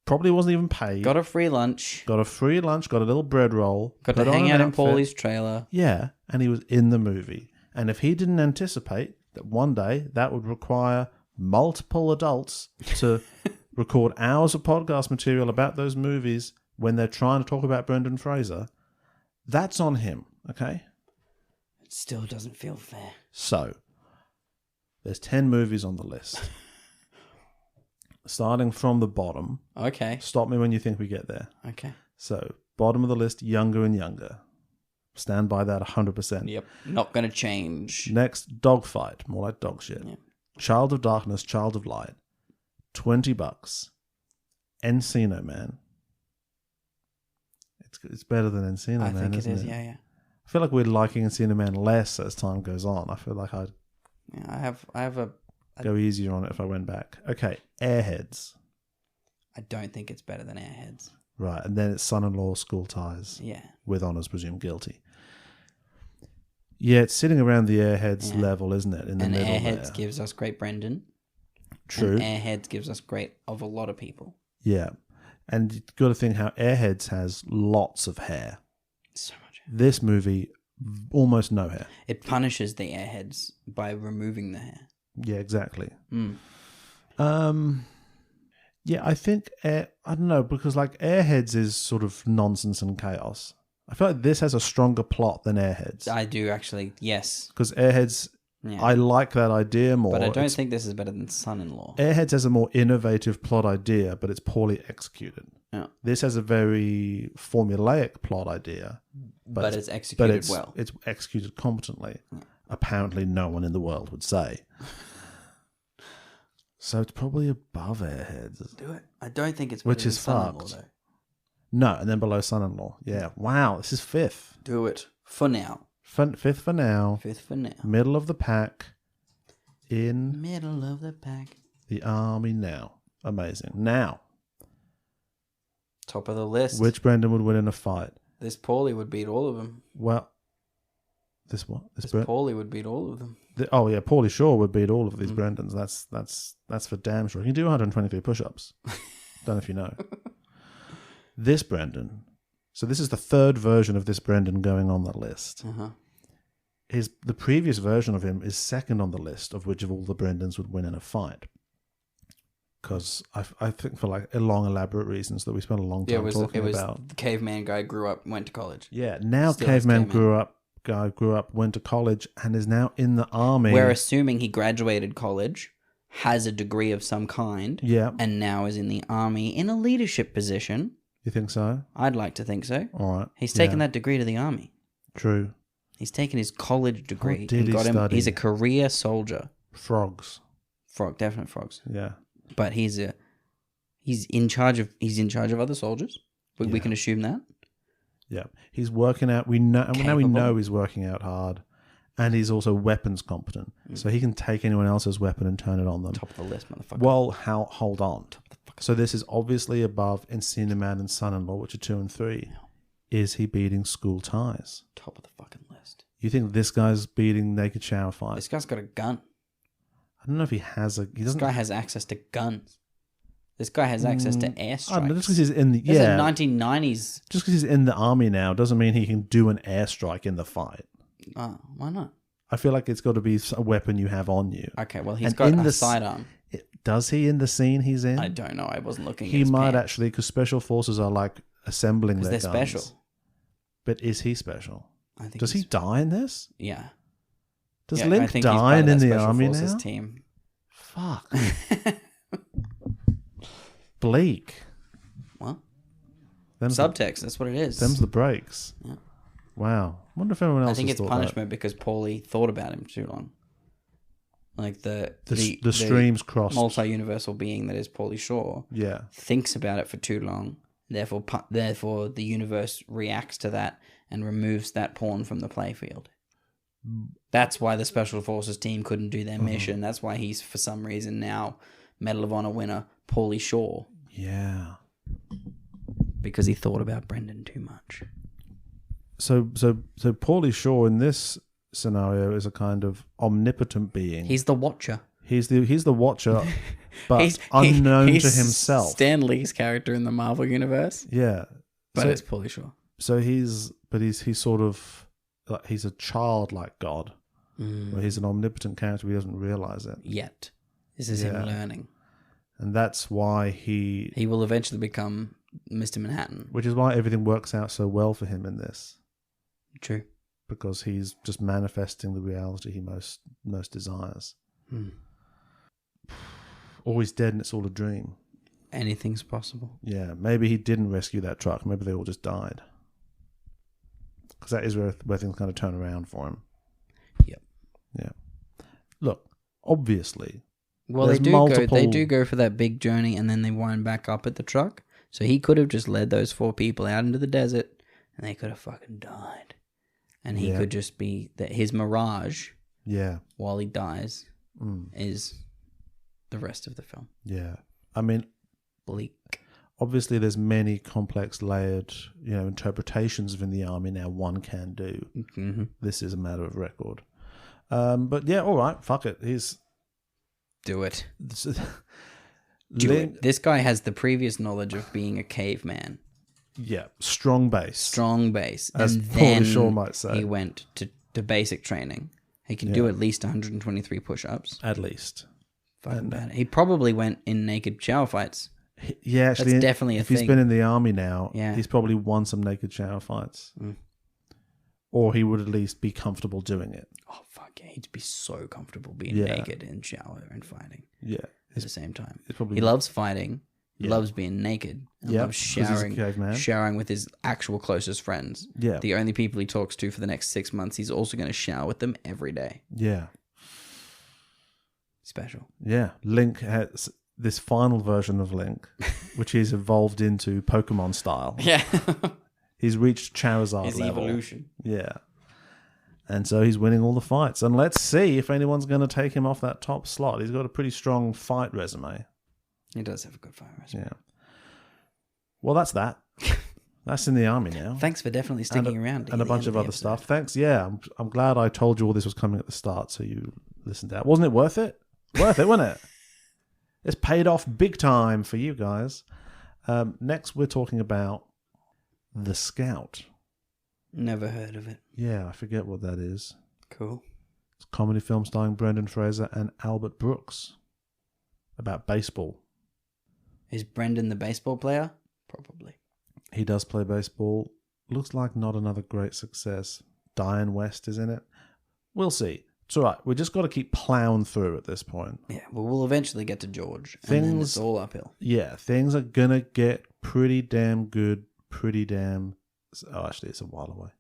Probably wasn't even paid. Got a free lunch. Got a free lunch. Got a little bread roll. Got put to on hang an out in outfit. Pauly's trailer. Yeah, and he was in the movie. And if he didn't anticipate that one day that would require multiple adults to record hours of podcast material about those movies when they're trying to talk about Brendan Fraser, that's on him, okay? It still doesn't feel fair. So, there's 10 movies on the list. Starting from the bottom. Okay. Stop me when you think we get there. Okay. So, bottom of the list, Younger and Younger. Stand by that 100%. Yep. Not going to change. Next, Dogfight. More like dog shit. Yep. Child of Darkness, Child of Light. $20. Encino Man. It's better than Encino Man, I think it isn't is, it? yeah. I feel like we're liking Encino Man less as time goes on. I feel like I'd Yeah, I have a... go easier on it if I went back. Okay, Airheads. I don't think it's better than Airheads. Right, and then it's Son-in-Law, School Ties. Yeah. With honours presumed guilty. Yeah, it's sitting around the Airheads level, isn't it? In the middle Airheads there. gives us great Brendan. True. And Airheads gives us great of a lot of people. Yeah. And you've got to think how Airheads has lots of hair. So much. This movie, almost no hair. It punishes the Airheads by removing the hair. Yeah, exactly. Mm. Yeah, I think, I don't know, because like Airheads is sort of nonsense and chaos. I feel like this has a stronger plot than Airheads. I do actually, yes. Because Airheads, Yeah. I like that idea more. But I don't think this is better than Son-in-Law. Airheads has a more innovative plot idea, but it's poorly executed. Yeah. This has a very formulaic plot idea, But it's executed well. It's executed competently. Apparently, no one in the world would say. So it's probably above Airheads. Do it. I don't think it's better Which than is Son-in-Law, fucked. though. No, and then below Son-in-Law. Yeah. Wow, this is fifth. Do it. For now. Fifth for now. Fifth for now. Middle of the pack. In Middle of the pack. the army now. Amazing. Now, Top of the list. which Brendan would win in a fight? This Pauly would beat all of them. Well, this what? This Pauly would beat all of them. Oh yeah, Pauly Shore would beat all of these Brendans. That's for damn sure. He can do 123 push-ups. Don't know if you know. This Brendan. So this is the third version of this Brendan going on the list. Uh-huh. The previous version of him is second on the list of which of all the Brendans would win in a fight. Because I think for like long elaborate reasons that we spent a long time talking it was about. the caveman guy grew up, went to college. Yeah, now Still has caveman caveman. grew up, guy grew up, went to college, and is now in the army. We're assuming he graduated college, has a degree of some kind, Yeah. and now is in the army in a leadership position. You think so? I'd like to think so. All right. He's taken that degree to the army. True. He's taken his college degree What did he study? He's a career soldier. Frogs. Definite frogs. Yeah. But he's in charge of other soldiers. We can assume that. Yeah. He's working out. Now we know he's working out hard, and he's also weapons competent, so he can take anyone else's weapon and turn it on them. Top of the list, motherfucker. Well, hold on. So this is obviously above Encino Man and Son-in-Law, which are 2 and 3. Is he beating School Ties? Top of the fucking list. You think this guy's beating Naked Shower Fight? This guy's got a gun. I don't know if he has a. This guy has access to guns. This guy has access to airstrikes. I don't know, just because he's in the This is 1990s. Just because he's in the army now doesn't mean he can do an airstrike in the fight. Oh, why not? I feel like it's got to be a weapon you have on you. Okay, well, he's got a sidearm. Does he in the scene he's in? I don't know. I wasn't looking. He might actually, because special forces are like assembling their they're guns. special. But is he special? I think. Does he die in this? Yeah. Does I Link think die in the Special army Forces now? Team. Fuck. Bleak. What? Them's Subtext. That's what it is. Them's the breaks. Yeah. Wow. I wonder if anyone else I think has it's thought punishment because Pauly thought about him too long. Like the streams crossed. Multi-universal being that is Pauly Shore. Yeah. Thinks about it for too long. Therefore, the universe reacts to that and removes that pawn from the playfield. That's why the Special Forces team couldn't do their mission. That's why he's, for some reason, now Medal of Honor winner Pauly Shore. Yeah. Because he thought about Brendan too much. So Pauly Shore in this scenario is a kind of omnipotent being. He's the Watcher. He's the Watcher, but unknown to himself. Stan Lee's character in the Marvel universe. Yeah, but it's Pauly Shore. So he's sort of like he's a childlike god, where he's an omnipotent character. He doesn't realize it yet. This is him learning, and that's why he will eventually become Mr. Manhattan. Which is why everything works out so well for him in this. True. Because he's just manifesting the reality he most desires. Or he's dead and it's all a dream. Anything's possible. Yeah, maybe he didn't rescue that truck. Maybe they all just died. Because that is where things kind of turn around for him. Yep. Yeah. Look, obviously. Well, they do go for that big journey and then they wind back up at the truck. So he could have just led those 4 people out into the desert and they could have fucking died. And he could just be his mirage. Yeah. While he dies is the rest of the film. Yeah. I mean, bleak. Obviously, there's many complex, layered, interpretations within the army now one can do. Mm-hmm. This is a matter of record. But yeah, all right, fuck it. Do it. This guy has the previous knowledge of being a caveman. Yeah, strong base. As Pauly Shore might say. He went to basic training. He can do at least 123 push-ups. At least. Fucking bad. He probably went in naked shower fights. Yeah, actually, that's definitely if thing. He's been in the army now, he's probably won some naked shower fights. Or he would at least be comfortable doing it. Oh, fuck yeah. He'd be so comfortable being naked in shower and fighting. Yeah. At the same time. He loves fighting. He loves being naked. And loves showering with his actual closest friends. Yeah. The only people he talks to for the next 6 months, he's also going to shower with them every day. Yeah. Special. Yeah. Link has this final version of Link, which he's evolved into Pokemon style. Yeah. He's reached Charizard his level. evolution. Yeah. And so he's winning all the fights. And let's see if anyone's going to take him off that top slot. He's got a pretty strong fight resume. He does have a good fight resume. Yeah. Well, that's that. That's in the army now. Thanks for definitely sticking around. And a bunch of other stuff. Thanks. Yeah. I'm glad I told you all this was coming at the start, so you listened to that. Wasn't it worth it? Worth it, wasn't it? It's paid off big time for you guys. Next, we're talking about The Scout. Never heard of it. Yeah, I forget what that is. Cool. It's a comedy film starring Brendan Fraser and Albert Brooks about baseball. Is Brendan the baseball player? Probably. He does play baseball. Looks like not another great success. Diane West is in it. We'll see. It's all right. We just got to keep plowing through at this point. Yeah, well, we'll eventually get to George, and then it's all uphill. Yeah, things are going to get pretty damn good, pretty damn... Oh, actually, it's a while away.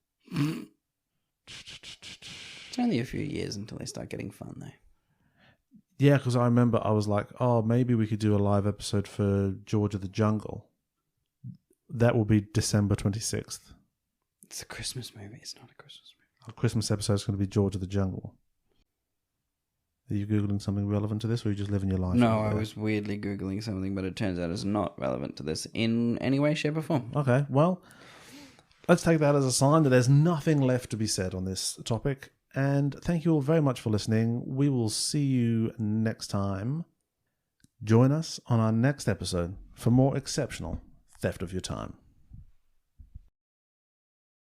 It's only a few years until they start getting fun, though. Yeah, because I remember I was like, oh, maybe we could do a live episode for George of the Jungle. That will be December 26th. It's a Christmas movie. It's not a Christmas movie. Our Christmas episode is going to be George of the Jungle. Are you Googling something relevant to this, or are you just living your life? No, I was weirdly Googling something, but it turns out it's not relevant to this in any way, shape, or form. Okay, well, let's take that as a sign that there's nothing left to be said on this topic. And thank you all very much for listening. We will see you next time. Join us on our next episode for more exceptional theft of your time.